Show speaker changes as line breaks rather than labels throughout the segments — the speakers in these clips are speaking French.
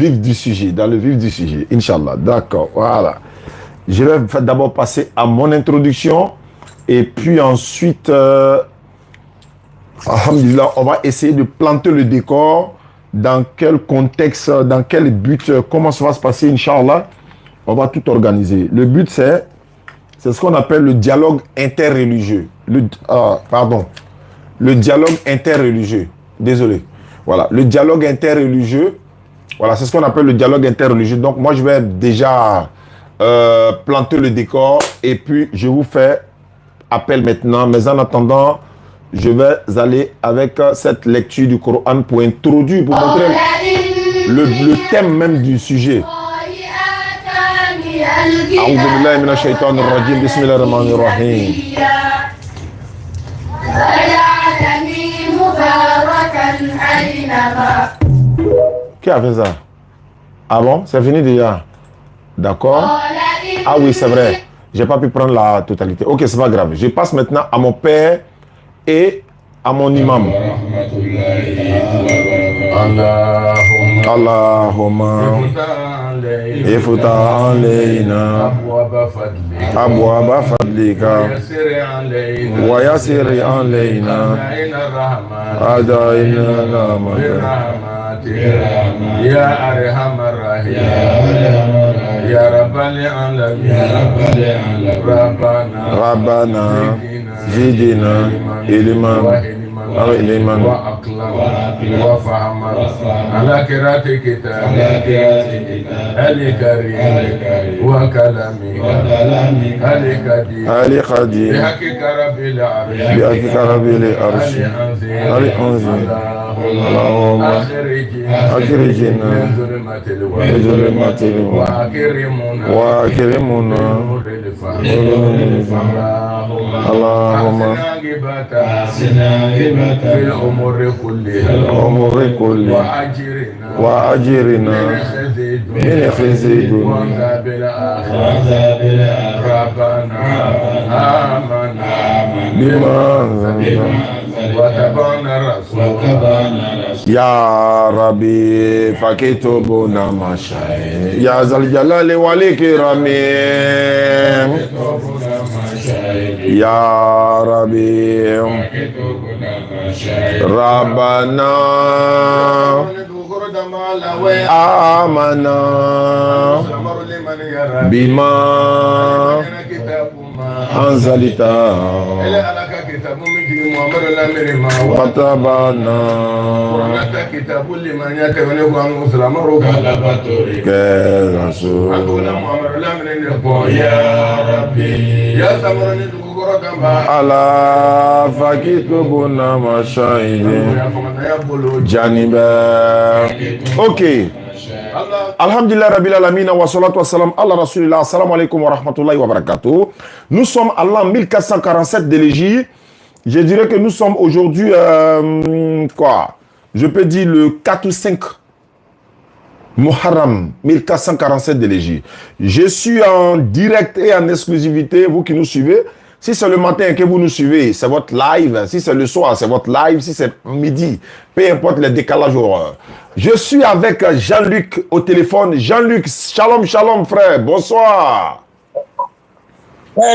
vif du sujet, dans le vif du sujet, Inch'Allah. D'accord, voilà. Je vais d'abord passer à mon introduction et puis ensuite, alhamdulillah, on va essayer de planter le décor. Dans quel contexte, dans quel but, comment ça va se passer, Inch'Allah. On va tout organiser. Le but, c'est ce qu'on appelle le dialogue interreligieux. Le dialogue interreligieux. Désolé. Voilà, le dialogue interreligieux. Voilà, c'est ce qu'on appelle le dialogue interreligieux. Donc, moi, je vais déjà planter le décor et puis je vous fais appel maintenant. Mais en attendant, je vais aller avec cette lecture du Coran pour introduire, pour montrer le thème même du sujet. أعوذ بالله من الشيطان الرجيم بسم الله الرحمن الرحيم Qui a fait ça? Ah bon? C'est fini déjà? D'accord? Ah oui, c'est vrai. J'ai pas pu prendre la totalité. Ok, c'est pas grave. Je passe maintenant à mon père et à mon imam. Allahumma iftah alayna abwaba fadlika wa yassir alayna adaina rahmatika ya arhamar rahimin ya rabbal alamin rabbana zidna ilman وأقلم وفهم على قراءة كتاب الكريم وكلامه القديم بحقك رب العرش اللهم أخرجنا من ظلمات وأكرمنا اللهم في الأمور كلها وأجرنا من خزي الدنيا وعذاب الآخرة ربنا بما أنزلت وتبعنا الرسول يا ربي فكتبنا مشاهد يا ذا الجلال والإكرام يا ربي ربنا آمنا بما أنزلت وتبعنا كرسول يا ربي على فكتبنا مشاهد جانبا. Ok. Alhamdulillah Rabbil Alamin wa salatu wa salam ala Rasulillah. Assalamu alaikum wa rahmatullahi wa barakatuh. Nous sommes à l'an 1447 de l'Égypte. Je dirais que nous sommes aujourd'hui, je peux dire le 4 ou 5 Muharram 1447 de l'Égypte. Je suis en direct et en exclusivité, vous qui nous suivez. Si c'est le matin que vous nous suivez, c'est votre live. Si c'est le soir, c'est votre live. Si c'est midi, peu importe le décalage horaire. Je suis avec Jean-Luc au téléphone. Jean-Luc, shalom, shalom, frère. Bonsoir.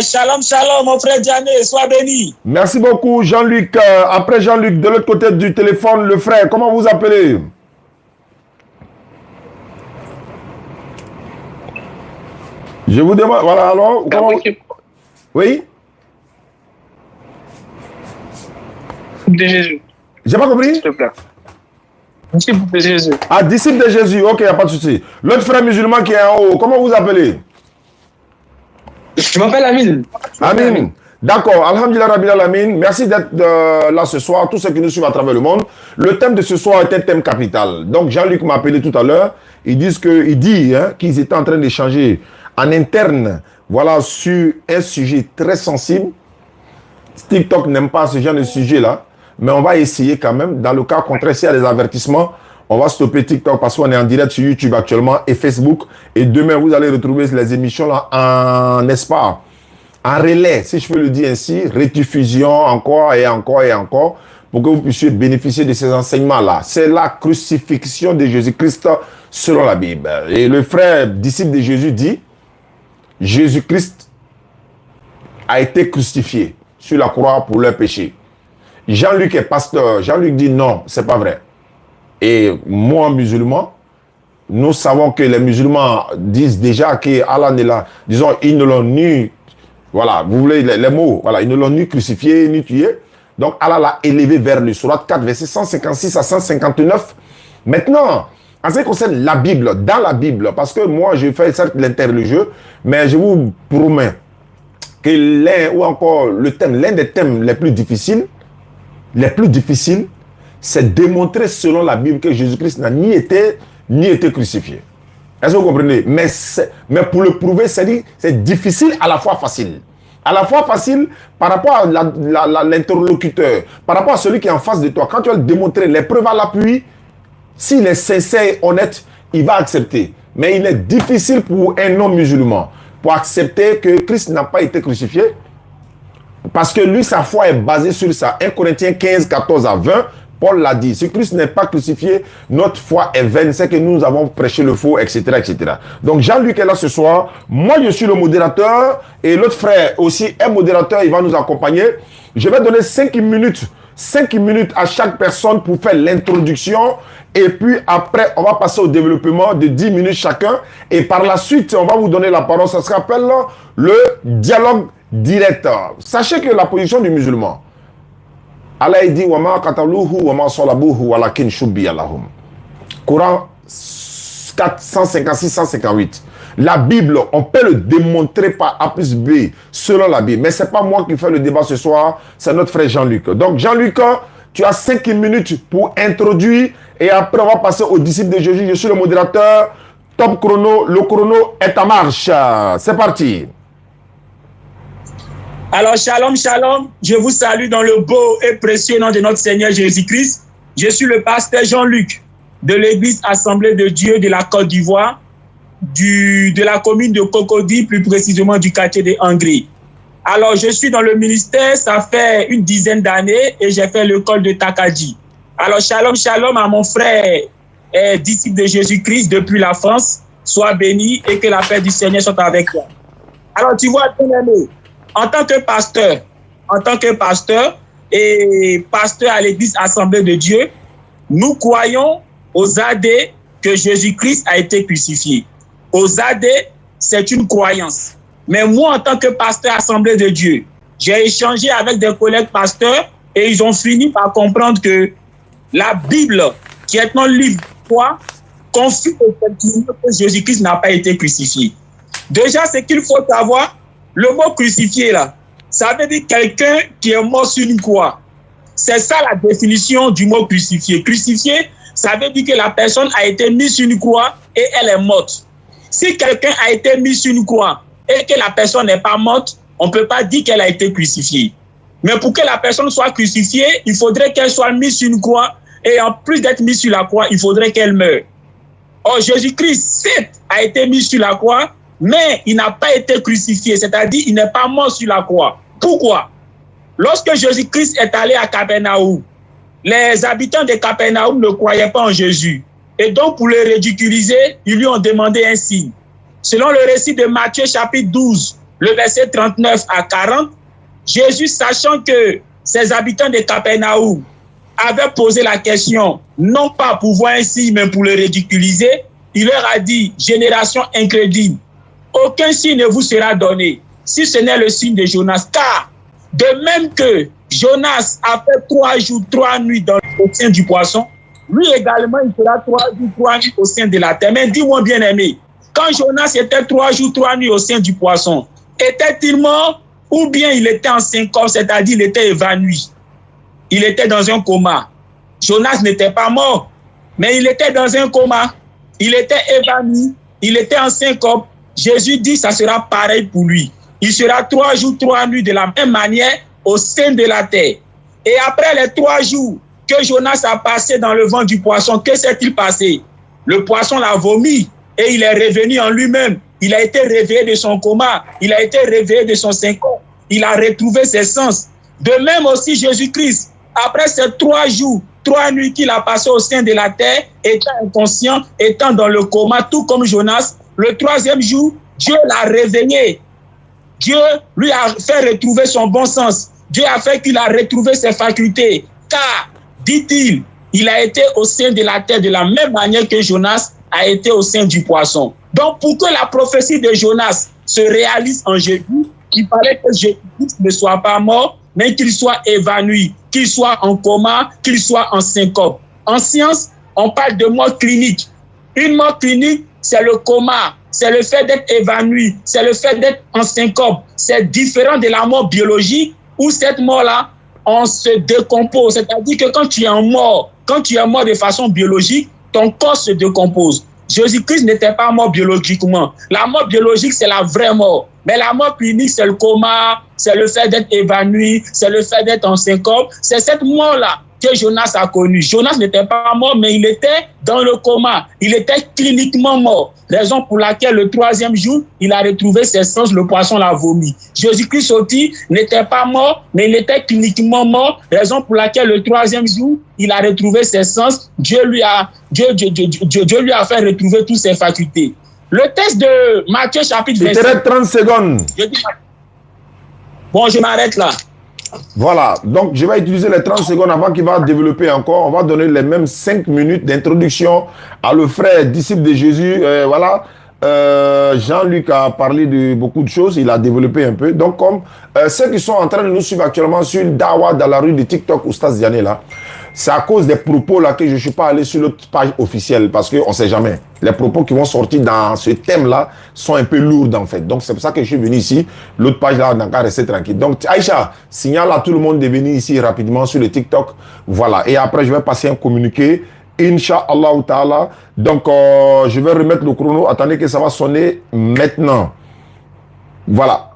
Shalom, shalom, mon frère Diané. Sois béni.
Merci beaucoup, Jean-Luc. Après Jean-Luc, de l'autre côté du téléphone, le frère. Comment vous appelez? Je vous demande, voilà, alors, comment... Oui?
De Jésus.
J'ai pas compris?
S'il te plaît. Disciple de Jésus.
Ah, disciple de Jésus, ok, il n'y a pas de souci. L'autre frère musulman qui est en haut, comment vous appelez?
Je m'appelle Amine.
Amine. D'accord, Alhamdulillah Rabbil Alamin. Merci d'être là ce soir, tous ceux qui nous suivent à travers le monde. Le thème de ce soir est un thème capital. Donc Jean-Luc m'a appelé tout à l'heure. Il dit qu'ils étaient en train d'échanger en interne, voilà, sur un sujet très sensible. TikTok n'aime pas ce genre de sujet-là, mais on va essayer quand même. Dans le cas contraire, s'il y a des avertissements, on va stopper TikTok parce qu'on est en direct sur YouTube actuellement et Facebook. Et demain, vous allez retrouver les émissions là en relais, si je peux le dire ainsi, rediffusion encore et encore et encore, pour que vous puissiez bénéficier de ces enseignements-là. C'est la crucifixion de Jésus-Christ selon la Bible. Et le frère disciple de Jésus dit, Jésus-Christ a été crucifié sur la croix pour leurs péchés. Jean-Luc est pasteur. Jean-Luc dit non, c'est pas vrai. Et moi, musulman, nous savons que les musulmans disent déjà que Allah n'est là. Disons, ils ne l'ont ni, voilà, vous voulez les mots, voilà, ils ne l'ont ni crucifié, ni tué. Donc, Allah l'a élevé vers le Sourate 4, verset 156 à 159. Maintenant, en ce qui concerne la Bible, dans la Bible, parce que moi, je fais certes l'interreligieux, mais je vous promets que l'un des thèmes les plus difficiles, c'est démontrer selon la Bible que Jésus-Christ n'a ni été crucifié. Est-ce que vous comprenez? Mais pour le prouver, c'est difficile, à la fois facile. À la fois facile par rapport à l'interlocuteur, par rapport à celui qui est en face de toi. Quand tu vas le démontrer, les preuves à l'appui, s'il est sincère et honnête, il va accepter. Mais il est difficile pour un non-musulman pour accepter que Christ n'a pas été crucifié, parce que lui, sa foi est basée sur ça. 1 Corinthiens 15, 14 à 20, Paul l'a dit. Si Christ n'est pas crucifié, notre foi est vaine. C'est que nous avons prêché le faux, etc., etc. Donc, Jean-Luc est là ce soir. Moi, je suis le modérateur. Et l'autre frère aussi est modérateur. Il va nous accompagner. Je vais donner 5 minutes à chaque personne pour faire l'introduction. Et puis, après, on va passer au développement de 10 minutes chacun. Et par la suite, on va vous donner la parole. Ça se rappelle le dialogue direct. Sachez que la position du musulman, Allah dit wama qataluhu wama salabuhu walakin shubbiya lahum. Coran 456-158. La Bible, on peut le démontrer par A plus B selon la Bible. Mais ce n'est pas moi qui fais le débat ce soir, c'est notre frère Jean-Luc. Donc Jean-Luc, tu as 5 minutes pour introduire et après on va passer aux disciples de Jésus. Je suis le modérateur. Top chrono, le chrono est en marche. C'est parti.
Alors, shalom, shalom, je vous salue dans le beau et précieux nom de notre Seigneur Jésus-Christ. Je suis le pasteur Jean-Luc de l'église Assemblée de Dieu de la Côte d'Ivoire, de la commune de Cocody, plus précisément du quartier de Hongrie. Alors, je suis dans le ministère, ça fait une dizaine d'années et j'ai fait l'école de Takadi. Alors, shalom, shalom à mon frère disciple de Jésus-Christ depuis la France. Sois béni et que la paix du Seigneur soit avec toi. Alors, tu vois, bien aimé, en tant que pasteur et pasteur à l'église Assemblée de Dieu, nous croyons aux AD que Jésus-Christ a été crucifié. Aux AD, c'est une croyance. Mais moi, en tant que pasteur Assemblée de Dieu, j'ai échangé avec des collègues pasteurs et ils ont fini par comprendre que la Bible, qui est un livre de foi, confirme effectivement que Jésus-Christ n'a pas été crucifié. Déjà, ce qu'il faut savoir, le mot crucifié, là, ça veut dire quelqu'un qui est mort sur une croix. C'est ça la définition du mot crucifié. Crucifié, ça veut dire que la personne a été mise sur une croix et elle est morte. Si quelqu'un a été mis sur une croix et que la personne n'est pas morte, on ne peut pas dire qu'elle a été crucifiée. Mais pour que la personne soit crucifiée, il faudrait qu'elle soit mise sur une croix et en plus d'être mise sur la croix, il faudrait qu'elle meure. Or, Jésus-Christ, certes, a été mis sur la croix, mais il n'a pas été crucifié, c'est-à-dire il n'est pas mort sur la croix. Pourquoi? Lorsque Jésus-Christ est allé à Capernaum, les habitants de Capernaum ne croyaient pas en Jésus. Et donc, pour le ridiculiser, ils lui ont demandé un signe. Selon le récit de Matthieu chapitre 12, le verset 39 à 40, Jésus, sachant que ces habitants de Capernaum avaient posé la question, non pas pour voir un signe, mais pour le ridiculiser, il leur a dit, génération incrédule, aucun signe ne vous sera donné, si ce n'est le signe de Jonas. Car, de même que Jonas a fait 3 jours, 3 nuits au sein du poisson, lui également, il fera 3 jours, 3 nuits au sein de la terre. Mais dis-moi bien aimé, quand Jonas était 3 jours, 3 nuits au sein du poisson, était-il mort ou bien il était en syncope, c'est-à-dire il était évanoui? Il était dans un coma. Jonas n'était pas mort, mais il était dans un coma. Il était évanoui, il était en syncope. Jésus dit ça sera pareil pour lui. Il sera 3 jours, 3 nuits de la même manière au sein de la terre. Et après les 3 jours que Jonas a passé dans le ventre du poisson, que s'est-il passé? Le poisson l'a vomi et il est revenu en lui-même. Il a été réveillé de son coma. Il a été réveillé de son syncope. Il a retrouvé ses sens. De même aussi Jésus-Christ, après ces 3 jours, 3 nuits qu'il a passées au sein de la terre, étant inconscient, étant dans le coma, tout comme Jonas. Le 3e jour, Dieu l'a réveillé. Dieu lui a fait retrouver son bon sens. Dieu a fait qu'il a retrouvé ses facultés. Car, dit-il, il a été au sein de la terre de la même manière que Jonas a été au sein du poisson. Donc, pour que la prophétie de Jonas se réalise en Jésus, il fallait que Jésus ne soit pas mort, mais qu'il soit évanoui, qu'il soit en coma, qu'il soit en syncope. En science, on parle de mort clinique. Une mort clinique, c'est le coma, c'est le fait d'être évanoui, c'est le fait d'être en syncope. C'est différent de la mort biologique où cette mort-là, on se décompose. C'est-à-dire que quand tu es mort de façon biologique, ton corps se décompose. Jésus-Christ n'était pas mort biologiquement. La mort biologique, c'est la vraie mort. Mais la mort clinique, c'est le coma, c'est le fait d'être évanoui, c'est le fait d'être en syncope. C'est cette mort-là que Jonas a connue. Jonas n'était pas mort, mais il était dans le coma. Il était cliniquement mort. Raison pour laquelle le 3e jour, il a retrouvé ses sens, le poisson l'a vomi. Jésus-Christ aussi n'était pas mort, mais il était cliniquement mort. Raison pour laquelle le 3e jour, il a retrouvé ses sens. Dieu lui a fait retrouver toutes ses facultés. Le texte de Matthieu chapitre 27.
Il te reste 30 secondes.
Bon, je m'arrête là.
Voilà, donc je vais utiliser les 30 secondes avant qu'il va développer encore. On va donner les mêmes 5 minutes d'introduction à le frère disciple de Jésus. Voilà, Jean-Luc a parlé de beaucoup de choses, il a développé un peu. Donc comme ceux qui sont en train de nous suivre actuellement sur Dawa dans la rue de TikTok, Oustaz Diané là, c'est à cause des propos là que je ne suis pas allé sur l'autre page officielle parce qu'on ne sait jamais. Les propos qui vont sortir dans ce thème-là sont un peu lourds en fait. Donc c'est pour ça que je suis venu ici. L'autre page là, on a qu'à rester tranquille. Donc Aïcha, signale à tout le monde de venir ici rapidement sur le TikTok. Voilà. Et après, je vais passer un communiqué. Inch'Allah ta'ala. Donc je vais remettre le chrono. Attendez que ça va sonner maintenant. Voilà.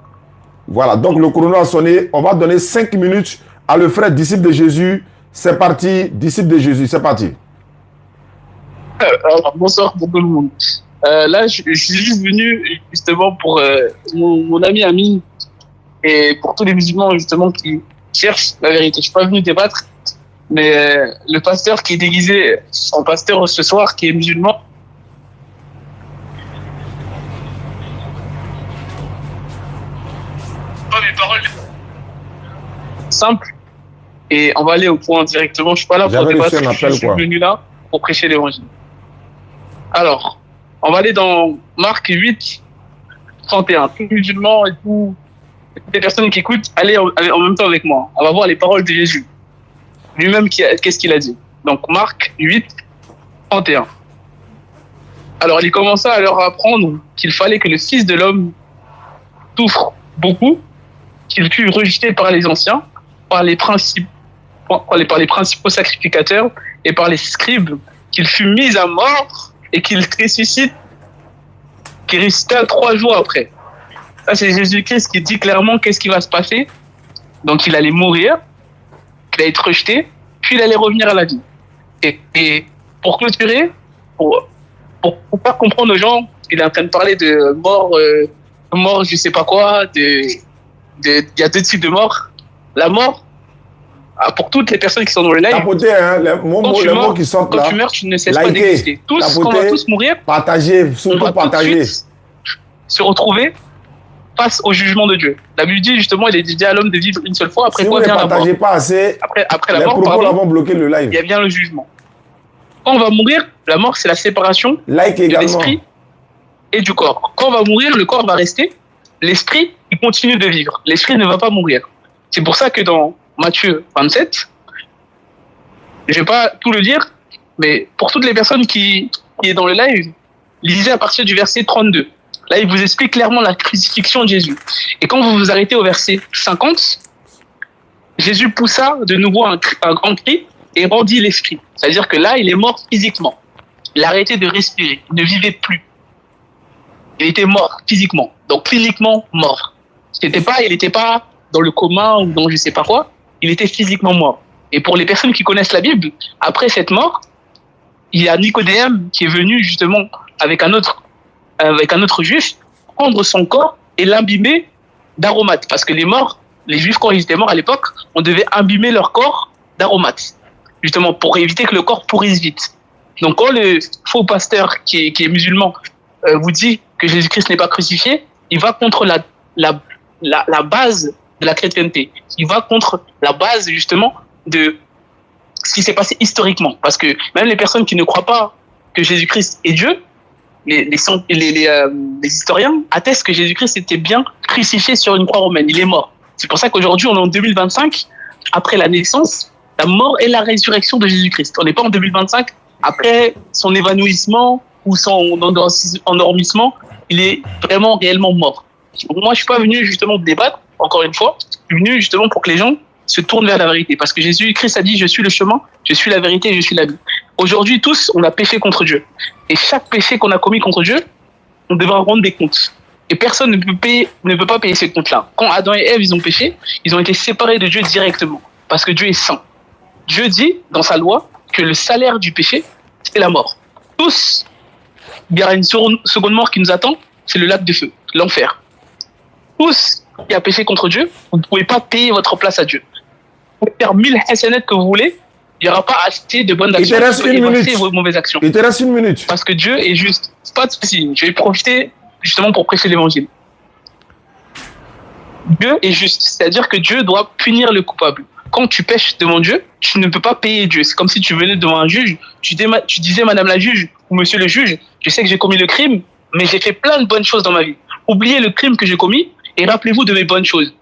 Voilà. Donc le chrono a sonné. On va donner 5 minutes à le frère disciple de Jésus. C'est parti, disciple de Jésus, c'est parti.
Alors, bonsoir pour tout le monde. Là, je suis juste venu justement pour mon ami Amine et pour tous les musulmans justement qui cherchent la vérité. Je suis pas venu débattre, mais le pasteur qui est déguisé en pasteur ce soir, qui est musulman, mes paroles simples. Et on va aller au point directement. Je suis pas là pour débattre. Je suis venu là pour prêcher l'évangile. Alors, on va aller dans Marc 8, 31. Tous les musulmans et toutes les personnes qui écoutent, allez en même temps avec moi. On va voir les paroles de Jésus. Lui-même, qu'est-ce qu'il a dit. Donc, Marc 8, 31. Alors, il commença à leur apprendre qu'il fallait que le Fils de l'homme souffre beaucoup, qu'il fût rejeté par les anciens, par les principaux sacrificateurs et par les scribes, qu'il fut mis à mort et qu'il ressuscita 3 jours après. Ça, c'est Jésus-Christ qui dit clairement qu'est-ce qui va se passer. Donc, il allait mourir, il allait être rejeté, puis il allait revenir à la vie. Et pour clôturer, pour pas comprendre aux gens, il est en train de parler de mort, je sais pas quoi, il y a 2 types de morts. La mort, pour toutes les personnes qui sont dans le live,
tapotez, hein, les mots qui sortent là.
Quand tu meurs, tu ne cesses pas d'exister. On va tous mourir.
Partagez, surtout partagez.
Se retrouver face au jugement de Dieu. La Bible dit justement, il est dit à l'homme de vivre une seule fois. Après quoi vient la mort. Si vous ne partagez
pas assez,
après la
les
mort,
propos là vont bloquer le live.
Il y a bien le jugement. Quand on va mourir, la mort, c'est la séparation de l'esprit et du corps. Quand on va mourir, le corps va rester. L'esprit, il continue de vivre. L'esprit ne va pas mourir. C'est pour ça que dans Matthieu 27, je ne vais pas tout le dire, mais pour toutes les personnes qui est dans le live, lisez à partir du verset 32. Là, il vous explique clairement la crucifixion de Jésus. Et quand vous vous arrêtez au verset 50, Jésus poussa de nouveau un grand cri et rendit l'esprit. C'est-à-dire que là, il est mort physiquement. Il a arrêté de respirer. Il ne vivait plus. Il était mort physiquement. Donc, cliniquement mort. Il n'était pas dans le coma ou dans je ne sais pas quoi. Il était physiquement mort. Et pour les personnes qui connaissent la Bible, après cette mort, il y a Nicodème qui est venu justement avec un autre juif, prendre son corps et l'imbimer d'aromates. Parce que les Juifs, quand ils étaient morts à l'époque, on devait imbimer leur corps d'aromates. justement, pour éviter que le corps pourrisse vite. Donc, quand le faux pasteur qui est musulman vous dit que Jésus-Christ n'est pas crucifié, il va contre la base de la chrétienté. Il va contre la base, justement, de ce qui s'est passé historiquement. Parce que même les personnes qui ne croient pas que Jésus-Christ est Dieu, les historiens attestent que Jésus-Christ était bien crucifié sur une croix romaine. Il est mort. C'est pour ça qu'aujourd'hui, on est en 2025, après la naissance, la mort et la résurrection de Jésus-Christ. On n'est pas en 2025, après son évanouissement ou son endormissement, il est vraiment réellement mort. Donc moi, je ne suis pas venu justement débattre, encore une fois, je suis venu justement pour que les gens se tournent vers la vérité. Parce que Jésus-Christ a dit, je suis le chemin, je suis la vérité, je suis la vie. Aujourd'hui, tous, on a péché contre Dieu. Et chaque péché qu'on a commis contre Dieu, on devra rendre des comptes. Et personne ne peut pas payer ces comptes-là. Quand Adam et Ève, ils ont péché, ils ont été séparés de Dieu directement. Parce que Dieu est saint. Dieu dit, dans sa loi, que le salaire du péché, c'est la mort. Tous, il y a une seconde mort qui nous attend, c'est le lac de feu, l'enfer. Tous qui a péché contre Dieu, vous ne pouvez pas payer votre place à Dieu. Vous pouvez faire 1000 hasanat que vous voulez, il n'y aura pas assez de bonnes actions pour effacer vos mauvaises actions.
Il te reste 1 minute.
Parce que Dieu est juste. Pas de souci. Je vais profiter justement pour prêcher l'évangile. Dieu est juste. C'est-à-dire que Dieu doit punir le coupable. Quand tu pèches devant Dieu, tu ne peux pas payer Dieu. C'est comme si tu venais devant un juge, tu disais, madame la juge ou monsieur le juge, je sais que j'ai commis le crime, mais j'ai fait plein de bonnes choses dans ma vie. Oubliez le crime que j'ai commis et rappelez-vous de mes bonnes choses.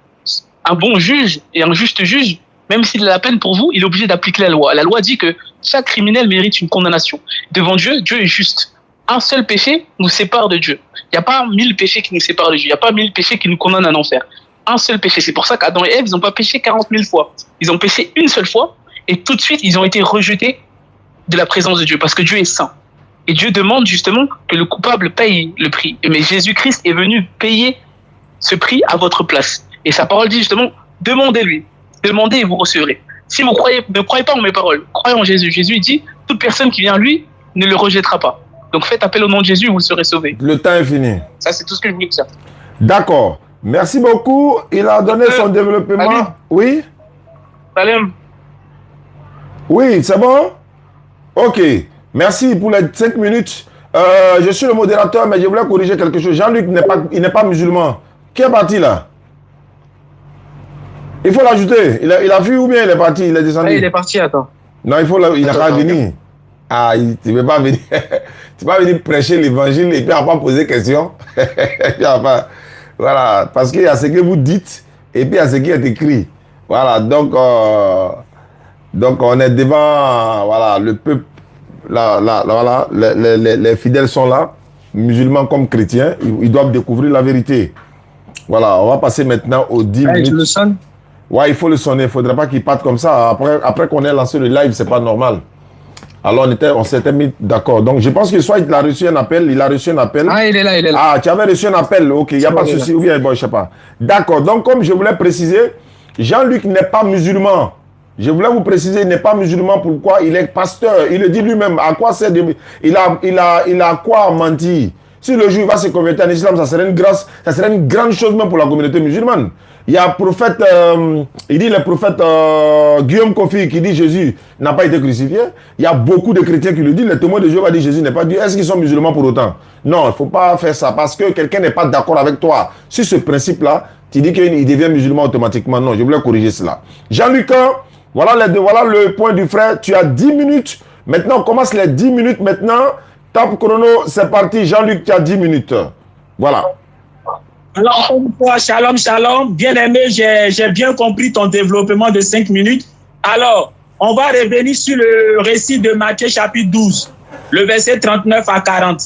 Un bon juge et un juste juge, même s'il a la peine pour vous, il est obligé d'appliquer la loi. La loi dit que chaque criminel mérite une condamnation. Devant Dieu, Dieu est juste. Un seul péché nous sépare de Dieu. Il n'y a pas 1000 péchés qui nous séparent de Dieu. Il n'y a pas 1000 péchés qui nous condamnent à l'enfer. Un seul péché. C'est pour ça qu'Adam et Ève, ils n'ont pas péché 40 000 fois. Ils ont péché une seule fois et tout de suite, ils ont été rejetés de la présence de Dieu parce que Dieu est saint. Et Dieu demande justement que le coupable paye le prix. Mais Jésus-Christ est venu payer ce prix à votre place. Et sa parole dit justement, demandez-lui. Demandez et vous recevrez. Si vous ne croyez pas en mes paroles, croyez en Jésus. Jésus dit, toute personne qui vient à lui ne le rejettera pas. Donc faites appel au nom de Jésus, vous serez sauvés.
Le temps est fini.
Ça, c'est tout ce que je voulais dire.
D'accord. Merci beaucoup. Il a donné son développement.
Salut.
Oui?
Salam.
Oui, c'est bon? Ok. Merci pour les 5 minutes. Je suis le modérateur, mais je voulais corriger quelque chose. Jean-Luc n'est pas musulman. Qui est parti là? Il faut l'ajouter. Il a vu ou bien il est parti? Il est descendu?
Il est parti, attends.
Non, il n'a pas venir. Ah, tu ne peux pas venir. Tu ne peux pas venir prêcher l'évangile et puis après poser question. Voilà, parce qu'il y a ce que vous dites et puis il y a ce qui est écrit. Voilà, donc on est devant voilà, le peuple. Voilà, les fidèles sont là, musulmans comme chrétiens, ils doivent découvrir la vérité. Voilà, on va passer maintenant aux 10 minutes.
Tu le sonnes?
Ouais, il faut le sonner. Il ne faudrait pas qu'il parte comme ça. Après qu'on ait lancé le live, c'est pas normal. Alors, on s'était mis d'accord. Donc, je pense que soit il a reçu un appel, Ah,
il est là.
Ah, tu avais reçu un appel. Ok, il n'y a pas de souci. Ou bien, bon, je sais pas. D'accord. Donc, comme je voulais préciser, Jean-Luc n'est pas musulman. Je voulais vous préciser, il n'est pas musulman. Pourquoi? Il est pasteur. Il le dit lui-même. À quoi c'est il a quoi mentir? Si le jour il va se convertir en islam, ça serait une grande chose même pour la communauté musulmane. Il y a prophète, le prophète Guillaume Kofi qui dit Jésus n'a pas été crucifié. Il y a beaucoup de chrétiens qui le disent. Les témoins de Jéhovah disent Jésus n'est pas Dieu. Est-ce qu'ils sont musulmans pour autant? Non, il ne faut pas faire ça parce que quelqu'un n'est pas d'accord avec toi. Sur ce principe-là, tu dis qu'il devient musulman automatiquement. Non, je voulais corriger cela. Jean-Luc, voilà le point du frère. Tu as 10 minutes. Maintenant, on commence les 10 minutes maintenant. Top chrono, c'est parti. Jean-Luc, tu as 10 minutes. Voilà.
Alors, encore une fois, shalom. Bien aimé, j'ai bien compris ton développement de 5 minutes. Alors, on va revenir sur le récit de Matthieu chapitre 12, le verset 39 à 40.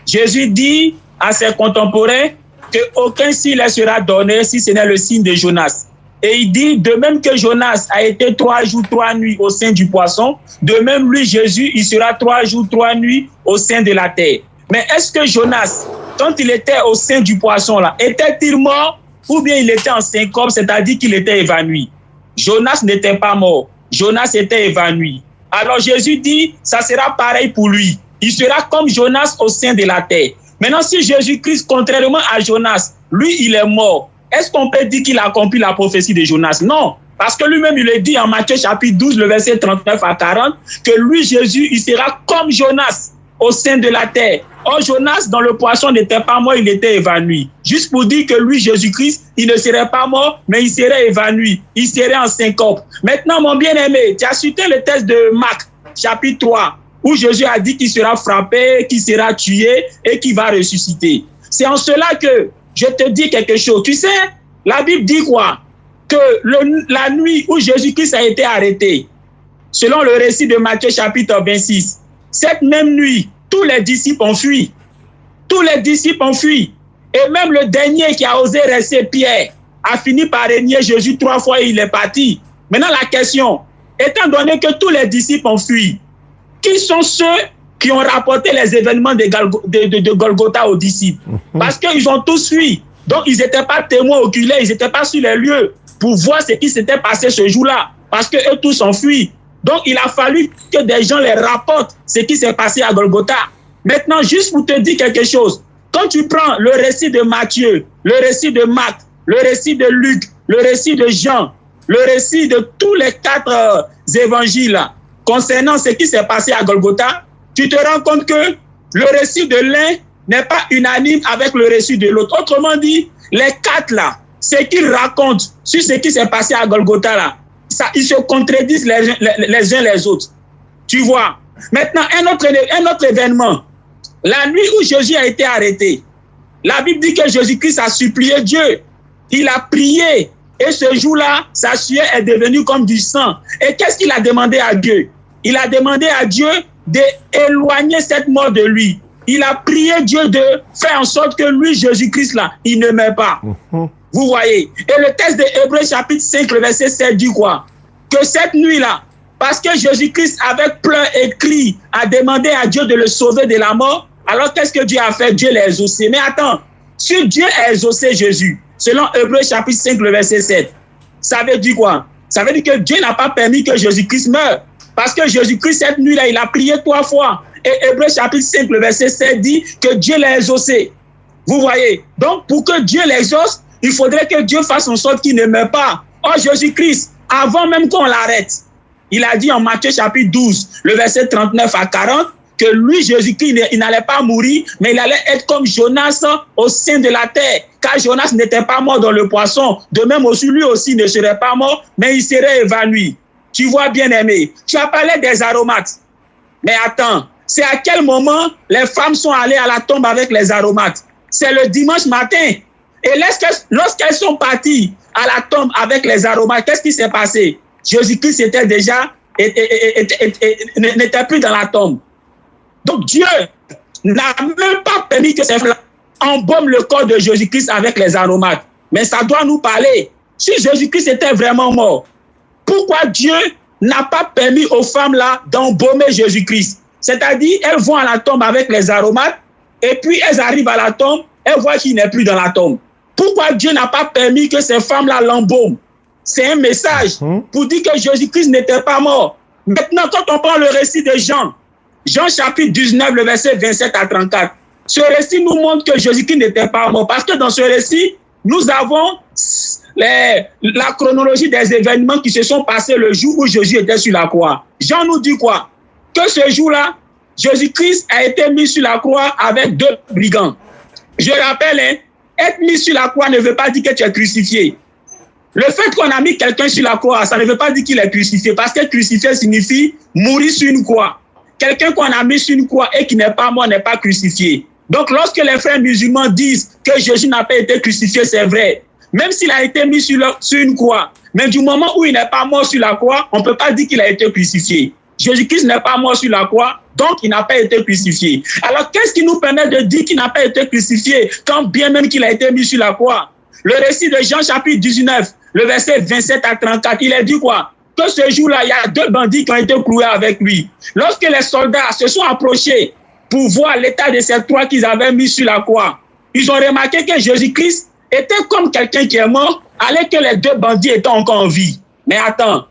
Jésus dit à ses contemporains qu'aucun signe leur sera donné si ce n'est le signe de Jonas. Et il dit, de même que Jonas a été 3 jours, 3 nuits au sein du poisson, de même lui, Jésus, il sera 3 jours, 3 nuits au sein de la terre. Mais est-ce que Jonas, quand il était au sein du poisson, là, était-il mort ou bien il était en syncope, c'est-à-dire qu'il était évanoui? Jonas n'était pas mort. Jonas était évanoui. Alors Jésus dit, ça sera pareil pour lui. Il sera comme Jonas au sein de la terre. Maintenant, si Jésus-Christ, contrairement à Jonas, lui, il est mort, est-ce qu'on peut dire qu'il a accompli la prophétie de Jonas? Non. Parce que lui-même, il le dit en Matthieu chapitre 12, le verset 39 à 40, que lui, Jésus, il sera comme Jonas au sein de la terre. Or, Jonas, dans le poisson, n'était pas mort, il était évanoui. Juste pour dire que lui, Jésus-Christ, il ne serait pas mort, mais il serait évanoui. Il serait en syncope. Maintenant, mon bien-aimé, tu as cité le texte de Marc, chapitre 3, où Jésus a dit qu'il sera frappé, qu'il sera tué et qu'il va ressusciter. C'est en cela que je te dis quelque chose. Tu sais, la Bible dit quoi? Que la nuit où Jésus-Christ a été arrêté, selon le récit de Matthieu chapitre 26, cette même nuit, tous les disciples ont fui. Tous les disciples ont fui. Et même le dernier qui a osé rester, Pierre, a fini par renier Jésus 3 fois et il est parti. Maintenant, la question, étant donné que tous les disciples ont fui, qui sont ceux qui ont rapporté les événements de Golgotha aux disciples? Parce qu'ils ont tous fui. Donc, ils n'étaient pas témoins oculaires, ils n'étaient pas sur les lieux pour voir ce qui s'était passé ce jour-là. Parce qu'eux tous ont fui. Donc, il a fallu que des gens les rapportent ce qui s'est passé à Golgotha. Maintenant, juste pour te dire quelque chose, quand tu prends le récit de Matthieu, le récit de Marc, le récit de Luc, le récit de Jean, le récit de tous les 4 évangiles concernant ce qui s'est passé à Golgotha, tu te rends compte que le récit de l'un n'est pas unanime avec le récit de l'autre. Autrement dit, les 4 là, ce qu'ils racontent sur ce qui s'est passé à Golgotha là, ils se contredisent les uns les autres. Tu vois. Maintenant, un autre événement. La nuit où Jésus a été arrêté, la Bible dit que Jésus-Christ a supplié Dieu. Il a prié. Et ce jour-là, sa sueur est devenue comme du sang. Et qu'est-ce qu'il a demandé à Dieu? Il a demandé à Dieu d'éloigner cette mort de lui. Il a prié Dieu de faire en sorte que lui, Jésus-Christ, là, il ne meurt pas. Vous voyez. Et le texte de Hébreux chapitre 5, le verset 7 dit quoi? Que cette nuit-là, parce que Jésus-Christ, avec pleurs et cris, a demandé à Dieu de le sauver de la mort, alors qu'est-ce que Dieu a fait? Dieu l'a exaucé. Mais attends, si Dieu a exaucé Jésus, selon Hébreux chapitre 5, le verset 7, ça veut dire quoi? Ça veut dire que Dieu n'a pas permis que Jésus-Christ meure. Parce que Jésus-Christ, cette nuit-là, il a prié 3 fois. Et Hébreux chapitre 5, le verset 7 dit que Dieu l'a exaucé. Vous voyez? Donc, pour que Dieu l'exauce, il faudrait que Dieu fasse en sorte qu'il ne meure pas. Or, Jésus-Christ, avant même qu'on l'arrête, il a dit en Matthieu chapitre 12, le verset 39 à 40, que lui, Jésus-Christ, il n'allait pas mourir, mais il allait être comme Jonas au sein de la terre. Car Jonas n'était pas mort dans le poisson. De même aussi, lui aussi ne serait pas mort, mais il serait évanoui. Tu vois, bien-aimé, tu as parlé des aromates. Mais attends, c'est à quel moment les femmes sont allées à la tombe avec les aromates? C'est le dimanche matin. Et lorsqu'elles sont parties à la tombe avec les aromates, qu'est-ce qui s'est passé? Jésus-Christ était déjà, n'était plus dans la tombe. Donc Dieu n'a même pas permis que ces femmes embaument le corps de Jésus-Christ avec les aromates. Mais ça doit nous parler. Si Jésus-Christ était vraiment mort, pourquoi Dieu n'a pas permis aux femmes-là d'embaumer Jésus-Christ? C'est-à-dire, elles vont à la tombe avec les aromates, et puis elles arrivent à la tombe, elles voient qu'il n'est plus dans la tombe. Pourquoi Dieu n'a pas permis que ces femmes-là l'embaument? C'est un message pour dire que Jésus-Christ n'était pas mort. Maintenant, quand on prend le récit de Jean, Jean chapitre 19, le verset 27 à 34, ce récit nous montre que Jésus-Christ n'était pas mort. Parce que dans ce récit, nous avons la chronologie des événements qui se sont passés le jour où Jésus était sur la croix. Jean nous dit quoi? Que ce jour-là, Jésus-Christ a été mis sur la croix avec 2 brigands. Je rappelle, être mis sur la croix ne veut pas dire que tu es crucifié. Le fait qu'on a mis quelqu'un sur la croix, ça ne veut pas dire qu'il est crucifié. Parce que crucifié signifie mourir sur une croix. Quelqu'un qu'on a mis sur une croix et qui n'est pas mort n'est pas crucifié. Donc, lorsque les frères musulmans disent que Jésus n'a pas été crucifié, c'est vrai. Même s'il a été mis sur une croix, mais du moment où il n'est pas mort sur la croix, on ne peut pas dire qu'il a été crucifié. Jésus-Christ n'est pas mort sur la croix, donc il n'a pas été crucifié. Alors, qu'est-ce qui nous permet de dire qu'il n'a pas été crucifié quand bien même qu'il a été mis sur la croix? Le récit de Jean chapitre 19, le verset 27 à 34, il a dit quoi? Que ce jour-là, il y a 2 bandits qui ont été cloués avec lui. Lorsque les soldats se sont approchés pour voir l'état de ces 3 qu'ils avaient mis sur la croix, ils ont remarqué que Jésus-Christ était comme quelqu'un qui est mort, alors que les 2 bandits étaient encore en vie. Mais attends,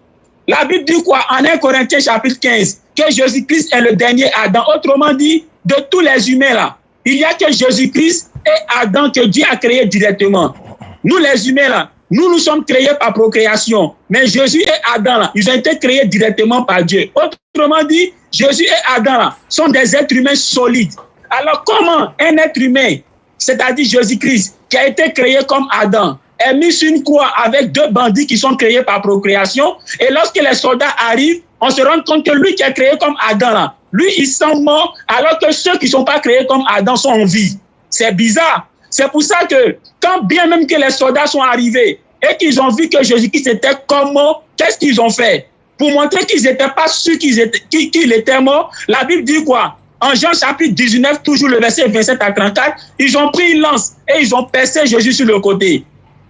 la Bible dit quoi en 1 Corinthiens chapitre 15? Que Jésus-Christ est le dernier Adam. Autrement dit, de tous les humains là, il n'y a que Jésus-Christ et Adam que Dieu a créé directement. Nous les humains là, Nous sommes créés par procréation. Mais Jésus et Adam, là, ils ont été créés directement par Dieu. Autrement dit, Jésus et Adam là, sont des êtres humains solides. Alors comment un être humain, c'est-à-dire Jésus-Christ, qui a été créé comme Adam, est mis sur une croix avec 2 bandits qui sont créés par procréation, et lorsque les soldats arrivent, on se rend compte que lui qui est créé comme Adam, là, lui, il sent mort, alors que ceux qui ne sont pas créés comme Adam sont en vie. C'est bizarre. C'est pour ça que, quand bien même que les soldats sont arrivés et qu'ils ont vu que Jésus-Christ était comme mort, qu'est-ce qu'ils ont fait? Pour montrer qu'ils n'étaient pas sûrs qu'il était mort, la Bible dit quoi? En Jean chapitre 19, toujours le verset 27 à 34, ils ont pris une lance et ils ont percé Jésus sur le côté.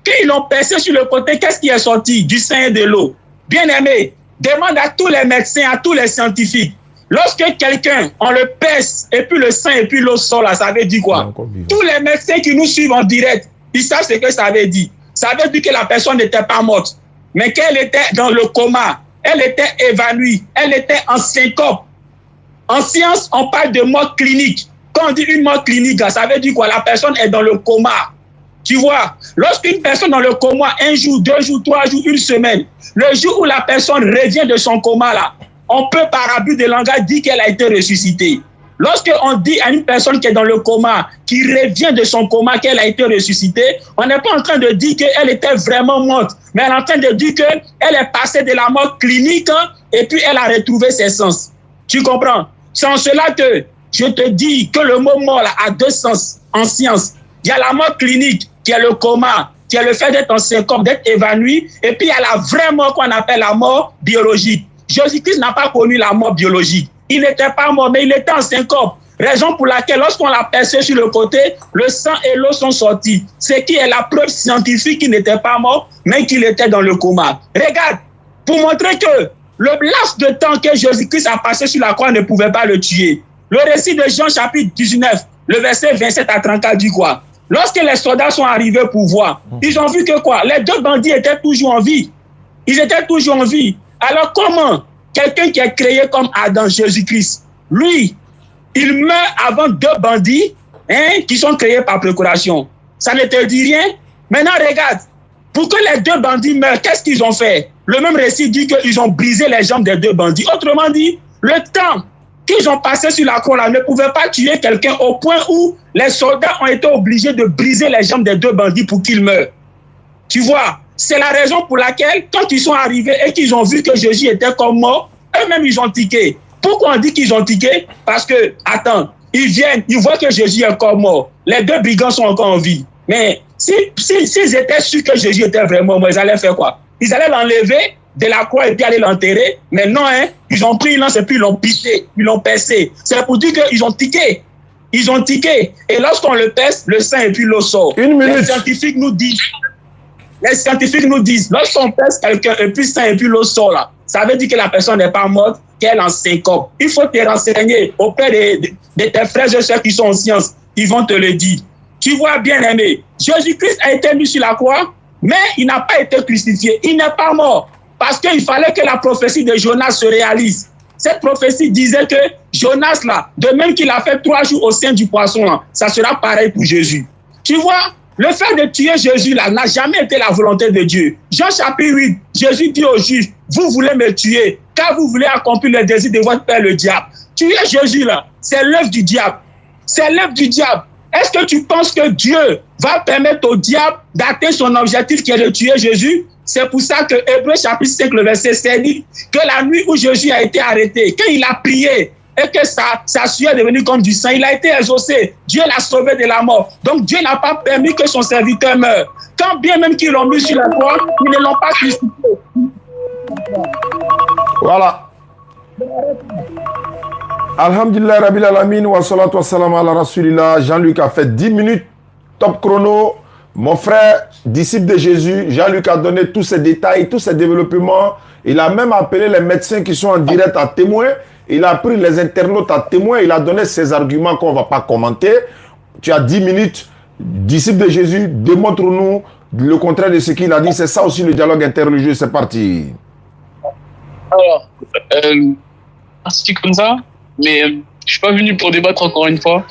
Quand ils l'ont percé sur le côté, qu'est-ce qui est sorti? Du sang et de l'eau. Bien-aimé, demande à tous les médecins, à tous les scientifiques, lorsque quelqu'un, on le perce, et puis le sang et puis l'eau sort là, ça veut dire quoi? Tous les médecins qui nous suivent en direct, ils savent ce que ça veut dire. Ça veut dire que la personne n'était pas morte, mais qu'elle était dans le coma, elle était évanouie, elle était en syncope. En science, on parle de mort clinique. Quand on dit une mort clinique, ça veut dire quoi? La personne est dans le coma. Tu vois, lorsqu'une personne dans le coma, 1 jour, 2 jours, 3 jours, 1 semaine, le jour où la personne revient de son coma là, on peut par abus de langage dire qu'elle a été ressuscitée. Lorsqu'on dit à une personne qui est dans le coma, qui revient de son coma, qu'elle a été ressuscitée, on n'est pas en train de dire qu'elle était vraiment morte, mais on est en train de dire qu'elle est passée de la mort clinique et puis elle a retrouvé ses sens. Tu comprends? C'est en cela que je te dis que le mot mort là, a 2 sens en science. Il y a la mort clinique, qui est le coma, qui est le fait d'être en syncope, d'être évanoui, et puis il y a la vraie mort qu'on appelle la mort biologique. Jésus-Christ n'a pas connu la mort biologique. Il n'était pas mort, mais il était en syncope. Raison pour laquelle, lorsqu'on l'a percé sur le côté, le sang et l'eau sont sortis. Ce qui est la preuve scientifique qu'il n'était pas mort, mais qu'il était dans le coma. Regarde, pour montrer que le laps de temps que Jésus-Christ a passé sur la croix ne pouvait pas le tuer. Le récit de Jean chapitre 19, le verset 27 à 34 dit quoi? Lorsque les soldats sont arrivés pour voir, ils ont vu que quoi? Les 2 bandits étaient toujours en vie. Ils étaient toujours en vie. Alors comment quelqu'un qui est créé comme Adam, Jésus-Christ, lui, il meurt avant 2 bandits qui sont créés par procuration? Ça ne te dit rien? Maintenant, regarde. Pour que les 2 bandits meurent, qu'est-ce qu'ils ont fait? Le même récit dit qu'ils ont brisé les jambes des 2 bandits. Autrement dit, le temps qu'ils ont passé sur la croix là ne pouvait pas tuer quelqu'un au point où les soldats ont été obligés de briser les jambes des 2 bandits pour qu'ils meurent. Tu vois, c'est la raison pour laquelle, quand ils sont arrivés et qu'ils ont vu que Jésus était comme mort, eux-mêmes ils ont tiqué. Pourquoi on dit qu'ils ont tiqué? Parce que, attends, ils viennent, ils voient que Jésus est encore mort. Les 2 brigands sont encore en vie. Mais s'ils étaient sûrs que Jésus était vraiment mort, ils allaient faire quoi? Ils allaient l'enlever de la croix et puis aller l'enterrer. Mais non, ils ont pris une lance et puis ils l'ont pissé, ils l'ont percé. C'est pour dire qu'ils ont tiqué. Ils ont tiqué. Et lorsqu'on le pèse, le sang et puis l'eau sort.
1 minute.
Les scientifiques nous disent, lorsqu'on pèse quelqu'un et puis le sang et puis l'eau sort là, ça veut dire que la personne n'est pas morte, qu'elle est en syncope. Il faut te renseigner auprès de tes frères et sœurs qui sont en sciences. Ils vont te le dire. Tu vois, bien aimé, Jésus-Christ a été mis sur la croix, mais il n'a pas été crucifié. Il n'est pas mort. Parce qu'il fallait que la prophétie de Jonas se réalise. Cette prophétie disait que Jonas, là, de même qu'il a fait 3 jours au sein du poisson, là, ça sera pareil pour Jésus. Tu vois, le fait de tuer Jésus, là, n'a jamais été la volonté de Dieu. Jean chapitre 8, Jésus dit aux Juifs, vous voulez me tuer, car vous voulez accomplir le désir de votre père, le diable. Tuer Jésus, là, c'est l'œuvre du diable. C'est l'œuvre du diable. Est-ce que tu penses que Dieu va permettre au diable d'atteindre son objectif qui est de tuer Jésus? C'est pour ça que Hébreux chapitre 5, le verset 7 dit que la nuit où Jésus a été arrêté, quand il a prié et que sa sueur est devenue comme du sang, il a été exaucé. Dieu l'a sauvé de la mort. Donc Dieu n'a pas permis que son serviteur meure. Quand bien même qu'ils l'ont mis sur la croix, ils ne l'ont pas crucifié.
Voilà. Alhamdulillah Rabbil Alamin wa salatu wa salam ala Rasulillah. Jean-Luc a fait 10 minutes top chrono. Mon frère, disciple de Jésus, Jean-Luc a donné tous ces détails, tous ces développements. Il a même appelé les médecins qui sont en direct à témoins. Il a pris les internautes à témoins. Il a donné ses arguments qu'on ne va pas commenter. Tu as 10 minutes. Disciple de Jésus, démontre-nous le contraire de ce qu'il a dit. C'est ça aussi le dialogue interreligieux. C'est parti.
Alors, ainsi comme ça, mais je ne suis pas venu pour débattre encore une fois.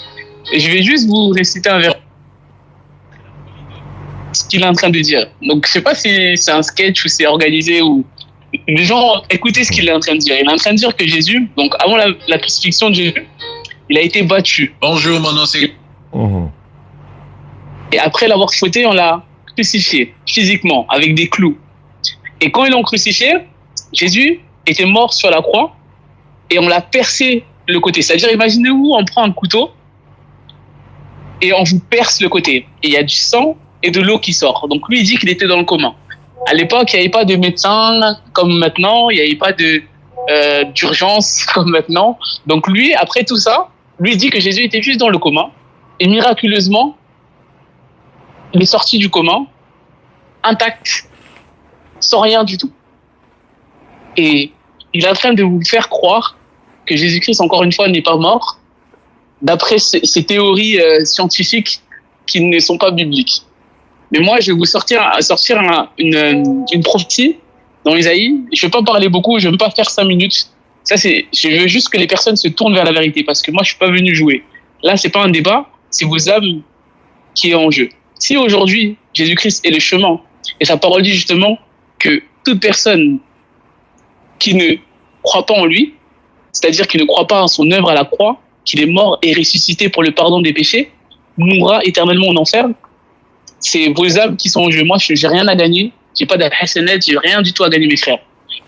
Et je vais juste vous réciter un verset. ce qu'il est en train de dire. Donc, je sais pas si c'est un sketch ou c'est organisé ou... Les gens, écoutez ce qu'il est en train de dire. Il est en train de dire que Jésus, donc avant la crucifixion de Jésus, il a été battu.
Bonjour, mon nom c'est...
Et après l'avoir fouetté, on l'a crucifié physiquement avec des clous. Et quand ils l'ont crucifié, Jésus était mort sur la croix et on l'a percé le côté. C'est-à-dire, imaginez-vous, on prend un couteau et on vous perce le côté. Et il y a du sang et de l'eau qui sort. Donc lui, il dit qu'il était dans le coma. À l'époque, il n'y avait pas de médecin comme maintenant, il n'y avait pas d'urgence comme maintenant. Donc lui, après tout ça, lui dit que Jésus était juste dans le coma. Et miraculeusement, il est sorti du coma, intact, sans rien du tout. Et il est en train de vous faire croire que Jésus-Christ, encore une fois, n'est pas mort, d'après ces théories scientifiques qui ne sont pas bibliques. Mais moi, je vais vous sortir une prophétie dans Isaïe. Je ne vais pas parler beaucoup, je ne vais pas faire 5 minutes. Je veux juste que les personnes se tournent vers la vérité, parce que moi, je ne suis pas venu jouer. Là, ce n'est pas un débat, c'est vos âmes qui est en jeu. Si aujourd'hui, Jésus-Christ est le chemin, et sa parole dit justement que toute personne qui ne croit pas en lui, c'est-à-dire qui ne croit pas en son œuvre à la croix, qu'il est mort et ressuscité pour le pardon des péchés, mourra éternellement en enfer, c'est vos âmes qui sont en jeu. Moi, je n'ai rien à gagner, je n'ai pas d'hasanat, je n'ai rien du tout à gagner, mes frères.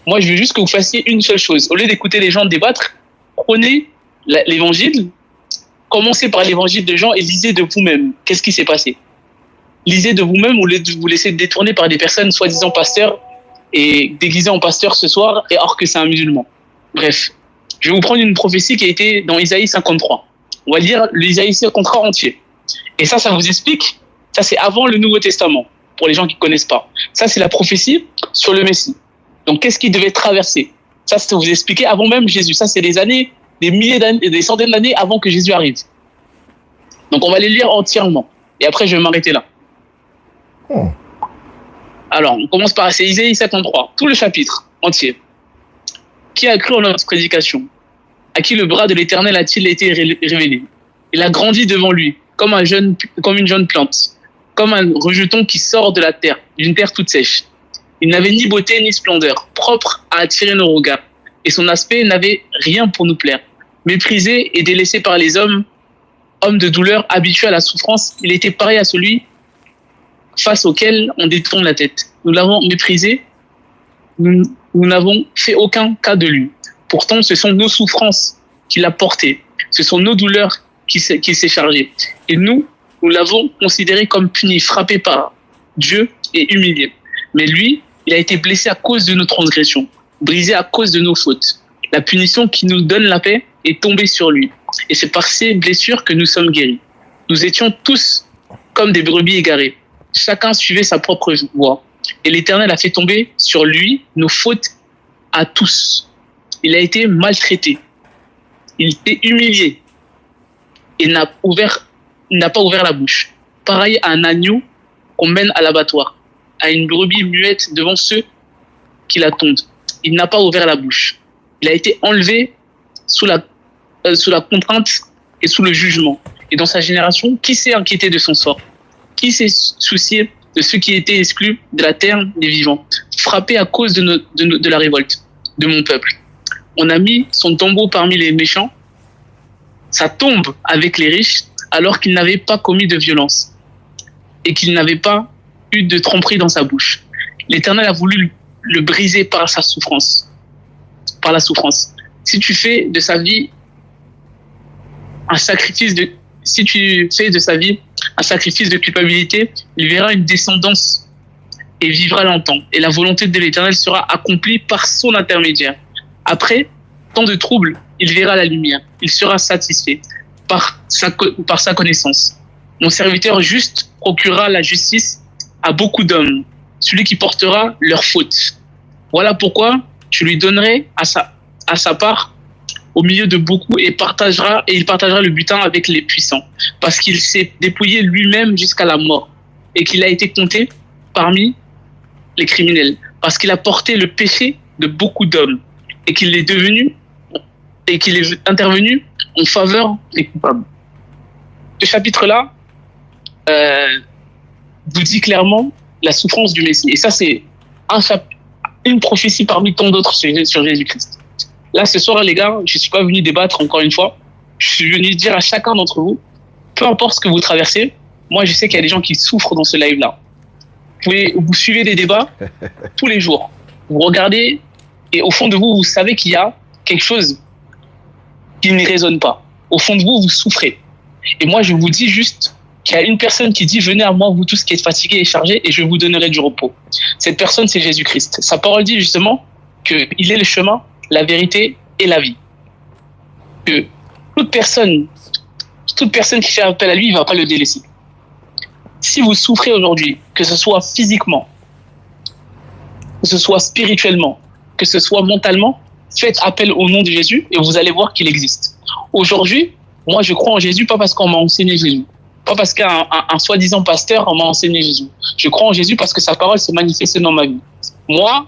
Moi, je veux juste que vous fassiez une seule chose. Au lieu d'écouter les gens débattre, prenez l'évangile, commencez par l'évangile de Jean et lisez de vous-même. Qu'est-ce qui s'est passé? Lisez de vous-même ou vous laissez détourner par des personnes soi-disant pasteurs et déguisés en pasteurs ce soir, et or que c'est un musulman. Bref, je vais vous prendre une prophétie qui a été dans Isaïe 53. On va lire l'Isaïe 53 entier. Et ça vous explique, ça c'est avant le Nouveau Testament, pour les gens qui ne connaissent pas. Ça c'est la prophétie sur le Messie. Donc qu'est-ce qu'il devait traverser? Ça c'est vous expliquer avant même Jésus. Ça c'est des années, des milliers d'années, des centaines d'années avant que Jésus arrive. Donc on va les lire entièrement. Et après je vais m'arrêter là. Alors, on commence par Isaïe 53, tout le chapitre entier. Qui a cru en notre prédication? À qui le bras de l'Éternel a-t-il été révélé? Il a grandi devant lui, comme une jeune plante, comme un rejeton qui sort de la terre, d'une terre toute sèche. Il n'avait ni beauté ni splendeur, propre à attirer nos regards, et son aspect n'avait rien pour nous plaire. Méprisé et délaissé par les hommes, homme de douleur, habitué à la souffrance, il était pareil à celui face auquel on détourne la tête. Nous l'avons méprisé, nous n'avons fait aucun cas de lui. Pourtant, ce sont nos souffrances qu'il a portées, ce sont nos douleurs qui s'est chargé. Et nous l'avons considéré comme puni, frappé par Dieu et humilié. Mais lui, il a été blessé à cause de nos transgressions, brisé à cause de nos fautes. La punition qui nous donne la paix est tombée sur lui. Et c'est par ces blessures que nous sommes guéris. Nous étions tous comme des brebis égarées. Chacun suivait sa propre voie. Et l'Éternel a fait tomber sur lui nos fautes à tous. Il a été maltraité. Il était humilié. Il n'a pas ouvert la bouche. Pareil à un agneau qu'on mène à l'abattoir, à une brebis muette devant ceux qui l'attendent. Il n'a pas ouvert la bouche. Il a été enlevé sous la contrainte et sous le jugement. Et dans sa génération, qui s'est inquiété de son sort? Qui s'est soucié de ceux qui étaient exclus de la terre des vivants, frappés à cause de la révolte de mon peuple? On a mis son tombeau parmi les méchants, sa tombe avec les riches, alors qu'il n'avait pas commis de violence et qu'il n'avait pas eu de tromperie dans sa bouche. L'Éternel a voulu le briser par la souffrance. Si tu fais de sa vie un sacrifice de culpabilité, il verra une descendance et vivra longtemps. Et la volonté de l'Éternel sera accomplie par son intermédiaire. Après tant de troubles, il verra la lumière. Il sera satisfait par sa connaissance. Mon serviteur juste procurera la justice à beaucoup d'hommes, celui qui portera leurs fautes. Voilà pourquoi je lui donnerai à sa part au milieu de beaucoup et il partagera le butin avec les puissants, parce qu'il s'est dépouillé lui-même jusqu'à la mort et qu'il a été compté parmi les criminels, parce qu'il a porté le péché de beaucoup d'hommes et qu'il est intervenu en faveur des coupables. Ce chapitre-là, vous dit clairement la souffrance du Messie. Et ça, c'est une prophétie parmi tant d'autres sur Jésus-Christ. Là, ce soir, les gars, je ne suis pas venu débattre encore une fois. Je suis venu dire à chacun d'entre vous, peu importe ce que vous traversez, moi, je sais qu'il y a des gens qui souffrent dans ce live-là. Vous suivez des débats tous les jours. Vous regardez et au fond de vous, vous savez qu'il y a quelque chose qui ne résonne pas. Au fond de vous, vous souffrez. Et moi, je vous dis juste qu'il y a une personne qui dit « Venez à moi, vous tous qui êtes fatigués et chargés, et je vous donnerai du repos ». Cette personne, c'est Jésus-Christ. Sa parole dit justement qu'il est le chemin, la vérité et la vie. Que toute personne qui fait appel à lui, il ne va pas le délaisser. Si vous souffrez aujourd'hui, que ce soit physiquement, que ce soit spirituellement, que ce soit mentalement, faites appel au nom de Jésus et vous allez voir qu'il existe. Aujourd'hui, moi je crois en Jésus, pas parce qu'on m'a enseigné Jésus, pas parce qu'un soi-disant pasteur m'a enseigné Jésus. Je crois en Jésus parce que sa parole s'est manifestée dans ma vie. Moi,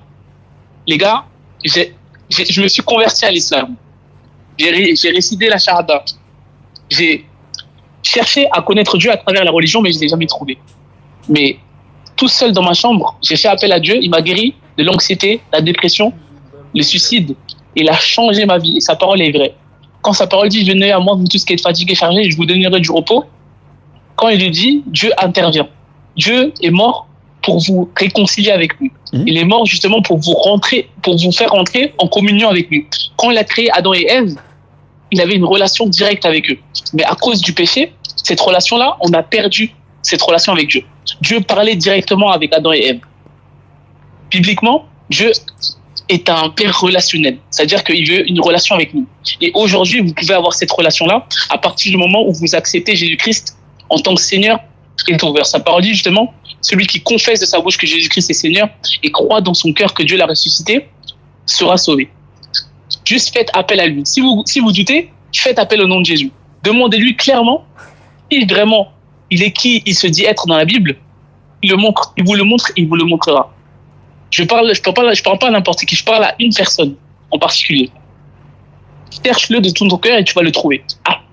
les gars, je me suis converti à l'islam. J'ai récidé la Shahada. J'ai cherché à connaître Dieu à travers la religion, mais je ne l'ai jamais trouvé. Mais tout seul dans ma chambre, j'ai fait appel à Dieu. Il m'a guéri de l'anxiété, la dépression, le suicide. Il a changé ma vie et sa parole est vraie. Quand sa parole dit « Venez à moi, vous tous qui êtes fatigués et chargés, je vous donnerai du repos », quand il le dit, Dieu intervient. Dieu est mort pour vous réconcilier avec lui. Il est mort justement pour vous faire rentrer en communion avec lui. Quand il a créé Adam et Ève, il avait une relation directe avec eux. Mais à cause du péché, cette relation-là, on a perdu cette relation avec Dieu. Dieu parlait directement avec Adam et Ève. Bibliquement, Dieu est un père relationnel. C'est-à-dire qu'il veut une relation avec nous. Et aujourd'hui, vous pouvez avoir cette relation-là à partir du moment où vous acceptez Jésus-Christ en tant que Seigneur et Sauveur. Sa parole dit justement, celui qui confesse de sa bouche que Jésus-Christ est Seigneur et croit dans son cœur que Dieu l'a ressuscité sera sauvé. Juste faites appel à lui. Si vous doutez, faites appel au nom de Jésus. Demandez-lui clairement si vraiment il est qui il se dit être dans la Bible. Il vous le montre, il vous le montrera. Je parle pas à n'importe qui, je parle à une personne en particulier. Cherche-le de tout ton cœur et tu vas le trouver.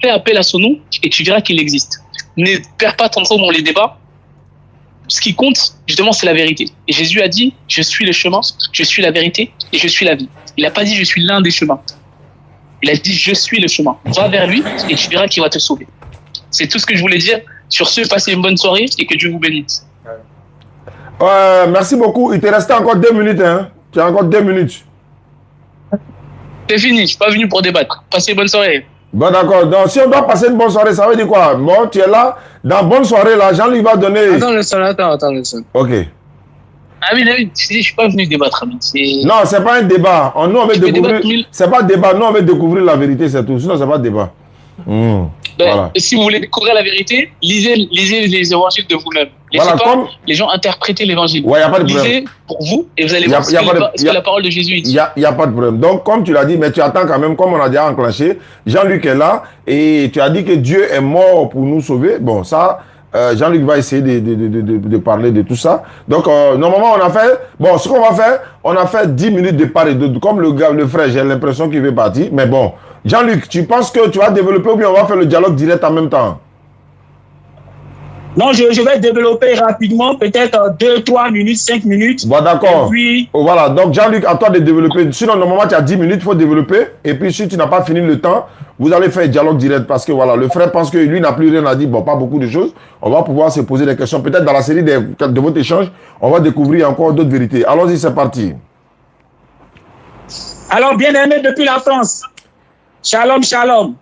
Fais appel à son nom et tu verras qu'il existe. Ne perds pas ton temps dans les débats. Ce qui compte, justement, c'est la vérité. Et Jésus a dit, je suis le chemin, je suis la vérité et je suis la vie. Il n'a pas dit, je suis l'un des chemins. Il a dit, je suis le chemin. Va vers lui et tu verras qu'il va te sauver. C'est tout ce que je voulais dire. Sur ce, passez une bonne soirée et que Dieu vous bénisse.
Merci beaucoup. Il te restait encore 2 minutes. Hein? Tu as encore 2 minutes.
C'est fini. Je ne suis pas venu pour débattre. Passez une bonne soirée.
Bon, d'accord. Donc, si on doit passer une bonne soirée, ça veut dire quoi? Bon, tu es là. Dans bonne soirée, là, Jean-Luc va donner...
Attends le son.
Ok.
Ah oui, je ne suis pas venu débattre.
Non, ce n'est pas un débat. Nous, on veut découvrir... C'est pas un débat. Nous, on veut découvrir la vérité, c'est tout. Sinon, ce n'est pas un débat. Voilà.
Si vous voulez découvrir la vérité, lisez les évangiles de vous-même. Laissez pas les gens interpréter l'évangile.
Ouais, y a pas de problème.
Lisez pour vous et vous allez voir ce que la parole de Jésus dit.
Il n'y a pas de problème. Donc, comme tu l'as dit, mais tu attends quand même, comme on a déjà enclenché, Jean-Luc est là et tu as dit que Dieu est mort pour nous sauver. Bon, ça, Jean-Luc va essayer de parler de tout ça. Donc, normalement, on a fait... Bon, ce qu'on va faire, on a fait 10 minutes de part et d'autre. Comme le frère, j'ai l'impression qu'il veut partir. Mais bon, Jean-Luc, tu penses que tu vas développer ou bien on va faire le dialogue direct en même temps?
Non, je vais développer rapidement, peut-être 2, 3 minutes, 5 minutes.
Bon, d'accord.
Puis...
Voilà, donc Jean-Luc, à toi de développer. Sinon, normalement, tu as 10 minutes, il faut développer. Et puis, si tu n'as pas fini le temps, vous allez faire un dialogue direct. Parce que voilà, le frère pense que lui n'a plus rien à dire. Bon, pas beaucoup de choses. On va pouvoir se poser des questions. Peut-être dans la série de votre échange, on va découvrir encore d'autres vérités. Allons-y, c'est parti.
Alors, bien-aimé depuis la France, shalom, shalom.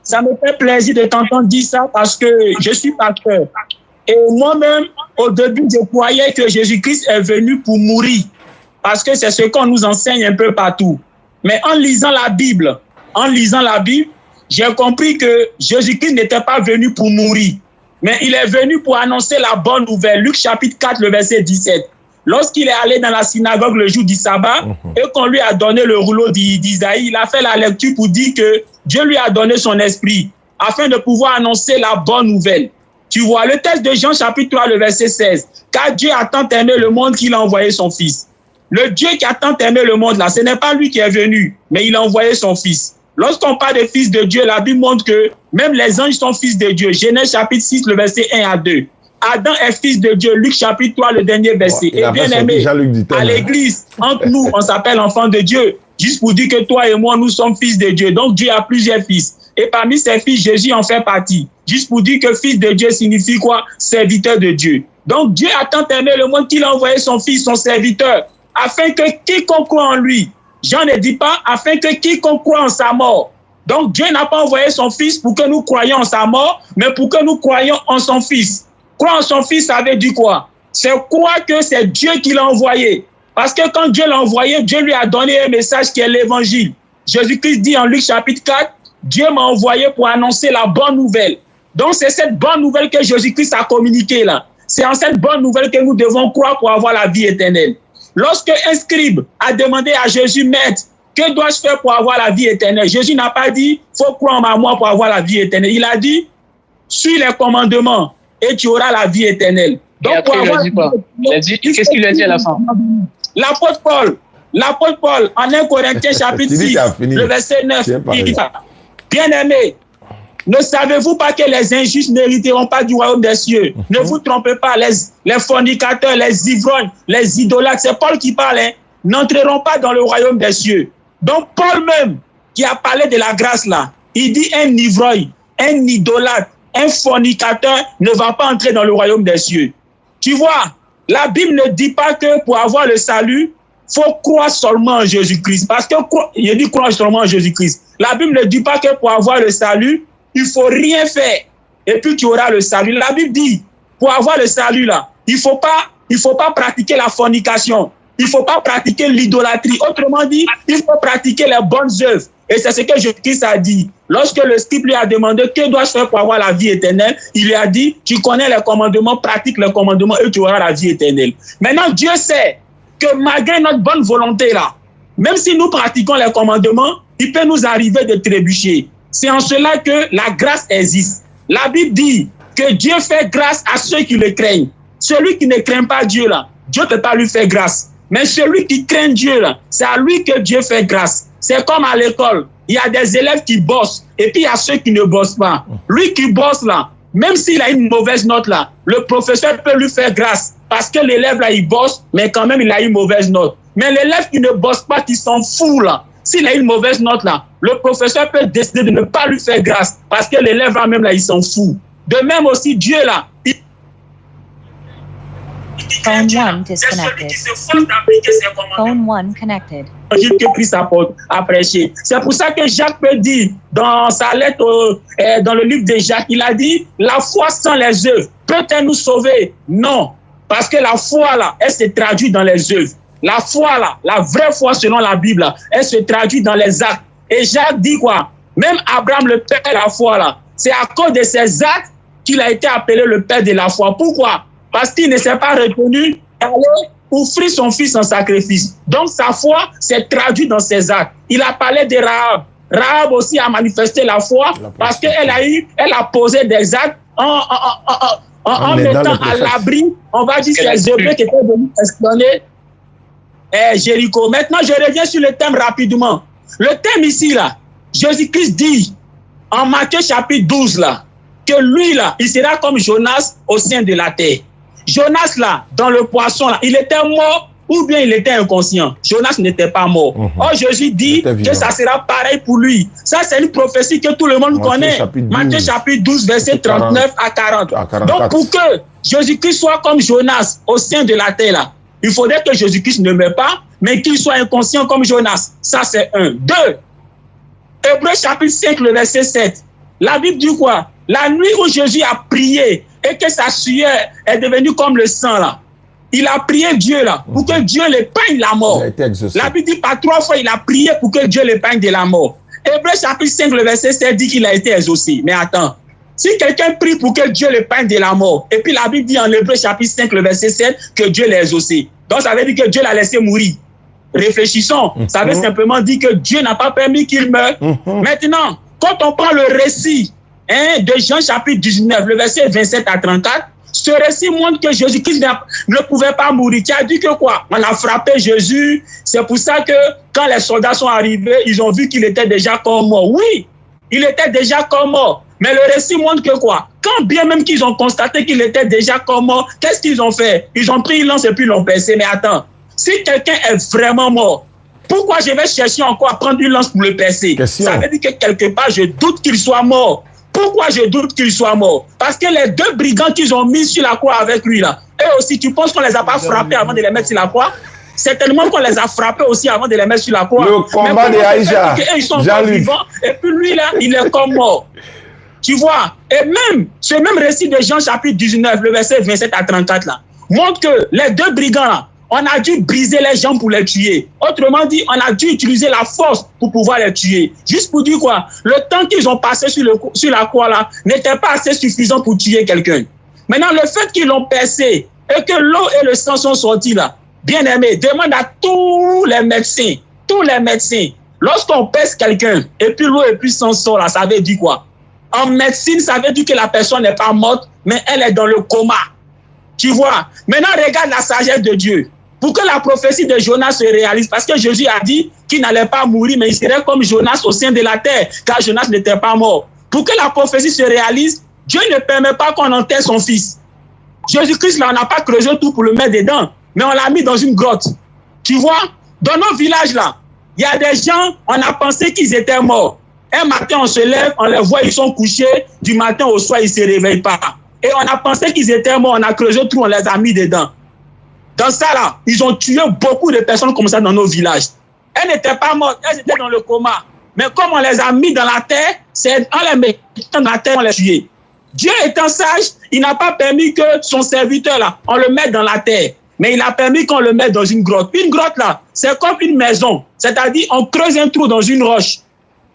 Ça me fait plaisir de t'entendre dire ça parce que je suis pasteur. Et moi-même, au début, je croyais que Jésus-Christ est venu pour mourir. Parce que c'est ce qu'on nous enseigne un peu partout. Mais en lisant la Bible, j'ai compris que Jésus-Christ n'était pas venu pour mourir. Mais il est venu pour annoncer la bonne nouvelle. Luc chapitre 4, le verset 17. Lorsqu'il est allé dans la synagogue le jour du sabbat et qu'on lui a donné le rouleau d'Isaïe, il a fait la lecture pour dire que Dieu lui a donné son esprit afin de pouvoir annoncer la bonne nouvelle. Tu vois, le texte de Jean chapitre 3, le verset 16. Car Dieu a tant aimé le monde qu'il a envoyé son fils. Le Dieu qui a tant aimé le monde là, ce n'est pas lui qui est venu, mais il a envoyé son fils. Lorsqu'on parle de fils de Dieu, la Bible montre que même les anges sont fils de Dieu. Genèse chapitre 6, le verset 1 à 2. Adam est fils de Dieu. Luc chapitre 3, le dernier verset. Et bien aimé, à l'église, entre nous, on s'appelle enfant de Dieu. Juste pour dire que toi et moi, nous sommes fils de Dieu. Donc Dieu a plusieurs fils. Et parmi ces fils, Jésus en fait partie. Juste pour dire que fils de Dieu signifie quoi? Serviteur de Dieu. Donc Dieu a tant aimé le monde qu'il a envoyé son fils, son serviteur, afin que quiconque croit en lui, Jean ne dit pas afin que quiconque croit en sa mort. Donc Dieu n'a pas envoyé son fils pour que nous croyions en sa mort, mais pour que nous croyions en son fils. Croire en son fils, ça veut dire quoi? C'est croire que c'est Dieu qui l'a envoyé. Parce que quand Dieu l'a envoyé, Dieu lui a donné un message qui est l'évangile. Jésus-Christ dit en Luc chapitre 4, Dieu m'a envoyé pour annoncer la bonne nouvelle. Donc c'est cette bonne nouvelle que Jésus-Christ a communiquée là. C'est en cette bonne nouvelle que nous devons croire pour avoir la vie éternelle. Lorsque un scribe a demandé à Jésus, Maître, que dois-je faire pour avoir la vie éternelle? Jésus n'a pas dit, faut croire en moi pour avoir la vie éternelle. Il a dit, suis les commandements et tu auras la vie éternelle. Donc,
et après, il a dit, qu'est-ce qu'il a dit à la fin?
L'apôtre Paul, en 1 Corinthiens chapitre 6, le verset 9, dit, bien-aimés, ne savez-vous pas que les injustes n'hériteront pas du royaume des cieux? Ne vous trompez pas, les fornicateurs, les ivrognes, les idolâtres, c'est Paul qui parle, hein, n'entreront pas dans le royaume des cieux. Donc Paul même, qui a parlé de la grâce là, il dit un ivrogne, un idolâtre, un fornicateur ne va pas entrer dans le royaume des cieux. Tu vois, la Bible ne dit pas que pour avoir le salut, il faut croire seulement en Jésus-Christ. Parce que, il dit croire seulement en Jésus-Christ. La Bible ne dit pas que pour avoir le salut, il ne faut rien faire et puis tu auras le salut. La Bible dit, pour avoir le salut là, il ne faut pas pratiquer la fornication. Il ne faut pas pratiquer l'idolâtrie. Autrement dit, il faut pratiquer les bonnes œuvres. Et c'est ce que Jésus-Christ a dit. Lorsque le scribe lui a demandé que dois-je faire pour avoir la vie éternelle, il lui a dit, tu connais les commandements, pratique les commandements et tu auras la vie éternelle. Maintenant, Dieu sait que malgré notre bonne volonté là, même si nous pratiquons les commandements, il peut nous arriver de trébucher. C'est en cela que la grâce existe. La Bible dit que Dieu fait grâce à ceux qui le craignent. Celui qui ne craint pas Dieu là, Dieu ne peut pas lui faire grâce. Mais celui qui craint Dieu là, c'est à lui que Dieu fait grâce. C'est comme à l'école, il y a des élèves qui bossent et puis il y a ceux qui ne bossent pas. Lui qui bosse là, même s'il a une mauvaise note là, le professeur peut lui faire grâce parce que l'élève là il bosse, mais quand même il a une mauvaise note. Mais l'élève qui ne bosse pas, qui s'en fout là, s'il a une mauvaise note là, le professeur peut décider de ne pas lui faire grâce parce que l'élève là même là il s'en fout. De même aussi Dieu là,
Phone 1 disconnected. Phone 1 connected.
Que Christ a prêché. C'est pour ça que Jacques peut dire dans sa lettre, dans le livre de Jacques, il a dit, la foi sans les œuvres peut-elle nous sauver? Non, parce que la foi là, elle se traduit dans les œuvres. La foi là, la vraie foi selon la Bible là, elle se traduit dans les actes. Et Jacques dit quoi? Même Abraham, le père de la foi là, c'est à cause de ses actes qu'il a été appelé le père de la foi. Pourquoi? Parce qu'il ne s'est pas retenu à aller offrir son fils en sacrifice. Donc sa foi s'est traduite dans ses actes. Il a parlé de Rahab. Rahab aussi a manifesté la foi parce qu'elle a posé des actes en mettant à l'abri, on va dire, ces Hébreux qui étaient venus espionner Jéricho. Maintenant, je reviens sur le thème rapidement. Le thème ici, là, Jésus-Christ dit en Matthieu chapitre 12, là, que lui, là, il sera comme Jonas au sein de la terre. Jonas, là, dans le poisson, là, il était mort ou bien il était inconscient. Jonas n'était pas mort. Or, Jésus dit que ça sera pareil pour lui. Ça, c'est une prophétie que tout le monde connaît. Matthieu chapitre 12, verset 39 à 40. Donc, pour que Jésus-Christ soit comme Jonas au sein de la terre, là, il faudrait que Jésus-Christ ne meure pas, mais qu'il soit inconscient comme Jonas. Ça, c'est un. Deux, Hébreux chapitre 5, le verset 7. La Bible dit quoi? La nuit où Jésus a prié et que sa sueur est devenue comme le sang là, il a prié Dieu là pour que Dieu l'épargne la mort. La Bible dit par 3 fois il a prié pour que Dieu l'épargne de la mort. Hébreux chapitre 5 le verset 7 dit qu'il a été exaucé. Mais attends, si quelqu'un prie pour que Dieu l'épargne de la mort, et puis la Bible dit en Hébreux chapitre 5 le verset 7 que Dieu l'a exaucé, donc ça veut dire que Dieu l'a laissé mourir. Réfléchissons, ça veut simplement dire que Dieu n'a pas permis qu'il meure. Maintenant, quand on prend le récit de Jean chapitre 19, le verset 27 à 34, ce récit montre que Jésus-Christ ne pouvait pas mourir. Qui a dit que quoi? On a frappé Jésus. C'est pour ça que quand les soldats sont arrivés, ils ont vu qu'il était déjà comme mort. Oui, il était déjà comme mort. Mais le récit montre que quoi? Quand bien même qu'ils ont constaté qu'il était déjà comme mort, qu'est-ce qu'ils ont fait? Ils ont pris une lance et puis l'ont percé. Mais attends, si quelqu'un est vraiment mort, pourquoi je vais chercher encore à prendre une lance pour le percer? Ça veut dire que quelque part, je doute qu'il soit mort. Pourquoi je doute qu'il soit mort? Parce que les 2 brigands qu'ils ont mis sur la croix avec lui, là, eux aussi, tu penses qu'on les a pas frappés avant de les mettre sur la croix? Certainement qu'on les a frappés aussi avant de les mettre sur la croix.
Le combat de Aïcha.
Ils sont encore vivants, et puis lui, là, il est comme mort. Tu vois? Et même, ce même récit de Jean chapitre 19, le verset 27 à 34, là, montre que les 2 brigands, là, on a dû briser les jambes pour les tuer. Autrement dit, on a dû utiliser la force pour pouvoir les tuer. Juste pour dire quoi? Le temps qu'ils ont passé sur la croix là n'était pas assez suffisant pour tuer quelqu'un. Maintenant, le fait qu'ils l'ont percé et que l'eau et le sang sont sortis là, bien aimé, demande à tous les médecins, lorsqu'on perce quelqu'un et puis l'eau et puis sang sort là, ça veut dire quoi? En médecine, ça veut dire que la personne n'est pas morte, mais elle est dans le coma. Tu vois? Maintenant, regarde la sagesse de Dieu. Pour que la prophétie de Jonas se réalise, parce que Jésus a dit qu'il n'allait pas mourir, mais il serait comme Jonas au sein de la terre, car Jonas n'était pas mort. Pour que la prophétie se réalise, Dieu ne permet pas qu'on enterre son fils. Jésus-Christ, là, on n'a pas creusé tout pour le mettre dedans, mais on l'a mis dans une grotte. Tu vois? Dans nos villages, là, il y a des gens, on a pensé qu'ils étaient morts. Un matin, on se lève, on les voit, ils sont couchés. Du matin au soir, ils ne se réveillent pas. Et on a pensé qu'ils étaient morts, on a creusé tout, on les a mis dedans. Dans ça, là, ils ont tué beaucoup de personnes comme ça dans nos villages. Elles n'étaient pas mortes, elles étaient dans le coma. Mais comme on les a mis dans la terre, c'est en les mettant dans la terre, on les tuait. Dieu étant sage, il n'a pas permis que son serviteur, là, on le mette dans la terre. Mais il a permis qu'on le mette dans une grotte. Une grotte, là, c'est comme une maison. C'est-à-dire, on creuse un trou dans une roche.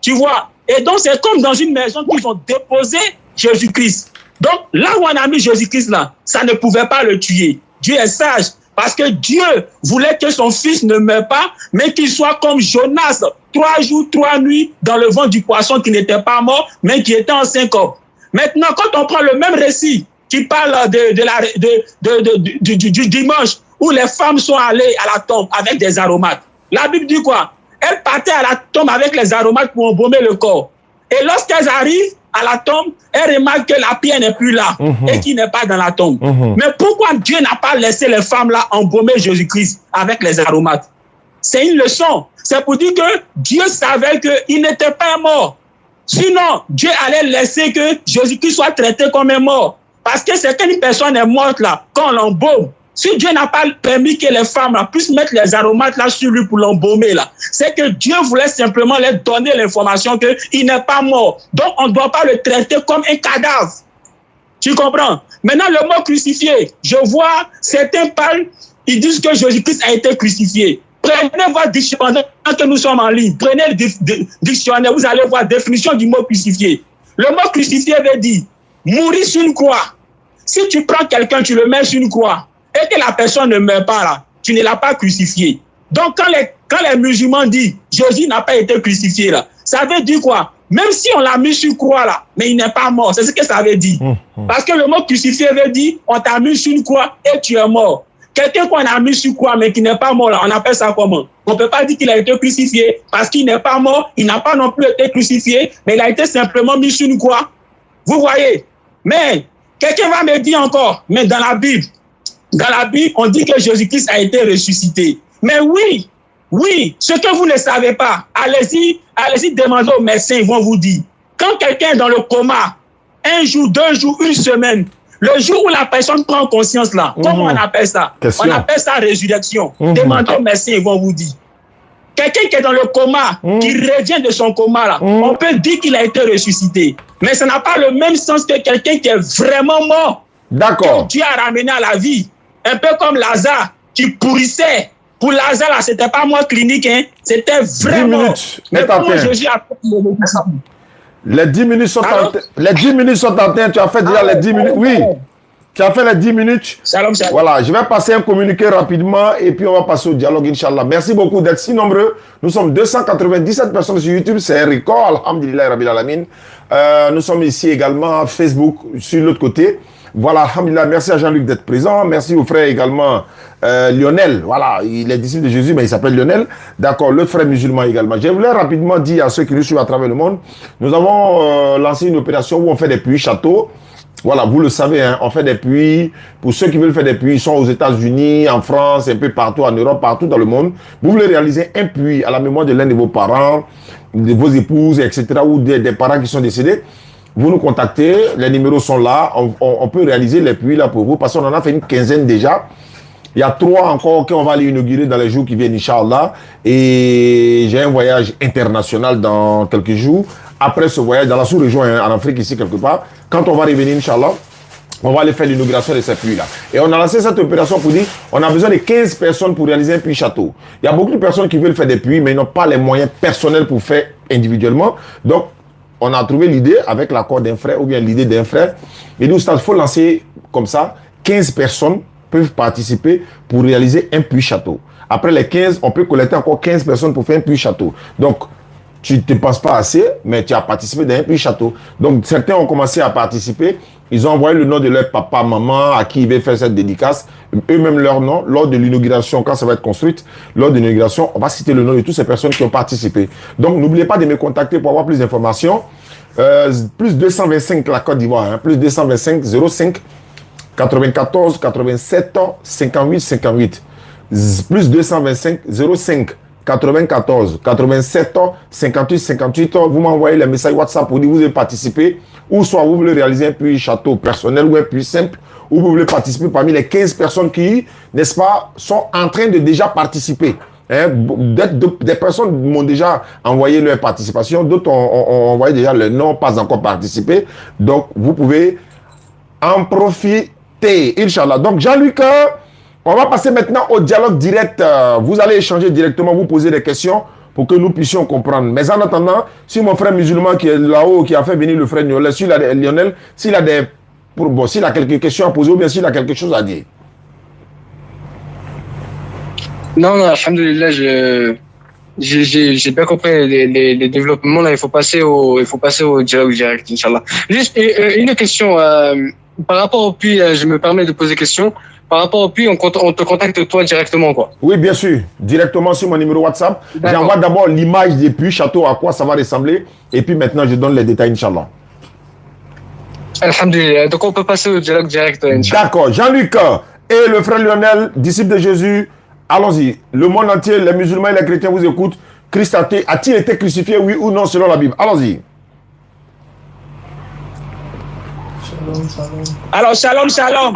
Tu vois? Et donc, c'est comme dans une maison qu'ils ont déposé Jésus-Christ. Donc, là où on a mis Jésus-Christ, là, ça ne pouvait pas le tuer. Dieu est sage. Parce que Dieu voulait que son fils ne meure pas, mais qu'il soit comme Jonas, 3 jours, 3 nuits, dans le ventre du poisson qui n'était pas mort, mais qui était en syncope. Maintenant, quand on prend le même récit, qui parle du dimanche, où les femmes sont allées à la tombe avec des aromates, la Bible dit quoi? Elles partaient à la tombe avec les aromates pour embaumer le corps. Et lorsqu'elles arrivent à la tombe, elles remarquent que la pierre n'est plus là et qu'il n'est pas dans la tombe. Mais pourquoi Dieu n'a pas laissé les femmes là embaumer Jésus-Christ avec les aromates? C'est une leçon. C'est pour dire que Dieu savait qu'il n'était pas mort. Sinon, Dieu allait laisser que Jésus-Christ soit traité comme un mort. Parce que c'est qu'une personne est morte là, quand on l'embaume. Si Dieu n'a pas permis que les femmes là, puissent mettre les aromates là sur lui pour l'embaumer là, c'est que Dieu voulait simplement leur donner l'information qu'il n'est pas mort. Donc on ne doit pas le traiter comme un cadavre. Tu comprends? Maintenant le mot crucifié, je vois certains parlent, ils disent que Jésus-Christ a été crucifié. Prenez votre dictionnaire que nous sommes en ligne. Prenez le dictionnaire, vous allez voir la définition du mot crucifié. Le mot crucifié veut dire mourir sur une croix. Si tu prends quelqu'un, tu le mets sur une croix, et que la personne ne meurt pas là, tu ne l'as pas crucifié. Donc quand les musulmans disent Jésus n'a pas été crucifié là, ça veut dire quoi? Même si on l'a mis sur croix là, mais il n'est pas mort. C'est ce que ça veut dire. Parce que le mot crucifié veut dire on t'a mis sur une croix et tu es mort. Quelqu'un qu'on a mis sur croix mais qui n'est pas mort là, on appelle ça comment? On ne peut pas dire qu'il a été crucifié parce qu'il n'est pas mort, il n'a pas non plus été crucifié, mais il a été simplement mis sur une croix. Vous voyez? Mais quelqu'un va me dire encore, mais dans la Bible, on dit que Jésus-Christ a été ressuscité. Mais oui, ce que vous ne savez pas, allez-y demander aux médecins, ils vont vous dire. Quand quelqu'un est dans le coma, 1 jour, 2 jours, 1 semaine, le jour où la personne prend conscience là, comment on appelle ça? On appelle ça résurrection. Demandez aux médecins, ils vont vous dire. Quelqu'un qui est dans le coma, qui revient de son coma là, on peut dire qu'il a été ressuscité. Mais ça n'a pas le même sens que quelqu'un qui est vraiment mort.
D'accord.
Que Dieu a ramené à la vie. Un peu comme Lazare qui pourrissait. Pour Lazare, là, c'était pas moi clinique, hein. C'était vraiment.
10 minutes.
Mais comment Jésus a fait
les 10 minutes sont en train. Les 10 minutes sont en train. Tu as fait déjà les 10 minutes. Oui. Tu as fait les 10 minutes.
Shalom.
Voilà, je vais passer un communiqué rapidement et puis on va passer au dialogue, Inch'Allah. Merci beaucoup d'être si nombreux. Nous sommes 297 personnes sur YouTube. C'est un record, alhamdulillah, rabbil alamin. Nous sommes ici également à Facebook, sur l'autre côté. Voilà, alhamdulillah, merci à Jean-Luc d'être présent. Merci au frère également Lionel. Voilà, il est disciple de Jésus, mais il s'appelle Lionel. D'accord, l'autre frère musulman également. Je voulais rapidement dire à ceux qui nous suivent à travers le monde, nous avons lancé une opération où on fait des puits châteaux. Voilà, vous le savez, hein, on fait des puits. Pour ceux qui veulent faire des puits, ils sont aux États-Unis, en France, un peu partout, en Europe, partout dans le monde. Vous voulez réaliser un puits à la mémoire de l'un de vos parents, de vos épouses, etc., ou des parents qui sont décédés. Vous nous contactez, les numéros sont là, on peut réaliser les puits là pour vous, parce qu'on en a fait une quinzaine déjà. Il y a 3 encore qu'on va aller inaugurer dans les jours qui viennent, Inch'Allah. Et j'ai un voyage international dans quelques jours. Après ce voyage, dans la sous-région, en Afrique, ici quelque part, quand on va revenir, Inch'Allah, on va aller faire l'inauguration de ces puits-là. Et on a lancé cette opération pour dire, on a besoin de 15 personnes pour réaliser un puits château. Il y a beaucoup de personnes qui veulent faire des puits, mais ils n'ont pas les moyens personnels pour faire individuellement. Donc, on a trouvé l'idée avec l'accord d'un frère ou bien l'idée d'un frère. Et nous, il faut lancer comme ça, 15 personnes peuvent participer pour réaliser un puits château. Après les 15, on peut collecter encore 15 personnes pour faire un puits château. Donc, tu ne te penses pas assez, mais tu as participé dans un puits château. Donc, certains ont commencé à participer. Ils ont envoyé le nom de leur papa, maman, à qui ils veulent faire cette dédicace. Eux-mêmes leur nom, lors de l'inauguration, quand ça va être construite, lors de l'inauguration, on va citer le nom de toutes ces personnes qui ont participé. Donc, n'oubliez pas de me contacter pour avoir plus d'informations. Plus 225 la Côte d'Ivoire, hein, plus 225 05 94 87 58 58. Plus 225 05 94 87 58 58. Vous m'envoyez les messages WhatsApp pour dire que vous avez participé, ou soit vous voulez réaliser un puits château personnel ou un puits simple, ou vous voulez participer parmi les 15 personnes qui, n'est-ce pas, sont en train de déjà participer. Hein, des personnes m'ont déjà envoyé leur participation, d'autres ont envoyé déjà leur nom, pas encore participé. Donc, vous pouvez en profiter, Inch'Allah. Donc, Jean-Luc, on va passer maintenant au dialogue direct. Vous allez échanger directement, vous poser des questions pour que nous puissions comprendre. Mais en attendant, si mon frère musulman qui est là-haut, qui a fait venir le frère Lionel, s'il a quelques questions à poser ou bien s'il a quelque chose à dire.
Non, alhamdoulilah, j'ai bien compris les développements. Là, il faut passer au dialogue direct, Inch'Allah. Juste une question par rapport au puits. Je me permets de poser question. Par rapport au puits, on te contacte toi directement, quoi.
Oui, bien sûr. Directement sur mon numéro WhatsApp. J'envoie d'abord l'image des puits château, à quoi ça va ressembler. Et puis maintenant, je donne les détails, Inch'Allah.
Alhamdulillah. Donc, on peut passer au dialogue direct, Inch'Allah.
D'accord. Jean-Luc et le frère Lionel, disciple de Jésus. Allons-y. Le monde entier, les musulmans et les chrétiens vous écoutent. Christ a-t-il été crucifié, oui ou non, selon la Bible? Allons-y.
Alors, shalom, shalom.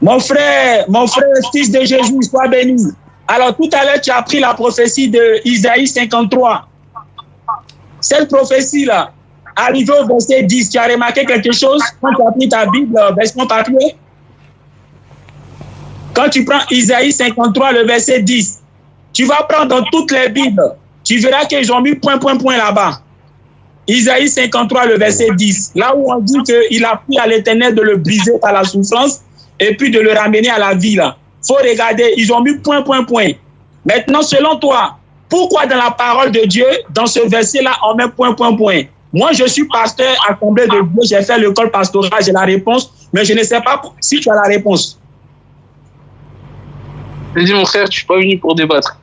Mon frère, fils de Jésus, sois béni. Alors, tout à l'heure, tu as pris la prophétie de Isaïe 53. Cette prophétie-là, arrivée au verset 10, tu as remarqué quelque chose quand tu as pris ta Bible, version papier? Quand tu prends Isaïe 53, le verset 10, tu vas prendre dans toutes les Bibles. Tu verras qu'ils ont mis point là-bas. Isaïe 53, le verset 10. Là où on dit qu'il a pris à l'Éternel de le briser par la souffrance et puis de le ramener à la vie. Il faut regarder, ils ont mis point. Maintenant, selon toi, pourquoi dans la parole de Dieu, dans ce verset-là, on met point? Moi, je suis pasteur Assemblée de Dieu, j'ai fait l'école pastorale, j'ai la réponse, mais je ne sais pas si tu as la réponse.
J'ai dit, mon frère, je suis pas venu pour débattre.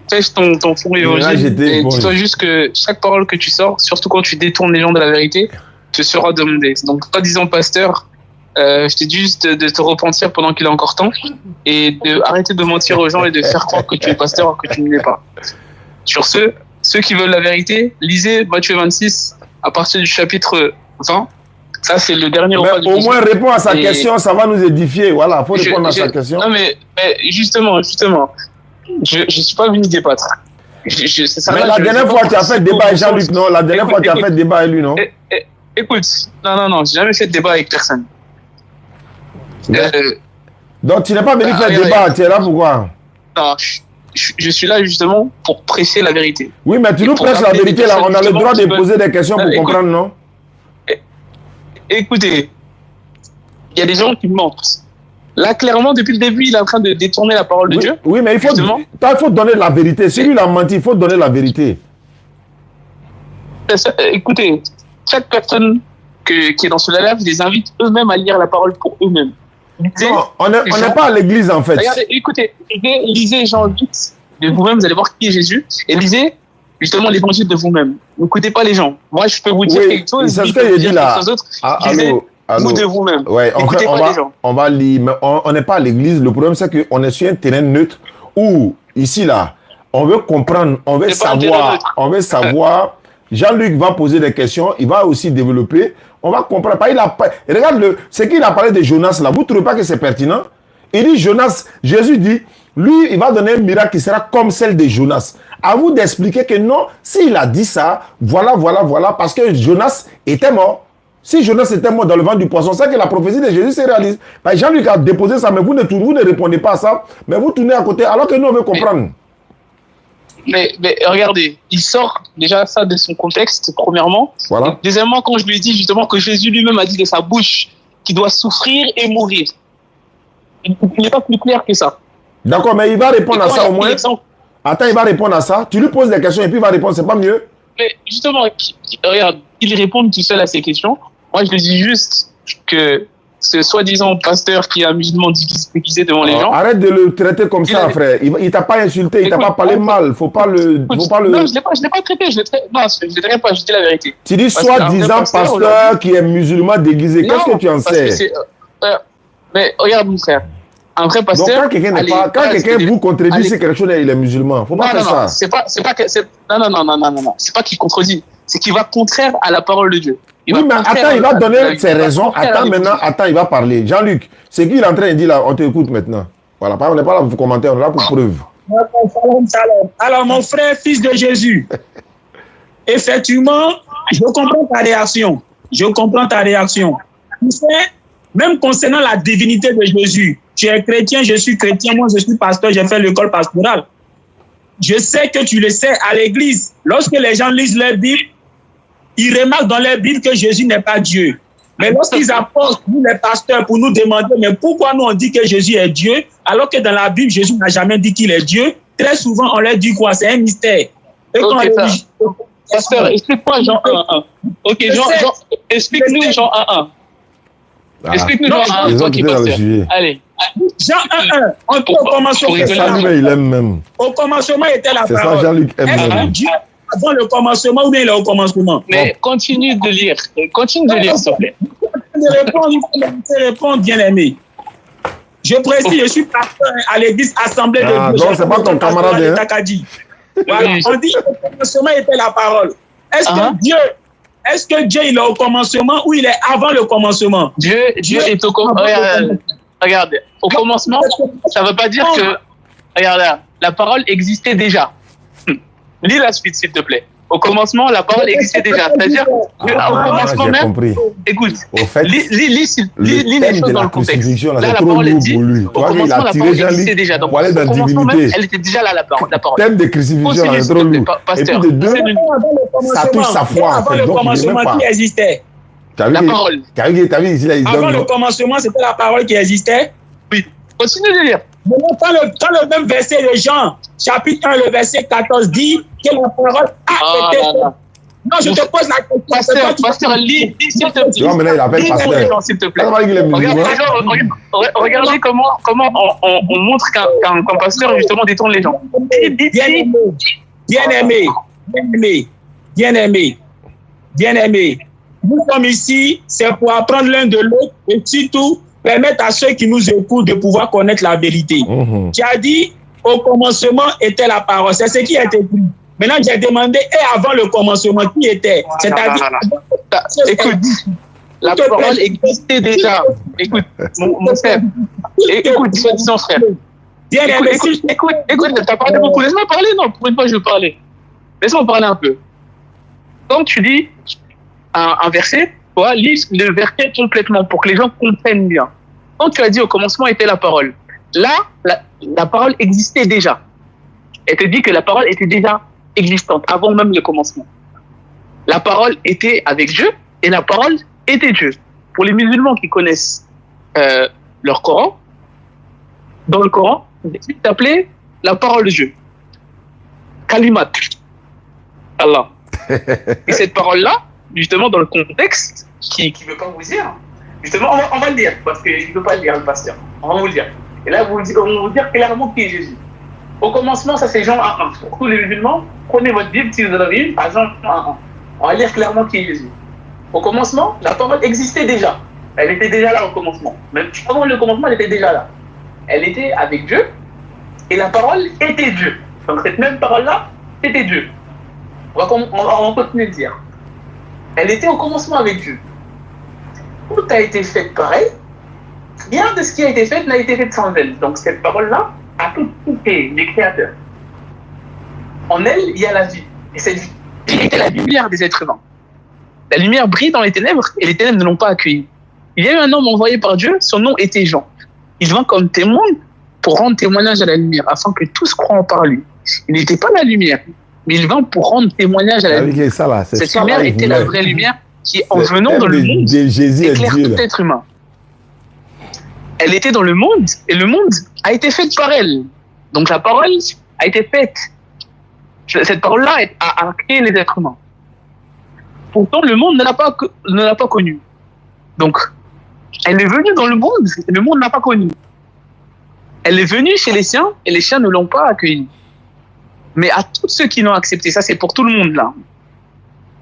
Teste ton fond évangile et dis-toi juste que chaque parole que tu sors, surtout quand tu détournes les gens de la vérité, te sera demandée. Donc, pas disant pasteur, je te dis juste de te repentir pendant qu'il est encore temps et d'arrêter de mentir aux gens et de faire croire que tu es pasteur alors que tu ne l'es pas. Sur ceux qui veulent la vérité, lisez Matthieu 26 à partir du chapitre 20. Ça, c'est le dernier repas du
Au moins, réponds à sa question, ça va nous édifier. Voilà, il faut répondre à sa question.
Non, mais justement, je ne suis pas venu débattre.
Mais la dernière fois, tu as fait débat avec Jean-Luc, non? La dernière fois, tu as fait débat avec lui, non?
Écoute, non, j'ai jamais fait de débat avec personne.
Donc, tu n'es pas venu faire débat, tu es là pourquoi?
Non, je suis là justement pour prêcher la vérité.
Oui, mais tu nous prêches la vérité, là. On a le droit de poser des questions pour comprendre, non?
Écoutez, il y a des gens qui mentent. Là, clairement, depuis le début, il est en train de détourner la parole de Dieu.
Oui, mais il faut donner la vérité. Si lui, il a menti, il faut donner la vérité.
Écoutez, chaque personne qui est dans cela-là, je les invite eux-mêmes à lire la parole pour eux-mêmes.
Non, on n'est pas à l'église en fait.
Regardez, écoutez, lisez Jean 8 de vous-même, vous allez voir qui est Jésus, et lisez justement l'évangile de vous-même. N'écoutez pas les gens. Moi, je peux vous dire quelque chose,
c'est ce que j'ai dit là.
Lisez vous de vous-même.
Ouais,
Écoutez pas les gens.
On va lire, mais on n'est pas à l'église. Le problème, c'est qu'on est sur un terrain neutre où, ici, là, on veut comprendre, on veut savoir. Jean-Luc va poser des questions, il va aussi développer. On va comprendre. Regarde ce qu'il a parlé de Jonas là. Vous ne trouvez pas que c'est pertinent? Il dit Jonas, Jésus dit, lui, il va donner un miracle qui sera comme celle de Jonas. À vous d'expliquer que non, s'il a dit ça, voilà, parce que Jonas était mort. Si Jonas était mort dans le ventre du poisson, c'est que la prophétie de Jésus se réalise. Jean-Luc a déposé ça, mais vous ne répondez pas à ça, mais vous tournez à côté, alors que nous, on veut comprendre.
Mais regardez, il sort déjà ça de son contexte, premièrement.
Voilà.
Deuxièmement, quand je lui ai dit justement que Jésus lui-même a dit de sa bouche qu'il doit souffrir et mourir. Il n'est pas plus clair que ça.
D'accord, mais il va répondre à ça au moins. Attends, il va répondre à ça. Tu lui poses des questions et puis il va répondre, c'est pas mieux?
Mais justement, regarde, il répond tout seul à ces questions. Moi, je lui dis juste que ce soi-disant pasteur qui est un musulman déguisé devant les gens.
Arrête de le traiter comme ça, frère. Il t'a pas insulté, il t'a pas parlé mal. Faut pas le.
Non, je l'ai pas traité. Je ne traite pas. Je dis la vérité.
Tu dis soi-disant pasteur qui est musulman déguisé. Qu'est-ce que tu en sais?
Mais regarde, mon frère. Un vrai pasteur.
Donc quand quelqu'un vous contredit, c'est quelque chose, il est musulman. Faut pas faire ça.
C'est pas non. C'est pas qu'il contredit. C'est qu'il va contraire à la parole de Dieu.
Oui, mais attends, il va donner ses raisons. Attends, il va parler. Jean-Luc, c'est qui il est en train de dire là? On t'écoute maintenant. Voilà, on n'est pas là pour commenter, on est là pour preuve.
Alors, mon frère, fils de Jésus, effectivement, je comprends ta réaction. Tu sais, même concernant la divinité de Jésus, tu es chrétien, je suis chrétien, moi je suis pasteur, j'ai fait l'école pastorale. Je sais que tu le sais à l'église. Lorsque les gens lisent leur Bible, ils remarquent dans leur Bible que Jésus n'est pas Dieu. Mais lorsqu'ils apportent, nous les pasteurs, pour nous demander, mais pourquoi nous on dit que Jésus est Dieu, alors que dans la Bible, Jésus n'a jamais dit qu'il est Dieu, très souvent on leur dit quoi? C'est un mystère.
Pasteur, explique-moi Jean 1.1. Ok, Jean, explique-nous Jean 1.1. Explique-nous Jean 1.1, toi qui pasteur. Allez.
Jean 1.1, au commencement.
C'est ça, lui, il aime même.
Au commencement était la parole.
C'est ça, Jean-Luc aime même.
Dieu avant le commencement ou bien il est au commencement?
Mais continue de lire. Continue de lire, s'il te plaît.
Je réponds, bien aimé. Je précise, je suis pasteur à l'église Assemblée de Dieu.
Donc, c'est pas ton camarade.
Voilà, on dit que le commencement était la parole. Est-ce que Dieu il est au commencement ou il est avant le commencement?
Dieu est au commencement. Regarde, au commencement, ça ne veut pas dire que. Regarde, la parole existait déjà. Lis la suite, s'il te plaît. Au commencement, la parole existait déjà. C'est-à-dire qu'au commencement même.
Compris.
Écoute,
au fait,
lis les choses dans le contexte. Là, la parole est dit. Au commencement, la parole existait déjà. Donc, au commencement même, elle était déjà là, la parole.
Le thème de crucifixion est trop lourd. Et puis de deux, ça touche sa foi.
Avant le commencement, qui existait?
La parole.
Avant le commencement, c'était la parole qui existait?
Oui. Continue de lire.
Quand le même verset de Jean, chapitre 1, le verset 14 dit que la parole a été... Non, je te pose la question.
Pasteur, lis, s'il te plaît.
Non, mais là, il appelle pasteur.
S'il te plaît. Regardez comment on montre qu'un pasteur, justement, détourne les gens.
Bien aimé. Nous sommes ici, c'est pour apprendre l'un de l'autre et surtout permettre à ceux qui nous écoutent de pouvoir connaître la vérité. Tu as dit, au commencement était la parole. C'est ce qui a été écrit. Maintenant, j'ai demandé, et avant le commencement, qui était? C'est-à-dire...
Écoute, la parole existait déjà. Écoute, mon frère. Écoute, soi-disant frère. Écoute, t'as parlé beaucoup. Laisse-moi parler, non, pour une fois, je veux parler. Laisse-moi parler un peu. Quand tu dis un verset, lis le verset complètement pour que les gens comprennent bien. Quand tu as dit au commencement était la parole, là, la parole existait déjà. Elle te dit que la parole était déjà existante avant même le commencement. La parole était avec Dieu et la parole était Dieu. Pour les musulmans qui connaissent leur Coran, dans le Coran, c'est appelé la parole de Dieu. Kalimat. Allah. Et cette parole-là, justement, dans le contexte, qui ne veut pas vous dire. Justement, on va le dire, parce qu'il ne veut pas le dire, le pasteur. On va vous le dire. Et là, on va vous dire clairement qui est Jésus. Au commencement, ça c'est Jean 1:1. Pour tous les musulmans, prenez votre Bible si vous en avez une, par Jean 1:1. On va lire clairement qui est Jésus. Au commencement, la parole existait déjà. Elle était déjà là au commencement. Même avant le commencement, elle était déjà là. Elle était avec Dieu et la parole était Dieu. Donc cette même parole-là, c'était Dieu. On va continuer de dire. Elle était au commencement avec Dieu. Tout a été fait par elle. Rien de ce qui a été fait n'a été fait sans elle. Donc cette parole-là a tout créé, les créateurs. En elle, il y a la vie. Et cette vie était la lumière des êtres humains. La lumière brille dans les ténèbres et les ténèbres ne l'ont pas accueillie. Il y a eu un homme envoyé par Dieu, son nom était Jean. Il vint comme témoin pour rendre témoignage à la lumière, afin que tous croient par lui. Il n'était pas la lumière, mais il vint pour rendre témoignage à la lumière. Cette lumière était la vraie lumière qui, en venant dans le monde, éclaire tout être humain. Elle était dans le monde, et le monde a été fait par elle. Donc la parole a été faite. Cette parole-là a créé les êtres humains. Pourtant, le monde ne l'a pas connue. Donc, elle est venue dans le monde ne l'a pas connue. Elle est venue chez les siens, et les siens ne l'ont pas accueillie. Mais à tous ceux qui l'ont accepté, ça c'est pour tout le monde là,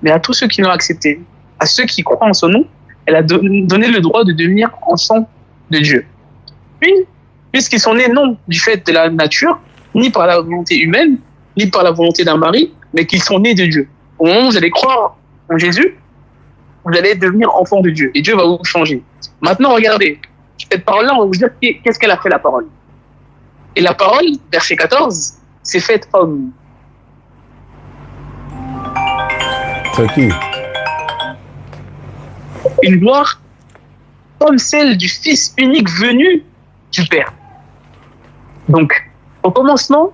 mais à tous ceux qui l'ont accepté, à ceux qui croient en son nom, elle a donné le droit de devenir enfants de Dieu. Puis, puisqu'ils sont nés non du fait de la nature, ni par la volonté humaine, ni par la volonté d'un mari, mais qu'ils sont nés de Dieu. Au moment où vous allez croire en Jésus, vous allez devenir enfant de Dieu, et Dieu va vous changer. Maintenant, regardez, cette parole-là, on va vous dire qu'est-ce qu'elle a fait la parole. Et la parole, verset 14, c'est faite homme.
C'est qui?
Une gloire comme celle du Fils unique venu du Père. Donc, au commencement,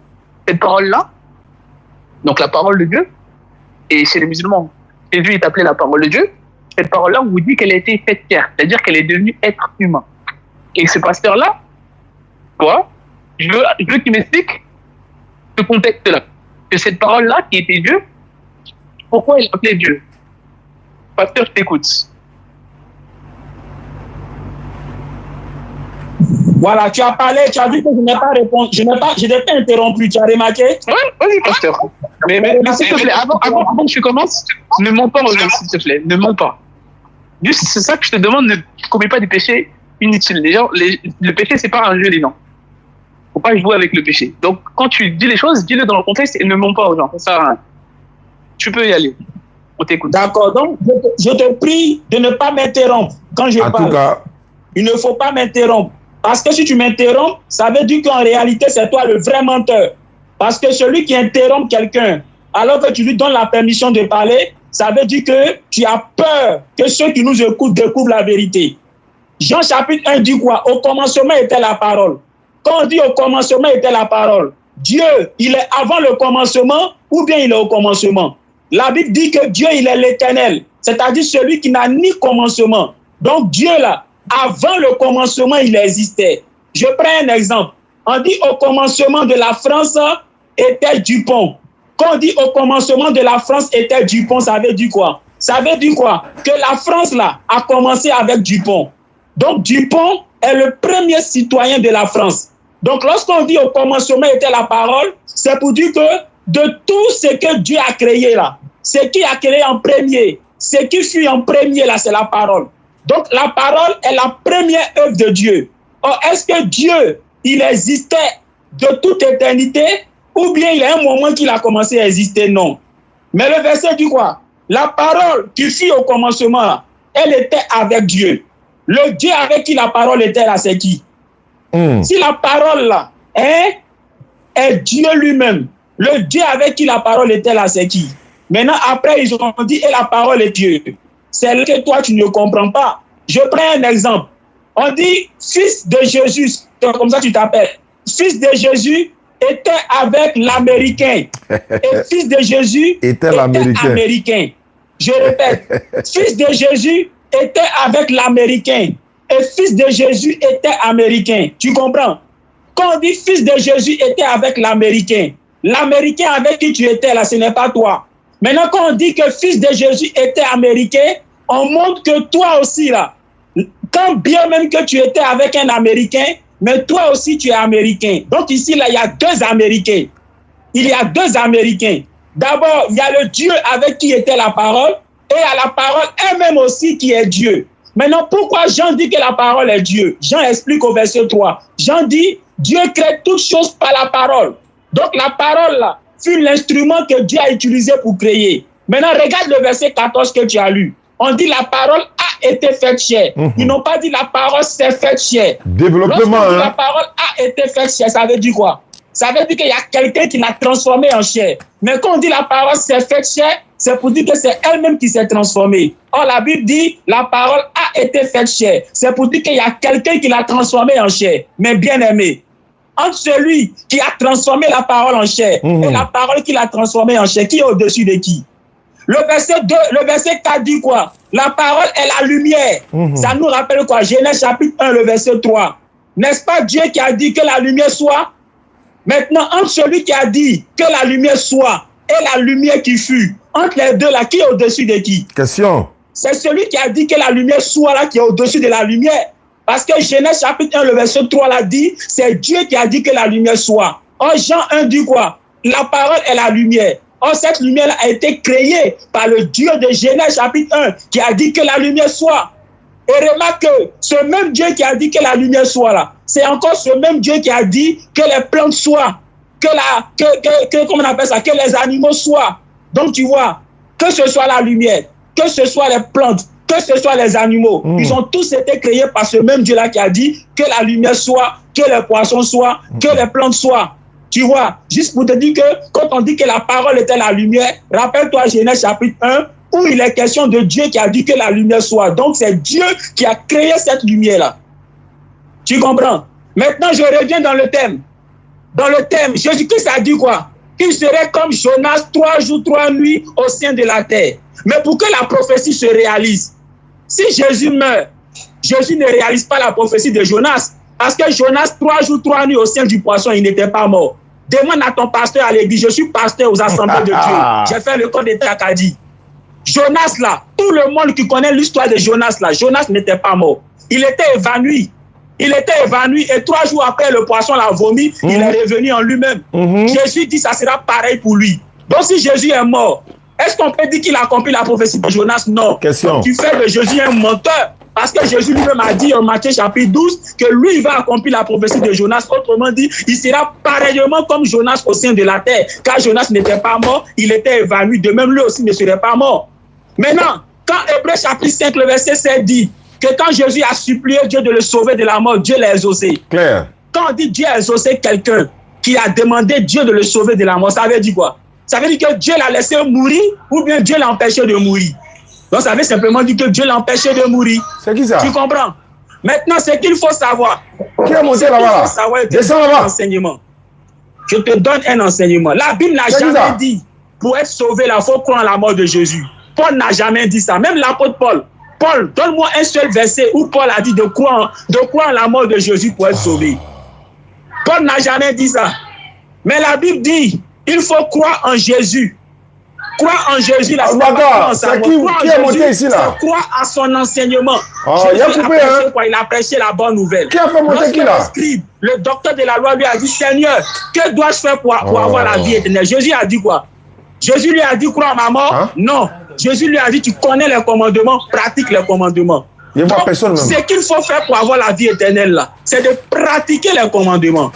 cette parole-là, donc la parole de Dieu, et chez les musulmans, Jésus est appelé la parole de Dieu, cette parole-là, on vous dit qu'elle a été faite chair, c'est-à-dire qu'elle est devenue être humain. Et ce pasteur-là, quoi, je veux qu'il m'explique ce contexte-là. Que cette parole-là, qui était Dieu, pourquoi il l'appelait Dieu? Pasteur, je t'écoute.
Voilà, tu as parlé, tu as vu que je n'ai pas répondu, je n'ai pas interrompu, tu as remarqué?
Oui, vas-y, pasteur. Mais s'il te plaît, avant que tu commences, ne mens pas aux gens, s'il te plaît, ne mens pas. Juste, c'est ça que je te demande, ne commets pas des péchés inutiles. Les gens, le péché, c'est pas un jeu, les gens. Faut pas jouer avec le péché. Donc, quand tu dis les choses, dis-le dans le contexte et ne mens pas aux gens. Ça sert à rien. Tu peux y aller. On t'écoute.
D'accord. Donc, je te prie de ne pas m'interrompre quand je parle. En tout cas, il ne faut pas m'interrompre. Parce que si tu m'interromps, ça veut dire qu'en réalité, c'est toi le vrai menteur. Parce que celui qui interrompt quelqu'un, alors que tu lui donnes la permission de parler, ça veut dire que tu as peur que ceux qui nous écoutent découvrent la vérité. Jean chapitre 1 dit quoi? Au commencement était la parole. Quand on dit au commencement était la parole, Dieu, il est avant le commencement ou bien il est au commencement? La Bible dit que Dieu, il est l'éternel, c'est-à-dire celui qui n'a ni commencement. Donc Dieu, là, avant le commencement, il existait. Je prends un exemple. On dit au commencement de la France était Dupont. Quand on dit au commencement de la France était Dupont, ça veut dire quoi? Ça veut dire quoi? Que la France, là, a commencé avec Dupont. Donc Dupont est le premier citoyen de la France. Donc lorsqu'on dit au commencement était la parole, c'est pour dire que de tout ce que Dieu a créé là, ce qui a créé en premier, ce qui fut en premier là, c'est la parole. Donc la parole est la première œuvre de Dieu. Or, est-ce que Dieu, il existait de toute éternité ou bien il y a un moment qu'il a commencé à exister? Non. Mais le verset dit quoi? La parole qui fut au commencement là, elle était avec Dieu. Le Dieu avec qui la parole était là, c'est qui? Si la parole là est Dieu lui-même, le Dieu avec qui la parole était là, c'est qui? Maintenant, après, ils ont dit, et la parole est Dieu. C'est là que toi, tu ne comprends pas. Je prends un exemple. On dit, fils de Jésus, comme ça tu t'appelles. Fils de Jésus était avec l'Américain. Et fils de Jésus était américain. Je répète, fils de Jésus était avec l'Américain. Et fils de Jésus était américain. Tu comprends? Quand on dit fils de Jésus était avec l'Américain, l'Américain avec qui tu étais là, ce n'est pas toi. Maintenant, quand on dit que fils de Jésus était américain, on montre que toi aussi, là, quand bien même que tu étais avec un Américain, mais toi aussi tu es Américain. Donc ici, là, il y a deux Américains. Il y a deux Américains. D'abord, il y a le Dieu avec qui était la parole, et à la parole elle-même aussi qui est Dieu. Maintenant, pourquoi Jean dit que la parole est Dieu? Jean explique au verset 3. Jean dit, Dieu crée toutes choses par la parole. Donc la parole, là, fut l'instrument que Dieu a utilisé pour créer. Maintenant, regarde le verset 14 que tu as lu. On dit la parole a été faite chair. Ils n'ont pas dit la parole s'est faite chair.
Développement.
Lorsqu'on dit la parole a été faite chair, ça veut dire quoi? Ça veut dire qu'il y a quelqu'un qui l'a transformée en chair. Mais quand on dit la parole s'est faite chair, c'est pour dire que c'est elle-même qui s'est transformée. Or, la Bible dit la parole a été faite chair. C'est pour dire qu'il y a quelqu'un qui l'a transformée en chair. Mais bien aimé, entre celui qui a transformé la parole en chair et la parole qui l'a transformée en chair, qui est au-dessus de qui? Le verset 4 dit quoi? La parole est la lumière. Ça nous rappelle quoi? Genèse chapitre 1, le verset 3. N'est-ce pas Dieu qui a dit que la lumière soit? Maintenant, entre celui qui a dit que la lumière soit et la lumière qui fut, entre les deux là, qui est au-dessus de qui?
Question.
C'est celui qui a dit que la lumière soit là qui est au-dessus de la lumière. Parce que Genèse chapitre 1, le verset 3 l'a dit, c'est Dieu qui a dit que la lumière soit. Or, Jean 1 dit quoi? La parole est la lumière. Or, cette lumière a été créée par le Dieu de Genèse chapitre 1 qui a dit que la lumière soit. Et remarque que ce même Dieu qui a dit que la lumière soit là, c'est encore ce même Dieu qui a dit que les plantes soient, comment on appelle ça, que les animaux soient. Donc tu vois, que ce soit la lumière, que ce soit les plantes, que ce soit les animaux, ils ont tous été créés par ce même Dieu là qui a dit que la lumière soit, que les poissons soient, que les plantes soient. Tu vois, juste pour te dire que quand on dit que la parole était la lumière, rappelle-toi Genèse chapitre 1, où il est question de Dieu qui a dit que la lumière soit. Donc c'est Dieu qui a créé cette lumière-là. Tu comprends? Maintenant, je reviens dans le thème. Dans le thème, Jésus-Christ a dit quoi? Qu'il serait comme Jonas 3 jours, 3 nuits au sein de la terre. Mais pour que la prophétie se réalise, si Jésus meurt, Jésus ne réalise pas la prophétie de Jonas. Parce que Jonas, 3 jours, 3 nuits au sein du poisson, il n'était pas mort. Demande à ton pasteur à l'église, je suis pasteur aux assemblées de Dieu. J'ai fait le code d'État Acadie. Jonas là, tout le monde qui connaît l'histoire de Jonas là, Jonas n'était pas mort. Il était évanoui. Il était évanoui et 3 jours après, le poisson l'a vomi, il est revenu en lui-même. Jésus dit ça sera pareil pour lui. Donc si Jésus est mort, est-ce qu'on peut dire qu'il a accompli la prophétie de Jonas? Non.
Question.
Tu fais de Jésus un menteur. Parce que Jésus lui-même a dit en Matthieu chapitre 12 que lui, il va accomplir la prophétie de Jonas. Autrement dit, il sera pareillement comme Jonas au sein de la terre. Car Jonas n'était pas mort, il était évanoui. De même, lui aussi ne serait pas mort. Maintenant, quand Hébreux chapitre 5, le verset 7 dit que quand Jésus a supplié Dieu de le sauver de la mort, Dieu l'a exaucé.
Claire.
Quand on dit Dieu a exaucé quelqu'un qui a demandé Dieu de le sauver de la mort, ça veut dire quoi? Ça veut dire que Dieu l'a laissé mourir ou bien Dieu l'a empêché de mourir. Donc ça veut simplement dire que Dieu l'a empêché de mourir.
C'est qui ça?
Tu comprends? Maintenant, ce qu'il faut savoir.
Qui est monté là-bas? Descends là-bas.
Je te donne un enseignement. La Bible n'a jamais dit, pour être sauvé, il faut croire en la mort de Jésus. Paul n'a jamais dit ça. Même l'apôtre Paul. Paul, donne-moi un seul verset où Paul a dit de croire en la mort de Jésus pour être sauvé. Paul n'a jamais dit ça. Mais la Bible dit, il faut croire en Jésus. Croire en Jésus, là,
c'est qui est monté ici là?
Croire à son enseignement.
Il a coupé, hein?
Il a prêché la bonne nouvelle.
Qui a fait monter qui là?
Le docteur de la loi lui a dit, Seigneur, que dois-je faire pour avoir la vie éternelle? Jésus a dit quoi? Jésus lui a dit, crois à ma mort? Non. Jésus lui a dit, tu connais les commandements, pratique les commandements. Donc, ce qu'il faut faire pour avoir la vie éternelle là, c'est de pratiquer les commandements.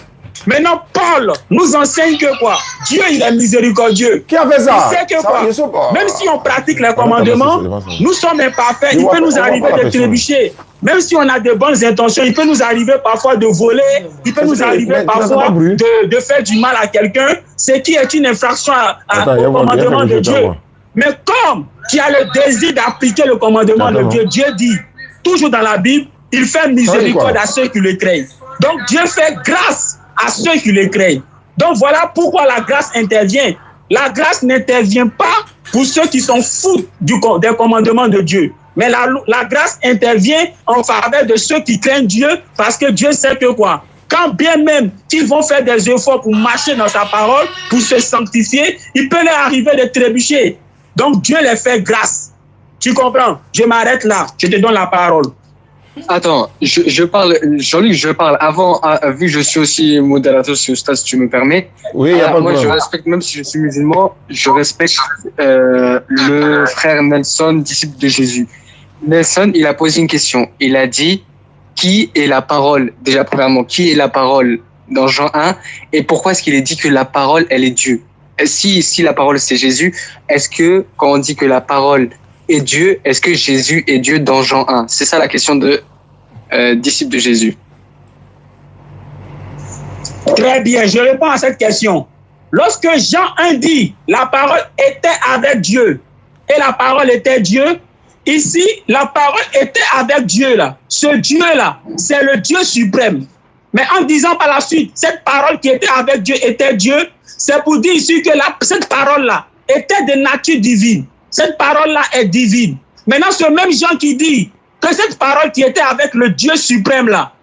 Maintenant, Paul nous enseigne que quoi? Dieu, il est miséricordieux.
Qui a fait ça?
Il sait que quoi? Même si on pratique les commandements, nous sommes imparfaits. Il peut nous arriver de trébucher. Même si on a de bonnes intentions, il peut nous arriver parfois de voler. Il peut nous arriver parfois de faire du mal à quelqu'un. Ce qui est une infraction au commandement de Dieu. Mais comme tu as le désir d'appliquer le commandement de Dieu, Dieu dit, toujours dans la Bible, il fait miséricorde à ceux qui le craignent. Donc Dieu fait grâce à ceux qui le craignent. Donc voilà pourquoi la grâce intervient. La grâce n'intervient pas pour ceux qui sont fous des commandements de Dieu. Mais la grâce intervient en faveur de ceux qui craignent Dieu parce que Dieu sait que quoi? Quand bien même qu'ils vont faire des efforts pour marcher dans sa parole, pour se sanctifier, il peut leur arriver de trébucher. Donc Dieu les fait grâce. Tu comprends? Je m'arrête là. Je te donne la parole.
Attends, je parle, Jean-Luc, je parle avant, vu que je suis aussi modérateur sur Stade, si tu me permets.
Oui, il n'y a pas de problème.
Moi, je respecte, même si je suis musulman, je respecte le frère Nelson, disciple de Jésus. Nelson, il a posé une question. Il a dit, qui est la parole? Déjà, premièrement, qui est la parole dans Jean 1? Et pourquoi est-ce qu'il est dit que la parole, elle est Dieu? Si la parole, c'est Jésus, est-ce que, quand on dit que la parole est Dieu, est-ce que Jésus est Dieu dans Jean 1? C'est ça la question de disciple de Jésus.
Très bien, je réponds à cette question. Lorsque Jean 1 dit la parole était avec Dieu et la parole était Dieu, ici la parole était avec Dieu là. Ce Dieu là, c'est le Dieu suprême. Mais en disant par la suite, cette parole qui était avec Dieu était Dieu, c'est pour dire ici que cette parole là était de nature divine. Cette parole là est divine. Maintenant, ce même Jean qui dit que cette parole qui était avec le Dieu suprême là,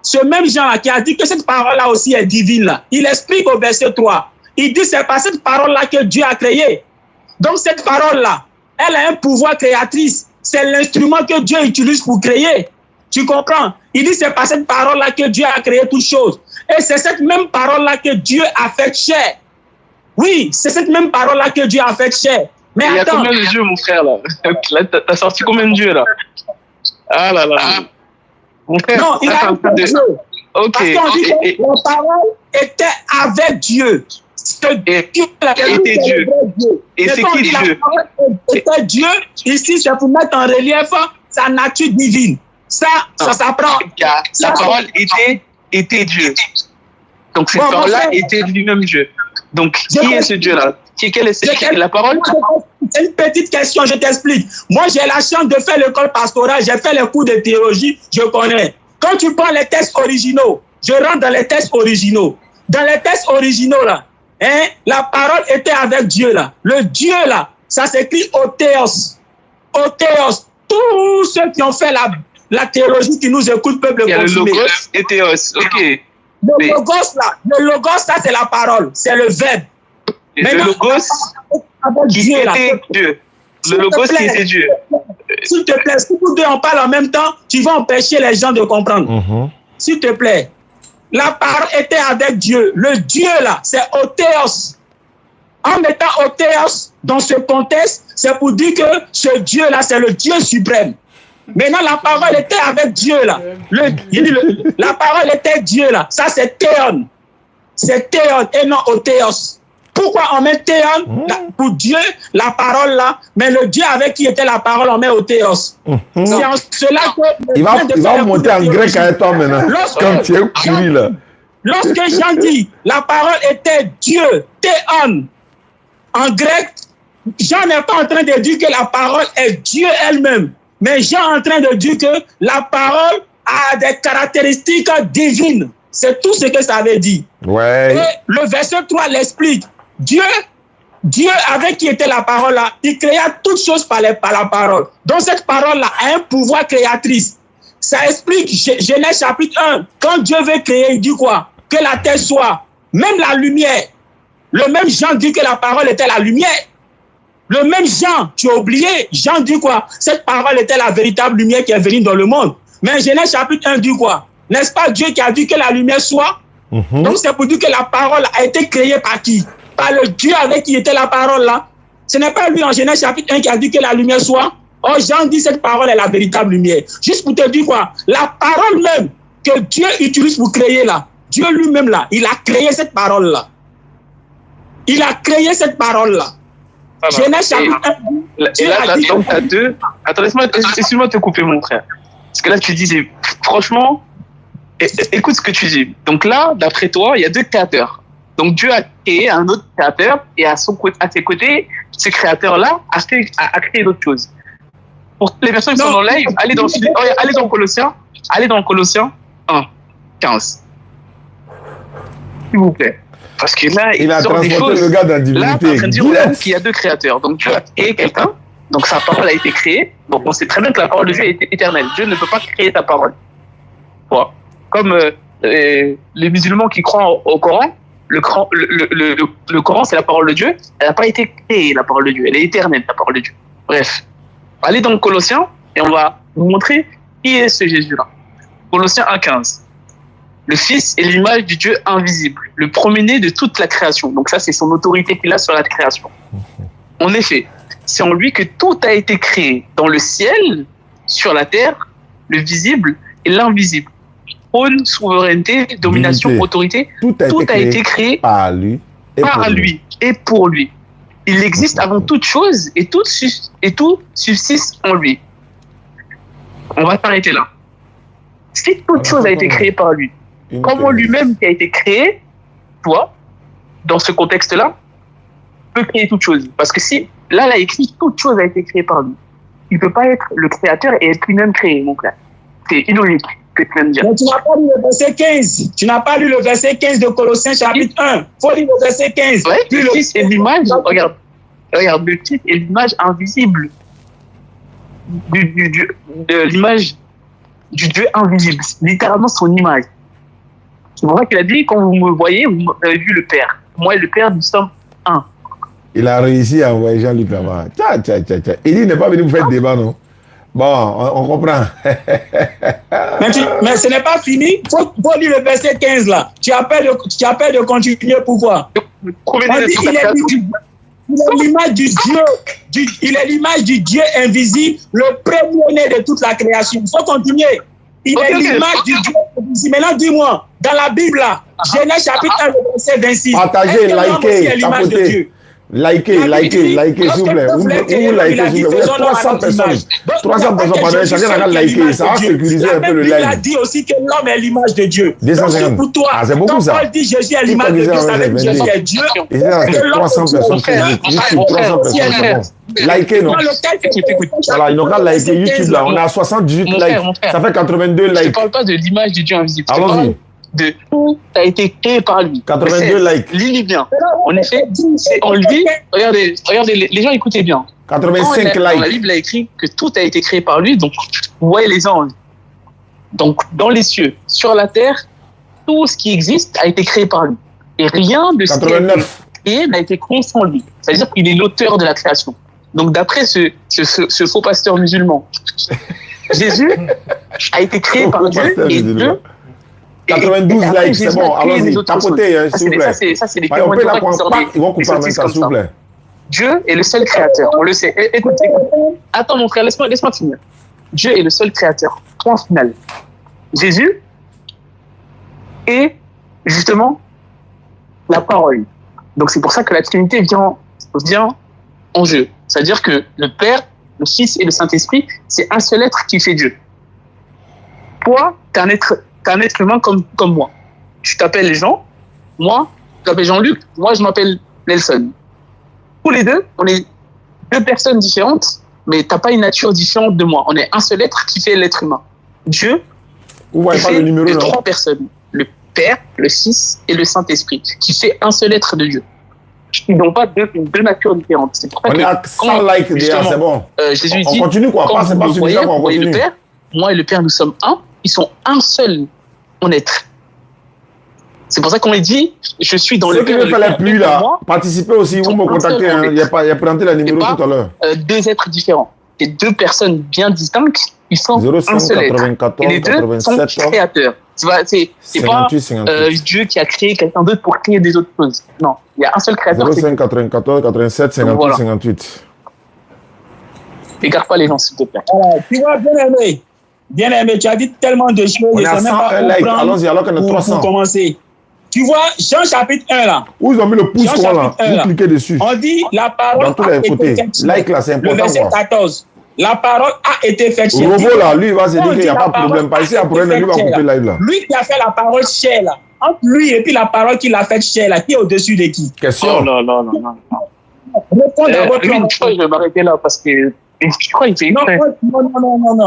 ce même Jean là qui a dit que cette parole là aussi est divine là, il explique au verset 3. Il dit c'est par cette parole là que Dieu a créé. Donc cette parole là, elle a un pouvoir créatrice. C'est l'instrument que Dieu utilise pour créer. Tu comprends? Il dit c'est par cette parole là que Dieu a créé toutes choses. Et c'est cette même parole là que Dieu a fait chair. Oui, c'est cette même parole là que Dieu a fait chair. Mais
il y a
attends,
combien de dieux, mon frère, là? Là, t'as sorti combien de dieux, là? Ah là là. Mon frère,
non, il a un Dieu.
Ok.
Parce qu'on dit que la parole était avec Dieu.
Était Dieu. Et c'est qui Dieu?
Était Dieu. Ici, c'est pour mettre en relief sa nature divine. Ça s'apprend.
La parole était Dieu. Donc cette parole-là était lui-même Dieu. Donc qui est ce Dieu-là? Quelle est la parole?
C'est une petite question, je t'explique. Moi, j'ai la chance de faire l'école pastorale, j'ai fait les cours de théologie, je connais. Quand tu prends les textes originaux, je rentre dans les textes originaux. Dans les textes originaux, là, la parole était avec Dieu, là. Le Dieu, là, ça s'écrit Othéos. Othéos. Tous ceux qui ont fait la théologie qui nous écoutent peuvent le confirmer.
Le logos et théos, ok.
Le logos, ça, c'est la parole, c'est le verbe.
Le logos qui était Dieu. Le logos qui était Dieu.
S'il te plaît, si nous deux on parle en même temps, tu vas empêcher les gens de comprendre. S'il te plaît, la parole était avec Dieu. Le Dieu là, c'est Othéos. En mettant Othéos dans ce contexte, c'est pour dire que ce Dieu là, c'est le Dieu suprême. Maintenant, la parole était avec Dieu là. La parole était Dieu là. Ça, c'est Théon. C'est Théon et non Othéos. Pourquoi on met Théon pour Dieu, la parole là, mais le Dieu avec qui était la parole, on met Othéos. C'est en cela que...
Il va monter en grec avec toi maintenant. Comme tu es pourri là.
Lorsque Jean dit la parole était Dieu, Théon, en grec, Jean n'est pas en train de dire que la parole est Dieu elle-même. Mais Jean est en train de dire que la parole a des caractéristiques divines. C'est tout ce que ça veut dire.
Ouais.
Et le verset 3 l'explique. Dieu avec qui était la parole là, il créa toutes choses par la parole. Donc cette parole là a un pouvoir créatrice. Ça explique Genèse chapitre 1. Quand Dieu veut créer, il dit quoi? Que la terre soit. Même la lumière. Le même Jean dit que la parole était la lumière. Le même Jean, tu as oublié, Jean dit quoi? Cette parole était la véritable lumière qui est venue dans le monde. Mais Genèse chapitre 1 dit quoi? N'est-ce pas Dieu qui a dit que la lumière soit? Donc c'est pour dire que la parole a été créée par qui? Par le Dieu avec qui était la parole là. Ce n'est pas lui en Genèse chapitre 1 qui a dit que la lumière soit. Oh, Jean dit cette parole est la véritable lumière. Juste pour te dire quoi? La parole même que Dieu utilise pour créer là, Dieu lui-même là, il a créé cette parole là. Il a créé cette parole là. Genèse chapitre 1.
Et là, donc, t'as deux. Attends, excuse-moi de te couper, mon frère. Parce que là, tu disais, franchement, écoute ce que tu dis. Donc là, d'après toi, il y a deux créateurs. Donc Dieu a créé un autre créateur et à ses côtés, ce créateur-là a créé d'autres choses. Pour les personnes qui sont en live, allez dans Colossiens 1, 15. S'il vous plaît. Parce que là,
il a transporté le gars dans la divinité.
Là, tu es en train de dire qu'il y a deux créateurs. Donc Dieu a créé quelqu'un. Donc sa parole a été créée. Donc on sait très bien que la parole de Dieu est éternelle. Dieu ne peut pas créer sa parole. Voilà. Comme les musulmans qui croient au Coran, le Coran c'est la parole de Dieu. Elle n'a pas été créée, la parole de Dieu. Elle est éternelle, la parole de Dieu. Bref. aller dans Colossiens et on va vous montrer qui est ce Jésus-là. Colossiens 1,15. Le Fils est l'image du Dieu invisible, le premier-né de toute la création. Donc ça, c'est son autorité qu'il a sur la création. En effet, c'est en lui que tout a été créé, dans le ciel, sur la terre, le visible et l'invisible. Trône, souveraineté, domination, autorité, tout a été créé par lui et pour lui. Il existe avant toute chose et tout subsiste en lui. On va s'arrêter là. Si toute chose a été créée par lui, comment lui-même qui a été créé, toi, dans ce contexte-là, peut créer toute chose? Parce que si, là, il a écrit toute chose a été créée par lui. Il ne peut pas être le créateur et être lui-même créé, mon frère. C'est illogique que tu viens de dire.
Mais tu n'as pas lu le verset 15. Tu n'as pas lu le verset 15 de Colossiens chapitre 1. Il faut lire le verset 15.
Ouais, le Fils est l'image, regarde, le Fils est l'image invisible de l'image du Dieu invisible. Littéralement son image. C'est pour ça qu'il a dit, quand vous me voyez, vous avez vu le Père. Moi et le Père, nous sommes un.
Il a réussi à envoyer Jean-Luc là-bas. Il dit, il n'est pas venu vous faire débat, non? Bon, on comprend.
Mais ce n'est pas fini. Il faut lire le verset 15 là. Tu appelles de continuer pour voir. Il est l'image du Dieu. Il est l'image du Dieu invisible, le premier-né de toute la création. Il faut continuer. Il est l'image du Dieu invisible. Maintenant, dis-moi, dans la Bible là, Genèse chapitre 1, verset 26.
Partagez, likez, tapotez. Likez, s'il vous plaît. Vous likez, s'il vous plaît. 300 personnes. 300 personnes, pardon, chacun a liké. Ça va sécuriser un peu le live.
Il a dit aussi que l'homme est l'image de Dieu.
250.
Pour toi,
c'est beaucoup ça.
Quand Paul dit Jésus est l'image de Dieu, ça veut dire Jésus est Dieu.
Et c'est 300 personnes. 300 personnes. Likez, non? Voilà, ils n'ont qu'à liker YouTube là. On a 78 likes. Ça fait 82 likes.
Je ne parle pas de l'image du Dieu invisible.
Allons-y.
De tout a été créé par lui.
82 likes.
Lis bien. En effet, c'est en lui. Regardez, les gens écoutez bien.
85 likes.
Dans la Bible a écrit que tout a été créé par lui. Donc, vous voyez les anges. Donc, dans les cieux, sur la terre, tout ce qui existe a été créé par lui. Et rien de ce qui a été créé n'a été créé sans lui. C'est-à-dire qu'il est l'auteur de la création. Donc, d'après ce faux pasteur musulman, Jésus a été créé par Dieu et Dieu.
92 likes, c'est bon, allons-y, tapotez, s'il vous plaît.
Ça, c'est les témoignages
ils vont couper en même temps, s'il vous plaît.
Dieu est le seul créateur, on le sait. Écoute. Attends, mon frère, laisse-moi finir. Dieu est le seul créateur, point final. Jésus est justement la parole. Donc, c'est pour ça que la Trinité vient en jeu. C'est-à-dire que le Père, le Fils et le Saint-Esprit, c'est un seul être qui fait Dieu. Toi, t'es un être humain comme moi. Tu t'appelles Jean, moi, je m'appelle Jean-Luc, moi, je m'appelle Nelson. Tous les deux, on est deux personnes différentes, mais tu n'as pas une nature différente de moi. On est un seul être qui fait l'être humain. Dieu fait de trois personnes. Le Père, le Fils et le Saint-Esprit, qui fait un seul être de Dieu. Ils n'ont pas deux natures différentes. C'est pour ça
on est à 100 likes déjà, c'est bon.
Jésus
on
dit,
continue quoi, pas suffisant qu'on continue.
Le Père, moi et le Père, nous sommes un. Ils sont un seul en être. C'est pour ça qu'on dit, je suis dans le Père.
Ceux qui ne fallait plus là, participez aussi, vous me contactez, il y a présenté la numéro tout à l'heure.
Deux êtres différents. Et deux personnes bien distinctes, ils sont un seul être. Et les deux sont créateurs. C'est pas Dieu qui a créé quelqu'un d'autre pour créer des autres choses. Non, il y a un seul créateur.
05 94 87 58 voilà. 58.
Écarte pas les gens, s'il te plaît.
Tu vois, bien aimé, tu as dit tellement de choses.
On a 101 likes, allons-y, alors qu'on a 300.
Pour commencer. Tu vois, Jean chapitre 1 là.
Où ils ont mis le pouce là, vous cliquez dessus.
On dit la parole
dans tous les côtés. Like là, c'est important.
Le verset 14. La parole a été faite chair.
Le robot là, lui, il va se dire qu'il n'y a pas de problème. Pas ici, après, lui va couper live là.
Lui qui a fait la parole chair là. Entre lui et puis la parole qu'il a faite chair là, qui est au-dessus de qui?
Question.
Oh non. Réponds d'abord. Je vais m'arrêter là parce que je crois qu'il fait
non.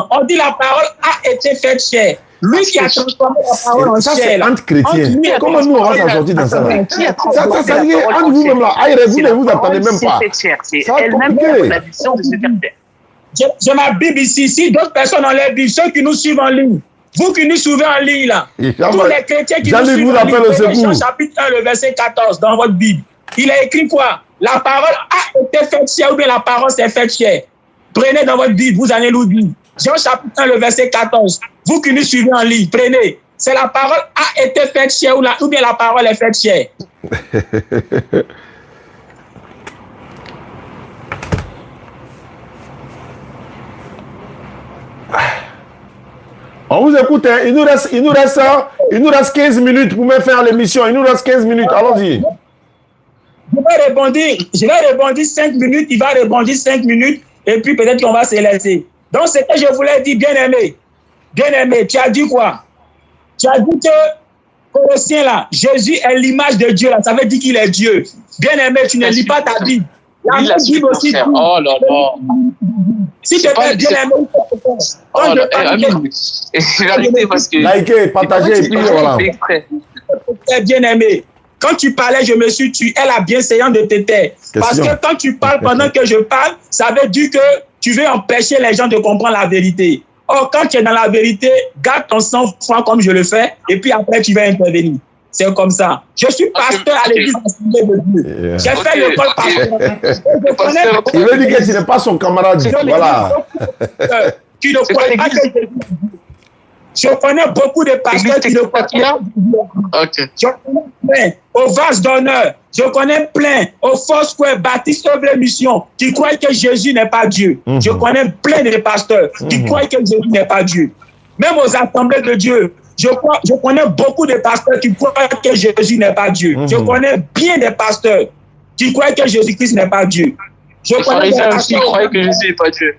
On dit la parole a été faite chair. Lui qui a transformé la parole en chair.
Ça, c'est anti-chrétien. Comment nous, on va s'en sortir dans ça là? Ça dit, entre vous-même là, vous ne vous attendez même pas.
C'est elle-même qui a la vision de ce terre.
J'ai ma Bible ici. Si d'autres personnes ont leur Bible, ceux qui nous suivent en ligne, vous qui nous suivez en ligne là, tous les chrétiens qui nous suivent en ligne, Jean chapitre 1, le verset 14 dans votre Bible, il a écrit quoi? La parole a été faite chair ou bien la parole s'est faite chair. Prenez dans votre Bible, vous allez nous dire. Jean chapitre 1, le verset 14. Vous qui nous suivez en ligne, prenez. C'est la parole a été faite chair ou bien la parole est faite chair.
On vous écoute, hein. Il nous reste 15 minutes pour me faire l'émission. Il nous reste 15 minutes. Allons-y.
Je vais rebondir 5 minutes. Il va rebondir 5 minutes. Et puis peut-être qu'on va se laisser. Donc, ce que je voulais dire, bien-aimé, tu as dit quoi? Tu as dit que Colossiens là, Jésus est l'image de Dieu là. Ça veut dire qu'il est Dieu. Bien-aimé, tu ne lis pas ta Bible. La Bible aussi.
Oh là là.
Si tu es bien-aimé,
c'est vérité parce que.
Likez, partagez, et puis voilà.
Bien-aimé. Quand tu parlais, je me suis tué. Elle a bienséance de te taire. Parce que quand tu parles pendant que je parle, ça veut dire que tu veux empêcher les gens de comprendre la vérité. Or, quand tu es dans la vérité, garde ton sang-froid comme je le fais, et puis après, tu vas intervenir. C'est comme ça. Je suis pasteur à l'église Assemblée de Dieu. J'ai fait l'école pasteur.
Il veut dire que tu n'es pas son camarade. Voilà.
Qui ne croient pas que Jésus. Je connais beaucoup de pasteurs qui ne croient pas. Je connais plein au vase d'honneur. Je connais plein au Foursquare, Baptiste Œuvre Mission qui croient que Jésus n'est pas Dieu. Je connais plein de pasteurs qui croient que Jésus n'est pas Dieu. Même aux assemblées de Dieu, je connais beaucoup de pasteurs qui croient que Jésus n'est pas Dieu. Je connais bien des pasteurs qui croient que Jésus-Christ n'est pas Dieu. Je connais des pasteurs
qui croient que Jésus n'est pas Dieu.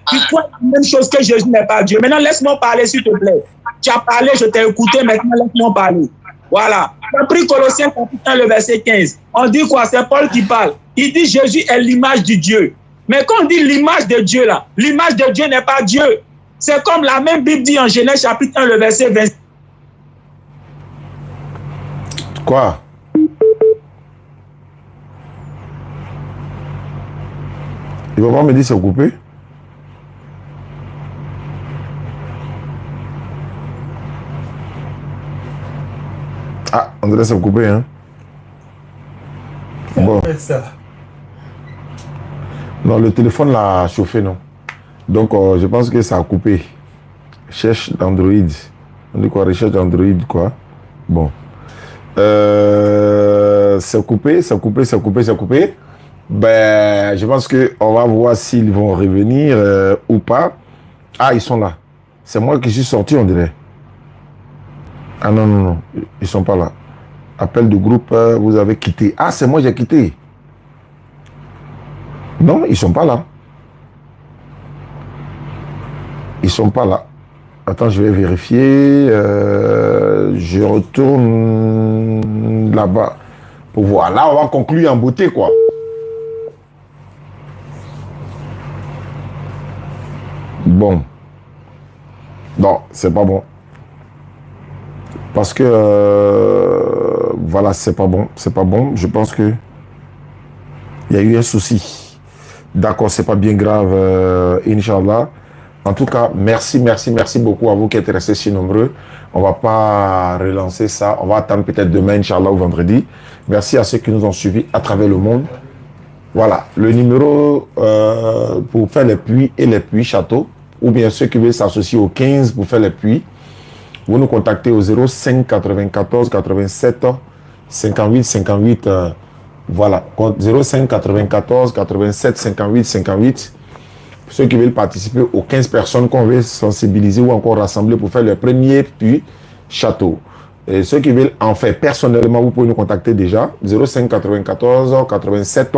Qui croient la même chose que Jésus n'est pas Dieu. Maintenant, laisse-moi parler, s'il te plaît. Tu as parlé, je t'ai écouté, maintenant laisse-moi parler. Voilà. Tu as pris Colossiens chapitre 1, le verset 15. On dit quoi? C'est Paul qui parle. Il dit Jésus est l'image du Dieu. Mais quand on dit l'image de Dieu, là, l'image de Dieu n'est pas Dieu. C'est comme la même Bible dit en Genèse chapitre 1, le verset 20.
Quoi? Il va pas me dire c'est coupé? Ah, on dirait c'est coupé, hein? Bon. Non, le téléphone l'a chauffé, non? Donc, je pense que ça a coupé. Recherche d'Android. On dit quoi? Recherche d'Android, quoi? Bon. C'est coupé. Ben, je pense qu'on va voir s'ils vont revenir ou pas. Ah, ils sont là. C'est moi qui suis sorti, on dirait. Ah non. Ils sont pas là. Appel de groupe, vous avez quitté. Ah, c'est moi, j'ai quitté. Non, ils sont pas là. Ils sont pas là. Attends, je vais vérifier. Je retourne là-bas pour voir. Là, on va conclure en beauté, quoi. Bon. Non, c'est pas bon. Parce que voilà, c'est pas bon. Je pense que il y a eu un souci. D'accord, c'est pas bien grave, Inch'Allah. En tout cas, merci beaucoup à vous qui êtes restés si nombreux. On va pas relancer ça. On va attendre peut-être demain, Inch'Allah, ou vendredi. Merci à ceux qui nous ont suivis à travers le monde. Voilà, le numéro pour faire les puits et les puits châteaux, ou bien ceux qui veulent s'associer au 15 pour faire les puits, vous nous contactez au 05 94 87 58 58. Voilà, 05 94 87 58 58. Ceux qui veulent participer aux 15 personnes qu'on veut sensibiliser ou encore rassembler pour faire le premier puits château. Et ceux qui veulent en faire personnellement, vous pouvez nous contacter déjà. 05 94 87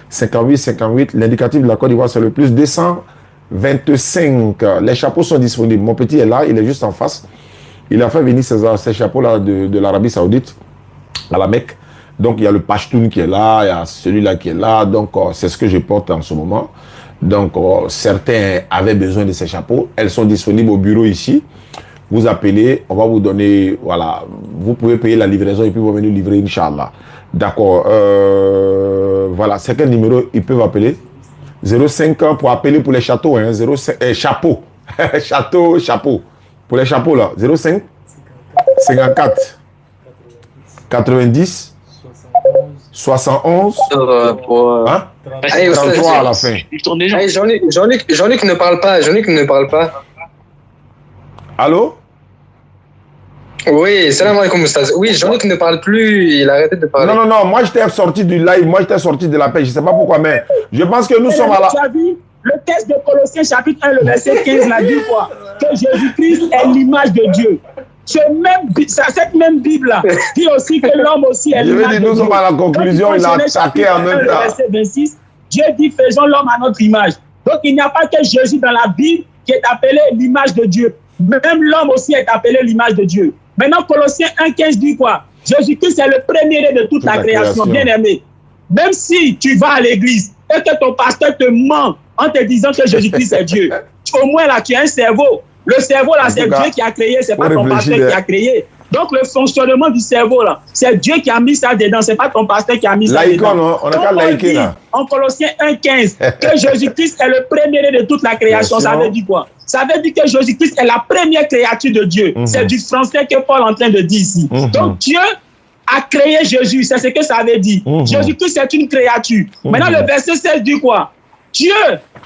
58 58. L'indicatif de la Côte d'Ivoire, c'est le plus 225. Les chapeaux sont disponibles. Mon petit est là, il est juste en face. Il a fait venir ces chapeaux-là de l'Arabie Saoudite à la Mecque. Donc, il y a le Pashtun qui est là, il y a celui-là qui est là. Donc, c'est ce que je porte en ce moment. Donc, certains avaient besoin de ces chapeaux. Elles sont disponibles au bureau ici. Vous appelez, on va vous donner, voilà, vous pouvez payer la livraison et puis vous venir livrer, Inch'Allah. D'accord. Voilà, c'est quel numéro ils peuvent appeler? 05 pour appeler pour les châteaux, hein, 05, chapeau. chapeau. Pour les chapeaux, là, 05 54 90 71. Hein?
33
à la fin.
Il tourne déjà.
Hey, Jean-Luc ne parle pas. Jean-Luc ne parle pas.
Allô?
Oui, salam alaikum, Oustaz. Oui, Jean-Luc ne parle plus, il a arrêté de parler.
Non, moi j'étais sorti du live, moi j'étais sorti de la paix, je ne sais pas pourquoi, mais je pense que nous sommes à la...
Tu as vu le texte de Colossiens chapitre 1, le verset 15 l'a dit quoi? Que Jésus-Christ est l'image de Dieu. Cette même Bible-là dit aussi que l'homme aussi est l'image de Dieu.
Nous sommes à la conclusion, il a attaqué en même temps.
Verset 26, Dieu dit faisons l'homme à notre image. Donc il n'y a pas que Jésus dans la Bible qui est appelé l'image de Dieu. Même l'homme aussi est appelé l'image de Dieu. Maintenant, Colossiens 1,15 dit quoi? Jésus-Christ est le premier de toute la création, bien aimé. Même si tu vas à l'église et que ton pasteur te ment en te disant que Jésus-Christ est Dieu, au moins là, tu as un cerveau. Le cerveau là, c'est Dieu qui a créé, c'est pas ton pasteur qui a créé. Donc le fonctionnement du cerveau là, c'est Dieu qui a mis ça dedans, c'est pas ton pasteur qui a mis ça dedans.
On a qu'à liker là.
En Colossiens 1,15 que Jésus-Christ est le premier de toute la création, ça veut dire quoi? Ça veut dire que Jésus-Christ est la première créature de Dieu. C'est du français que Paul est en train de dire ici. Donc Dieu a créé Jésus, c'est ce que ça veut dire. Jésus-Christ est une créature. Maintenant le verset 16 dit quoi? Dieu,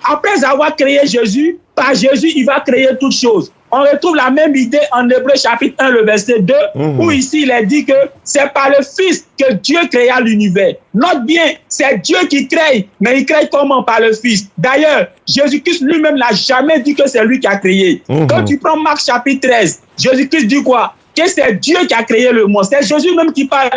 après avoir créé Jésus, par Jésus, il va créer toutes choses. On retrouve la même idée en Hébreux chapitre 1, le verset 2, où ici il est dit que c'est par le Fils que Dieu créa l'univers. Note bien, c'est Dieu qui crée, mais il crée comment? Par le Fils. D'ailleurs, Jésus-Christ lui-même n'a jamais dit que c'est lui qui a créé. Quand tu prends Marc chapitre 13, Jésus-Christ dit quoi? Que c'est Dieu qui a créé le monde. C'est Jésus même qui parle.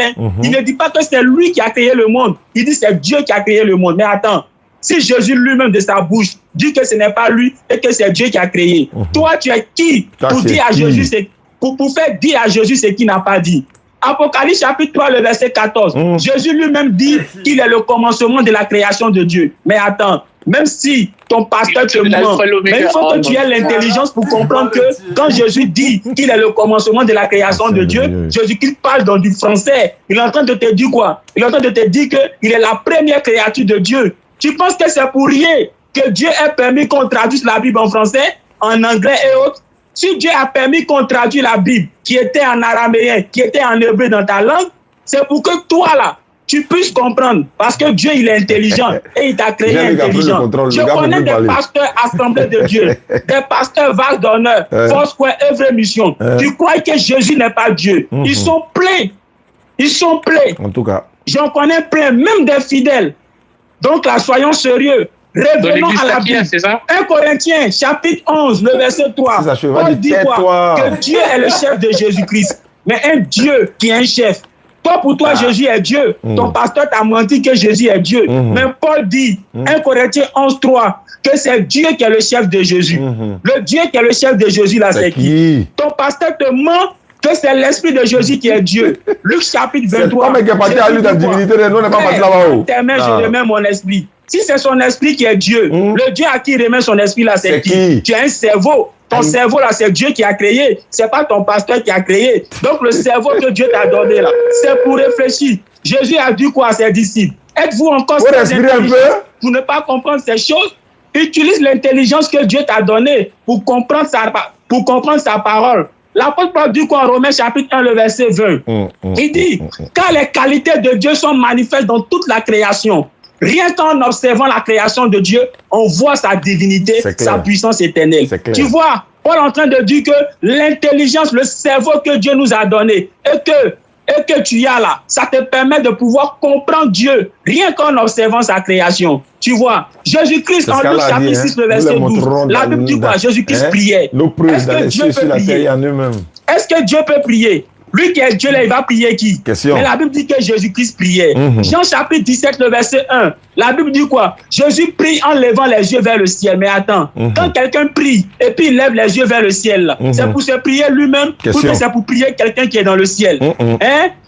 Il ne dit pas que c'est lui qui a créé le monde. Il dit que c'est Dieu qui a créé le monde. Mais attends. Si Jésus lui-même de sa bouche dit que ce n'est pas lui et que c'est Dieu qui a créé, toi tu es qui pour dire à Jésus, pour faire dire à Jésus ce qu'il n'a pas dit? Apocalypse chapitre 3, le verset 14. Jésus lui-même dit qu'il est le commencement de la création de Dieu. Mais attends, même si ton pasteur te ment, mais il faut que tu aies l'intelligence pour comprendre que quand Jésus dit qu'il est le commencement de la création de Dieu, Jésus-Christ parle dans du français. Il est en train de te dire quoi? Il est en train de te dire qu'il est la première créature de Dieu. Tu penses que c'est pour rien que Dieu ait permis qu'on traduise la Bible en français, en anglais et autres? Si Dieu a permis qu'on traduise la Bible, qui était en araméen, qui était en hébreu dans ta langue, c'est pour que toi là, tu puisses comprendre. Parce que Dieu, il est intelligent et il t'a créé intelligent. Je connais des pasteurs assemblés de Dieu, des pasteurs vagues d'honneur, Foursquare, Œuvre Mission. Tu crois que Jésus n'est pas Dieu? Ils sont pleins. Ils sont pleins.
En tout cas.
J'en connais plein, même des fidèles. Donc là, soyons sérieux. Revenons à la Bible. 1 Corinthiens, chapitre 11, le verset 3. Paul dit quoi? Que Dieu est le chef de Jésus-Christ. Mais un Dieu qui est un chef. Toi, pour toi, Jésus est Dieu. Ton pasteur t'a menti que Jésus est Dieu. Mais Paul dit, 1 Corinthiens 11, 3, que c'est Dieu qui est le chef de Jésus. Le Dieu qui est le chef de Jésus, là, c'est qui? Ton pasteur te ment que c'est l'esprit de Jésus qui est Dieu. Luc chapitre 23.
C'est qui est parti à lui de la divinité, nous n'est pas parti là-bas.
Je remets mon esprit. Si c'est son esprit qui est Dieu, le Dieu à qui remet son esprit là, c'est qui? Tu as un cerveau. Ton cerveau là, c'est Dieu qui a créé. C'est pas ton pasteur qui a créé. Donc le cerveau que Dieu t'a donné là, c'est pour réfléchir. Jésus a dit quoi à ses disciples? Êtes-vous encore pour ne pas comprendre ces choses? Utilise l'intelligence que Dieu t'a donnée pour comprendre sa parole. L'apôtre Paul dit quoi en Romains chapitre 1, le verset 20? Il dit, car les qualités de Dieu sont manifestes dans toute la création. Rien qu'en observant la création de Dieu, on voit sa divinité, sa puissance éternelle. Tu vois, Paul est en train de dire que l'intelligence, le cerveau que Dieu nous a donné, et que tu as là, ça te permet de pouvoir comprendre Dieu, rien qu'en observant sa création. Tu vois, Jésus-Christ en Luc chapitre 6, le verset 12, la Bible dit quoi? Jésus-Christ priait. Est-ce que Dieu peut prier? Est-ce que Dieu peut prier? Lui qui est Dieu, là, il va prier qui? Mais la Bible dit que Jésus-Christ priait. Jean chapitre 17, le verset 1. La Bible dit quoi? Jésus prie en levant les yeux vers le ciel. Mais attends, quand quelqu'un prie et puis il lève les yeux vers le ciel, c'est pour se prier lui-même ou c'est pour prier quelqu'un qui est dans le ciel?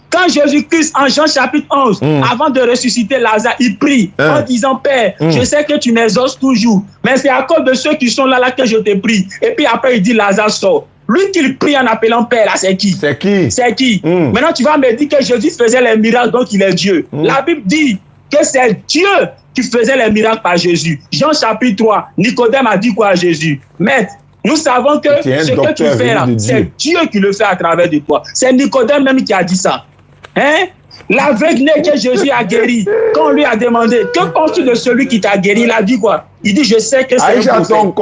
Quand Jésus-Christ, en Jean chapitre 11, avant de ressusciter Lazare, il prie en disant, Père, je sais que tu m'exauces toujours, mais c'est à cause de ceux qui sont là que je te prie. Et puis après, il dit, Lazare sort. Lui qui prie en appelant Père, là, c'est qui? C'est qui? Maintenant, tu vas me dire que Jésus faisait les miracles, donc il est Dieu. La Bible dit que c'est Dieu qui faisait les miracles par Jésus. Jean chapitre 3, Nicodème a dit quoi à Jésus? Maître, nous savons que ce que tu fais là, c'est Dieu qui le fait à travers de toi. C'est Nicodème même qui a dit ça. L'aveugle que Jésus a guéri, quand on lui a demandé, que penses-tu de celui qui t'a guéri? Il a dit quoi? Il dit, je sais que c'est
Aïcha,
un
ton
prophète.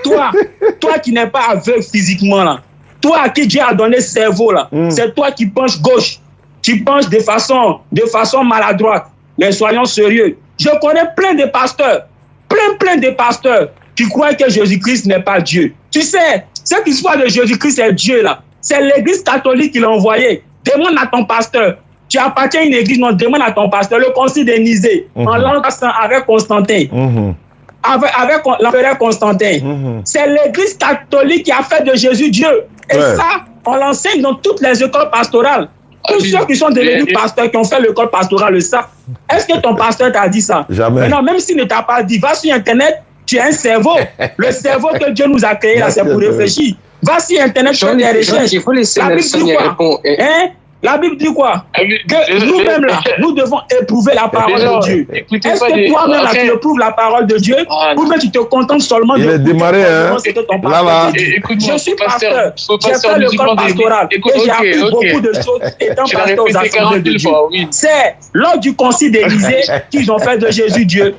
combat.
Toi qui n'es pas aveugle physiquement, là, toi à qui Dieu a donné cerveau, là, c'est toi qui penches gauche, tu penches de façon maladroite. Mais soyons sérieux. Je connais plein de pasteurs, plein de pasteurs qui croient que Jésus-Christ n'est pas Dieu. Tu sais, cette histoire de Jésus-Christ est Dieu, là. C'est l'église catholique qui l'a envoyé. Demande à ton pasteur. Tu appartiens à une église, non, demande à ton pasteur. Le concile de Nicée, en l'an avec Constantin, avec l'empereur Constantin. C'est l'église catholique qui a fait de Jésus Dieu. Et ça, on l'enseigne dans toutes les écoles pastorales. Tous ceux qui sont devenus pasteurs, qui ont fait l'école pastorale, le savent. Est-ce que ton pasteur t'a dit ça?
Jamais.
Mais non, même s'il ne t'a pas dit, va sur Internet, tu as un cerveau. Le cerveau que Dieu nous a créé, là, c'est pour réfléchir. Va sur Internet, fais des recherches.
Il faut laisser Nelson y répondre.
La Bible dit quoi? Que nous-mêmes, là, nous devons éprouver la parole de Dieu. Est-ce que toi-même, là, tu éprouves la parole de Dieu ou bien tu te contentes seulement de...
Il est démarré, hein?
Là. Je suis pasteur. J'ai fait l'école pastorale. Et j'ai appris beaucoup de choses étant pasteur aux assemblées de Dieu. C'est lors du concile d'Élysée qu'ils ont fait de Jésus Dieu.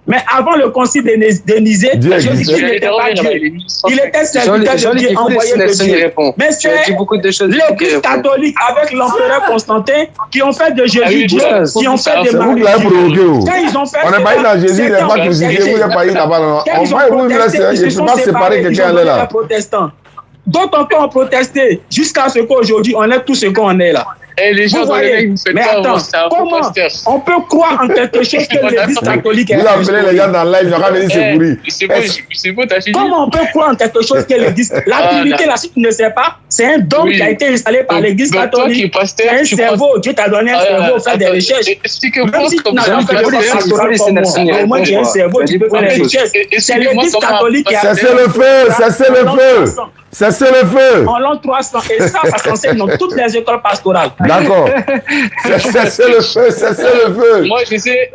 Mais avant le concile de Nicée, Jésus n'était pas Dieu. Il était serviteur de Dieu, envoyé de Dieu. Mais c'est l'église catholique avec l'empereur Constantin qui ont fait de Jésus Dieu, qui ont fait des
miracles.
Quand ils ont fait
on n'est pas eu dans Jésus, il n'est pas crucifié, vous n'êtes pas eu là-bas. On va vous laisser, je ne peux pas séparer quelqu'un là.
D'autres encore ont protesté jusqu'à ce qu'aujourd'hui, on est tout ce qu'on est là.
Et les gens
mais attends, comment on peut croire en quelque chose que l'église catholique est...
Vous appelez les gens dans le live, ils n'ont pas venu se pourrir.
C'est beau, t'as fini.
Comment on peut croire en quelque chose que l'église... La Trinité, là, si tu ne sais pas, c'est un don qui a été installé par l'église catholique. C'est un cerveau, Dieu t'a donné un cerveau, faire des recherches. Même si tu n'as pas fait de pastoral comme moi, au moins tu as un cerveau, tu peux faire des recherches. C'est l'église catholique qui a...
Cessez le feu, cessez le feu. Cessez le feu.
En l'an 300. Et ça s'enseigne dans toutes les écoles pastorales.
D'accord. Cessez le feu, cessez le feu.
Moi, je sais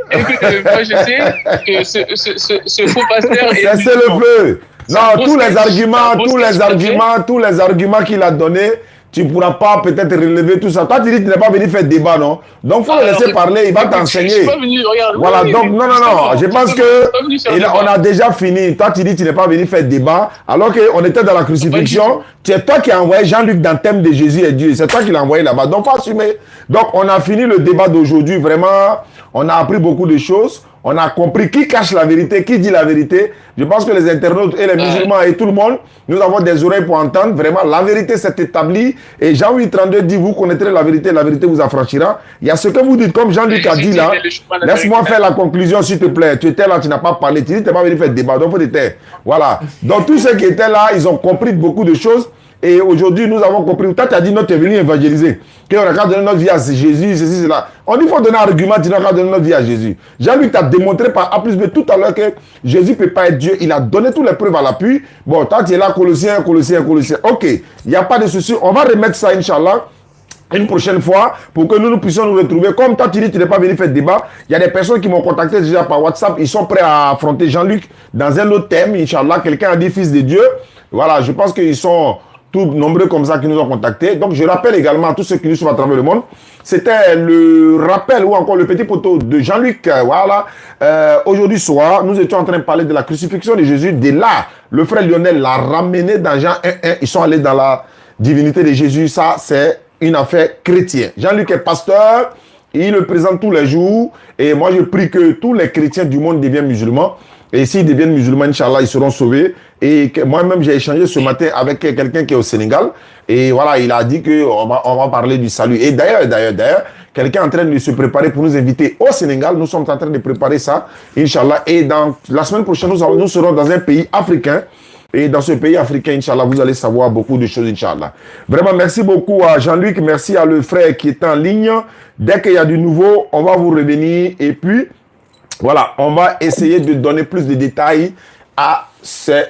que ce faux pasteur...
Cessez le feu. Non, tous les arguments qu'il a donnés, tu ne pourras pas peut-être relever tout ça. Toi, tu dis que tu n'es pas venu faire débat, non? Donc, il faut le laisser parler, il va t'enseigner. Je suis pas venu, regarde. Voilà, donc, non, je pense qu'on a déjà fini. Toi, tu dis que tu n'es pas venu faire débat, alors qu'on était dans la crucifixion. C'est toi qui as envoyé Jean-Luc dans le thème de Jésus et Dieu. C'est toi qui l'as envoyé là-bas. Donc, il faut assumer. Donc, on a fini le débat d'aujourd'hui. Vraiment, on a appris beaucoup de choses. On a compris qui cache la vérité, qui dit la vérité. Je pense que les internautes et les musulmans et tout le monde, nous avons des oreilles pour entendre. Vraiment, la vérité s'est établie. Et Jean 8,32 dit, vous connaîtrez la vérité vous affranchira. Il y a ce que vous dites, comme Jean-Luc a dit là. Laisse-moi faire la conclusion, s'il te plaît. Tu étais là, tu n'as pas parlé. Tu dis, tu n'es pas venu faire débat. Donc, il faut te taire. Voilà. Donc, tous ceux qui étaient là, ils ont compris beaucoup de choses. Et aujourd'hui, nous avons compris. Toi, tu as dit, non, tu es venu évangéliser. Qu'on a qu'à donner notre vie à Jésus, ceci, cela. On dit, il faut donner un argument, tu n'as qu'à donner notre vie à Jésus. Jean-Luc t'a démontré par A plus B tout à l'heure que Jésus ne peut pas être Dieu. Il a donné toutes les preuves à l'appui. Bon, toi, tu es là, Colossiens. Ok, il n'y a pas de souci. On va remettre ça, Inch'Allah, une prochaine fois, pour que nous puissions nous retrouver. Comme toi, tu dis, tu n'es pas venu faire débat. Il y a des personnes qui m'ont contacté déjà par WhatsApp. Ils sont prêts à affronter Jean-Luc dans un autre thème, Inch'Allah. Quelqu'un a dit fils de Dieu. Voilà, je pense qu'ils sont tous nombreux comme ça qui nous ont contactés. Donc, je rappelle également à tous ceux qui nous suivent à travers le monde. C'était le rappel ou encore le petit poteau de Jean-Luc. Voilà. Aujourd'hui soir, nous étions en train de parler de la crucifixion de Jésus. De là, le frère Lionel l'a ramené dans Jean 1.1. Ils sont allés dans la divinité de Jésus. Ça, c'est une affaire chrétienne. Jean-Luc est pasteur. Il le présente tous les jours. Et moi, je prie que tous les chrétiens du monde deviennent musulmans. Et s'ils deviennent musulmans, Inch'Allah, ils seront sauvés. Et moi-même, j'ai échangé ce matin avec quelqu'un qui est au Sénégal. Et voilà, il a dit qu'on va parler du salut. Et d'ailleurs, quelqu'un est en train de se préparer pour nous inviter au Sénégal. Nous sommes en train de préparer ça, Inch'Allah. Et dans la semaine prochaine, nous serons dans un pays africain. Et dans ce pays africain, Inch'Allah, vous allez savoir beaucoup de choses, Inch'Allah. Vraiment, merci beaucoup à Jean-Luc. Merci à le frère qui est en ligne. Dès qu'il y a du nouveau, on va vous revenir. Et puis, voilà, on va essayer de donner plus de détails à ces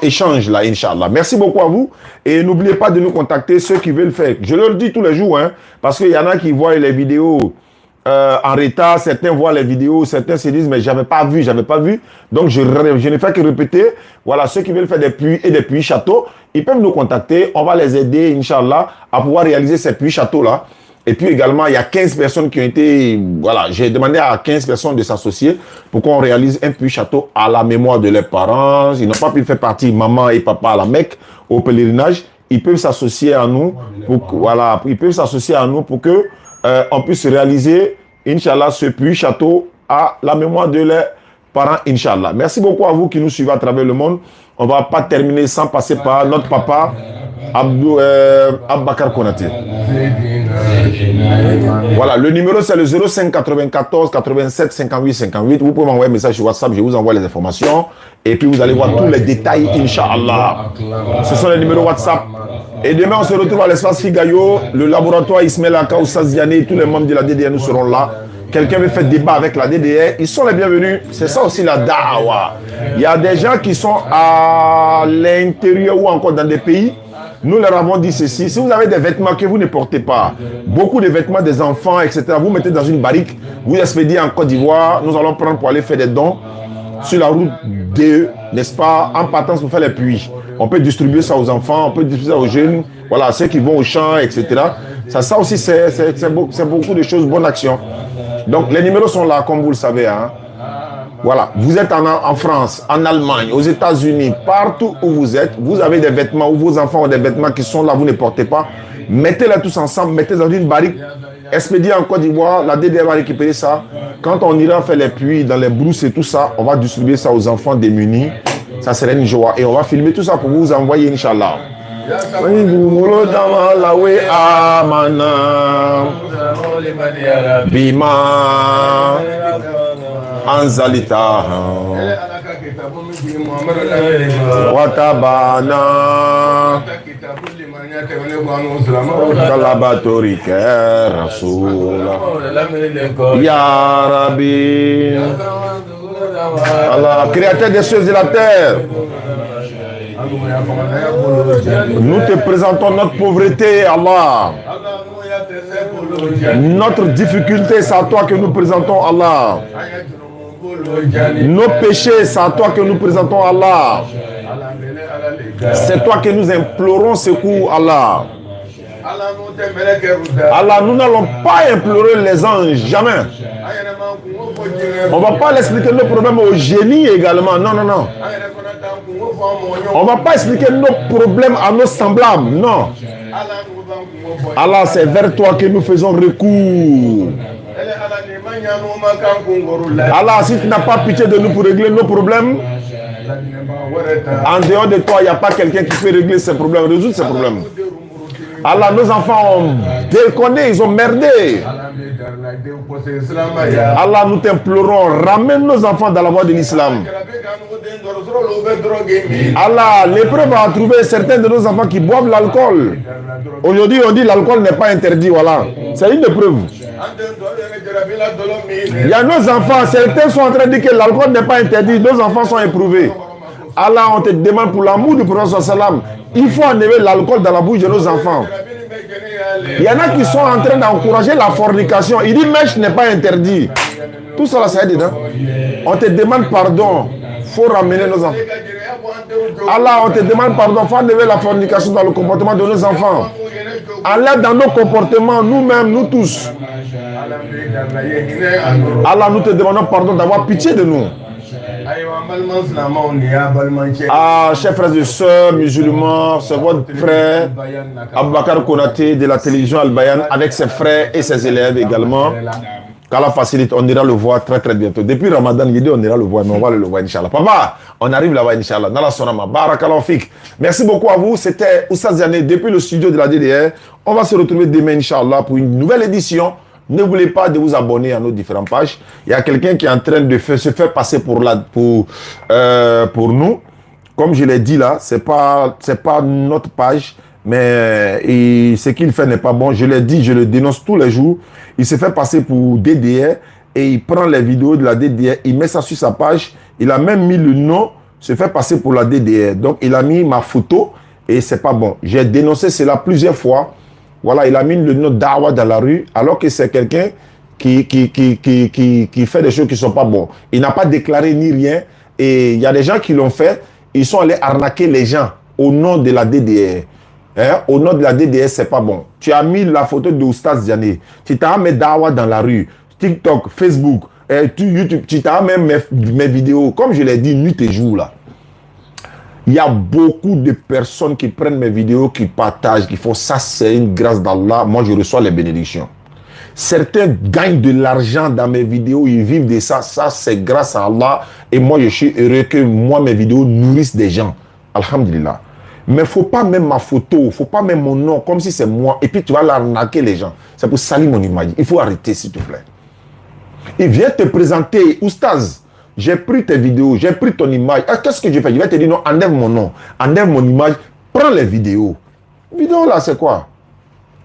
échanges-là, Inch'Allah. Merci beaucoup à vous. Et n'oubliez pas de nous contacter, ceux qui veulent faire. Je leur dis tous les jours, hein, parce qu'il y en a qui voient les vidéos en retard. Certains voient les vidéos, certains se disent, mais j'avais pas vu. Donc, je ne fais que répéter. Voilà, ceux qui veulent faire des puits et des puits châteaux, ils peuvent nous contacter. On va les aider, Inch'Allah, à pouvoir réaliser ces puits châteaux-là. Et puis également, il y a 15 personnes qui ont été... Voilà, j'ai demandé à 15 personnes de s'associer pour qu'on réalise un puits château à la mémoire de leurs parents. Ils n'ont pas pu faire partie, maman et papa, à la Mecque, au pèlerinage. Ils peuvent s'associer à nous pour que on puisse réaliser, Inch'Allah, ce puits château à la mémoire de leurs parents, Inch'Allah. Merci beaucoup à vous qui nous suivez à travers le monde. On ne va pas terminer sans passer par notre papa, Aboubacar Konaté. Voilà, le numéro c'est le 05 94 87 58 58. Vous pouvez m'envoyer un message sur WhatsApp, je vous envoie les informations. Et puis vous allez voir tous les détails, Inch'Allah. Ce sont les numéros WhatsApp. Et demain, on se retrouve à l'espace Figayo, le laboratoire Ismaël Aka Oussaz-Diané, tous les membres de la DDR nous seront là. Quelqu'un veut faire débat avec la DDR, ils sont les bienvenus. C'est ça aussi la da'wa. Il y a des gens qui sont à l'intérieur ou encore dans des pays. Nous leur avons dit ceci, si vous avez des vêtements que vous ne portez pas, beaucoup de vêtements des enfants, etc., vous mettez dans une barrique, vous expédiez en Côte d'Ivoire, nous allons prendre pour aller faire des dons sur la route DE, n'est-ce pas, en partance pour faire les puits. On peut distribuer ça aux enfants, on peut distribuer ça aux jeunes, voilà, ceux qui vont au champ, etc. Ça aussi, c'est beaucoup de choses, bonne action. Donc, les numéros sont là, comme vous le savez. Hein. Voilà, vous êtes en France, en Allemagne, aux États-Unis, partout où vous êtes, vous avez des vêtements, ou vos enfants ont des vêtements qui sont là, vous ne portez pas. Mettez-les tous ensemble, mettez dans une barrique, expédiez en Côte d'Ivoire, la DDR va récupérer ça. Quand on ira faire les puits dans les brousses et tout ça, on va distribuer ça aux enfants démunis. Ça serait une joie. Et on va filmer tout ça pour vous envoyer, Inch'Allah. Bima Anzalita Watabana Kalabatorike Rasoul Ya Rabbi Allah, créateur des cieux et de la terre, nous te présentons notre pauvreté, Allah. Notre difficulté, c'est à toi que nous présentons, Allah. Nos péchés, c'est à toi que nous présentons, Allah. C'est toi que nous implorons secours, Allah. Allah, nous n'allons pas implorer les anges, jamais. On ne va pas expliquer nos problèmes au génie également, non, non, non. On ne va pas expliquer nos problèmes à nos semblables, non. Allah, c'est vers toi que nous faisons recours. Allah, si tu n'as pas pitié de nous pour régler nos problèmes, en dehors de toi, il n'y a pas quelqu'un qui peut régler ces problèmes, résoudre ces problèmes. Allah, nos enfants ont déconné, ils ont merdé. Allah, nous t'implorons, ramène nos enfants dans la voie de l'islam. Allah, l'épreuve a trouvé certains de nos enfants qui boivent l'alcool. Aujourd'hui, on dit l'alcool n'est pas interdit, voilà. C'est une épreuve. Il y a nos enfants, certains sont en train de dire que l'alcool n'est pas interdit, nos enfants sont éprouvés. Allah, on te demande pour l'amour du prophète sallam, il faut enlever l'alcool dans la bouche de nos enfants. Il y en a qui sont en train d'encourager la fornication. Il dit mèche n'est pas interdit. Tout ça là, ça est dedans. On te demande pardon. Il faut ramener nos enfants. Allah, on te demande pardon. Il faut enlever la fornication dans le comportement de nos enfants. Enlève dans nos comportements, nous-mêmes, nous tous. Allah, nous te demandons pardon d'avoir pitié de nous. Ah, chers frères et sœurs musulmans, c'est votre frère Aboubacar Konaté de la télévision Al-Bayan avec ses frères et ses élèves également. Qu'Allah facilite, on ira le voir très très bientôt. Depuis Ramadan, il dit on ira le voir, mais on va le voir, Inch'Allah. Papa, on arrive là-bas, Inch'Allah. Dans la Sonama, Barakallahu Fik. Merci beaucoup à vous. C'était Oussaz Diané depuis le studio de la DDR. On va se retrouver demain, Inch'Allah, pour une nouvelle édition. N'oubliez pas de vous abonner à nos différentes pages. Il y a quelqu'un qui est en train de se faire passer pour nous. Comme je l'ai dit là, c'est pas notre page, mais ce qu'il fait n'est pas bon. Je l'ai dit, je le dénonce tous les jours. Il se fait passer pour DDR et il prend les vidéos de la DDR, il met ça sur sa page. Il a même mis le nom, se fait passer pour la DDR. Donc il a mis ma photo et c'est pas bon. J'ai dénoncé cela plusieurs fois. Voilà, il a mis le nom d'Awa dans la rue, alors que c'est quelqu'un qui fait des choses qui ne sont pas bonnes. Il n'a pas déclaré ni rien. Et il y a des gens qui l'ont fait. Ils sont allés arnaquer les gens au nom de la DDR. Hein, au nom de la DDS, c'est pas bon. Tu as mis la photo de Oustaz Diané. Tu t'as mis Dawa dans la rue. TikTok, Facebook, YouTube. Tu t'as même mes vidéos. Comme je l'ai dit, nuit et jour là. Il y a beaucoup de personnes qui prennent mes vidéos, qui partagent, qui font ça, c'est une grâce d'Allah. Moi, je reçois les bénédictions. Certains gagnent de l'argent dans mes vidéos, ils vivent de ça. Ça, c'est grâce à Allah. Et moi, je suis heureux que moi, mes vidéos nourrissent des gens. Alhamdulillah. Mais il ne faut pas même ma photo, il ne faut pas même mon nom, comme si c'est moi. Et puis tu vas l'arnaquer les gens. C'est pour salir mon image. Il faut arrêter, s'il te plaît. Il vient te présenter, Oustaz, j'ai pris tes vidéos, j'ai pris ton image. Qu'est-ce que je fais? Je vais te dire non, enlève mon nom, enlève mon image, prends les vidéos. Vidéo là, c'est quoi?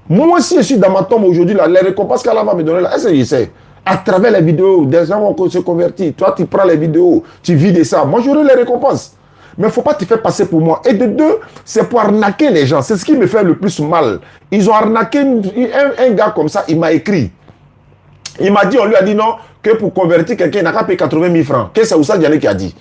Moi, si je suis dans ma tombe aujourd'hui, là, les récompenses qu'Allah va me donner là, est-ce que je sais? À travers les vidéos, des gens vont se convertir. Toi, tu prends les vidéos, tu vis de ça. Moi, j'aurai les récompenses. Mais il ne faut pas te faire passer pour moi. Et de deux, c'est pour arnaquer les gens. C'est ce qui me fait le plus mal. Ils ont arnaqué un gars comme ça, il m'a écrit. Il m'a dit, on lui a dit non, que pour convertir quelqu'un, il n'a qu'à payer 80 000 francs. Que c'est Oussad Diané qui a dit.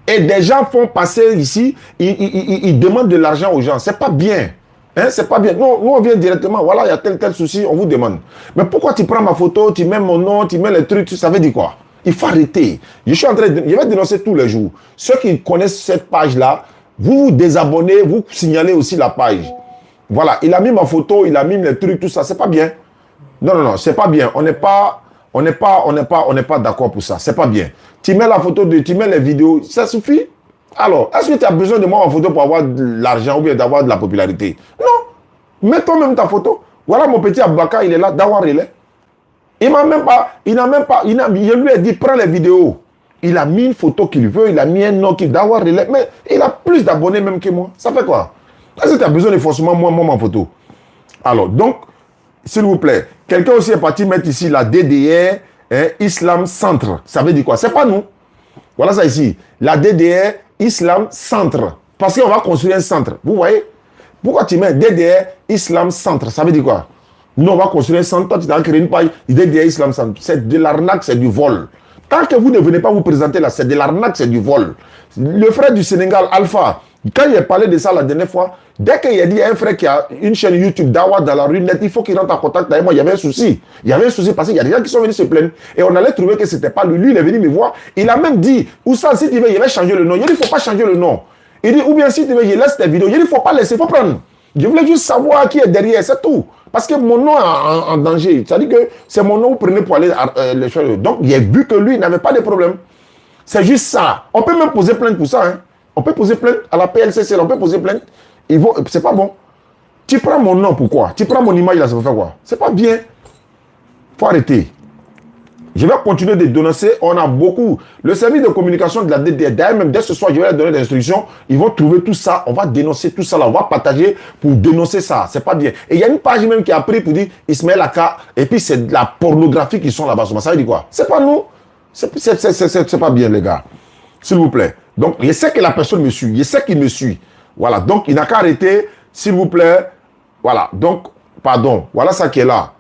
Et des gens font passer ici, ils demandent de l'argent aux gens. C'est pas bien. Hein, c'est pas bien. Nous, on vient directement, voilà, il y a tel souci, on vous demande. Mais pourquoi tu prends ma photo, tu mets mon nom, tu mets les trucs, ça veut dire quoi? Il faut arrêter. Je vais dénoncer tous les jours. Ceux qui connaissent cette page-là, vous vous désabonnez, vous signalez aussi la page. Voilà, il a mis ma photo, il a mis les trucs, tout ça, c'est pas bien. Non, c'est pas bien. On n'est pas d'accord pour ça. C'est pas bien. Tu mets la photo, tu mets les vidéos, ça suffit. Alors, est-ce que tu as besoin de moi en photo pour avoir de l'argent ou bien d'avoir de la popularité? Non. Mets toi-même ta photo. Voilà mon petit Aboubacar, il est là, Dawar, il est. Je lui ai dit, prends les vidéos. Il a mis une photo qu'il veut, il a mis un nom qu'il doit avoir. Mais il a plus d'abonnés même que moi. Ça fait quoi? Est-ce que tu as besoin de forcément moi ma photo? Alors, donc, s'il vous plaît, quelqu'un aussi est parti mettre ici la DDR, Islam Centre. Ça veut dire quoi? C'est pas nous. Voilà ça ici. La DDR, Islam Centre. Parce qu'on va construire un centre. Vous voyez? Pourquoi tu mets DDR, Islam Centre? Ça veut dire quoi? Nous, on va construire un centre. Toi, tu as créé une page. DDR, Islam Centre. C'est de l'arnaque, c'est du vol. Tant que vous ne venez pas vous présenter là, c'est de l'arnaque, c'est du vol. Le frère du Sénégal, Alpha, quand il a parlé de ça la dernière fois, dès qu'il a dit à un frère qui a une chaîne YouTube, Dawa dans la rue net, il faut qu'il rentre en contact avec moi. Il y avait un souci. Il y avait un souci parce qu'il y a des gens qui sont venus se plaindre. Et on allait trouver que ce n'était pas lui. Lui, il est venu me voir. Il a même dit, Oussal, si tu veux, il va changer le nom. Il dit, il ne faut pas changer le nom. Il dit, ou bien si tu veux, il laisse tes vidéos. Il dit, il ne faut pas laisser, il faut prendre. Je voulais juste savoir qui est derrière, c'est tout. Parce que mon nom est en danger. C'est-à-dire que c'est mon nom que vous prenez pour aller les choses. Donc, il a vu que lui, il n'avait pas de problème. C'est juste ça. On peut même poser plainte pour ça. Hein. On peut poser plainte à la PLCC. On peut poser plainte. C'est pas bon. Tu prends mon nom, pourquoi? Tu prends mon image, là, ça veut faire quoi? C'est pas bien. Il faut arrêter. Je vais continuer de dénoncer. On a beaucoup. Le service de communication de la DDR, d'ailleurs, même dès ce soir, je vais leur donner des instructions. Ils vont trouver tout ça. On va dénoncer tout ça là. On va partager pour dénoncer ça. C'est pas bien. Et il y a une page même qui a pris pour dire Ismaël Aka. Et puis c'est de la pornographie qui sont là-bas. Ça veut dire quoi? C'est pas nous. C'est pas bien, les gars. S'il vous plaît. Donc, je sais que la personne me suit. Je sais qu'il me suit. Voilà. Donc, il n'a qu'à arrêter. S'il vous plaît. Voilà. Donc, pardon. Voilà ça qui est là.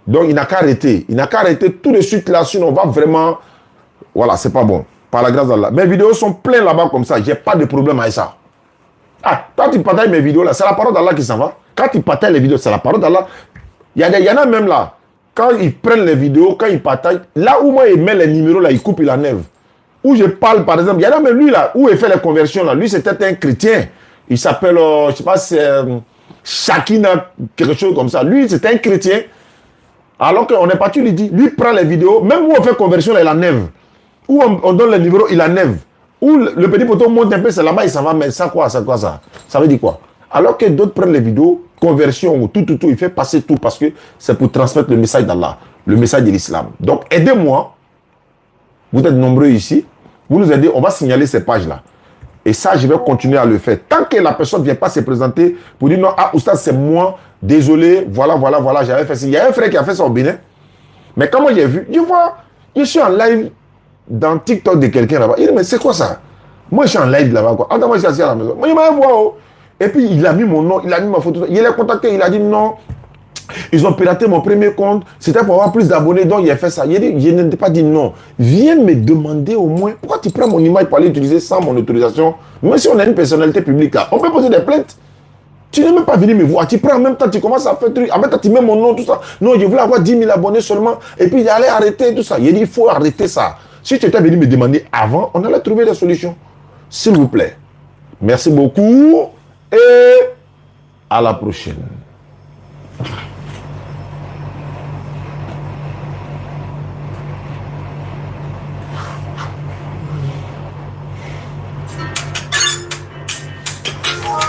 Donc, il n'a qu'à arrêter. Il n'a qu'à arrêter tout de suite là. Sinon, on va vraiment... Voilà, c'est pas bon. Par la grâce d'Allah. Mes vidéos sont pleines là-bas comme ça. J'ai pas de problème avec ça. Ah, quand tu partages mes vidéos là, c'est la parole d'Allah qui s'en va. Quand tu partages les vidéos, c'est la parole d'Allah. Il y en a même là. Quand ils prennent les vidéos, quand ils partagent, là où moi, il met les numéros là, il coupe, il enlève. Où je parle, par exemple, il y en a même lui là, où il fait les conversions là. Lui, c'était un chrétien. Il s'appelle, je sais pas, c'est Shakina, quelque chose comme ça. Lui, c'était un chrétien. Alors qu'on est parti, lui dit, lui prend les vidéos, même où on fait conversion, là, il enlève. Où on donne les numéros, il enlève. Où le petit poteau monte un peu, c'est là-bas, il s'en va, mais ça quoi, ça veut dire quoi? Alors que d'autres prennent les vidéos, conversion, tout, il fait passer tout parce que c'est pour transmettre le message d'Allah, le message de l'islam. Donc, aidez-moi. Vous êtes nombreux ici. Vous nous aidez, on va signaler ces pages-là. Et ça, je vais continuer à le faire. Tant que la personne ne vient pas se présenter pour dire non, ah, Oustaz, c'est moi, désolé, voilà, j'avais fait ça. Il y a un frère qui a fait ça au Bénin. Mais quand moi j'ai vu, je suis en live dans TikTok de quelqu'un là-bas. Il dit, mais c'est quoi ça? Moi, je suis en live là-bas, quoi. Attends, moi, je suis assis à la maison. Moi, il m'a envoyé. Oh. Et puis, il a mis mon nom, il a mis ma photo. Il l'a contacté, il a dit non. Ils ont piraté mon premier compte. C'était pour avoir plus d'abonnés, donc il a fait ça. Il a dit, je n'ai pas dit non. Viens me demander au moins pourquoi tu prends mon image pour aller l'utiliser sans mon autorisation. Même si on a une personnalité publique là, on peut poser des plaintes. Tu n'es même pas venu me voir. Tu prends en même temps, tu commences à faire truc. En même temps, tu mets mon nom, tout ça. Non, je voulais avoir 10 000 abonnés seulement. Et puis, il allait arrêter tout ça. Il dit, il faut arrêter ça. Si tu étais venu me demander avant, on allait trouver des solutions. S'il vous plaît. Merci beaucoup. Et à la prochaine.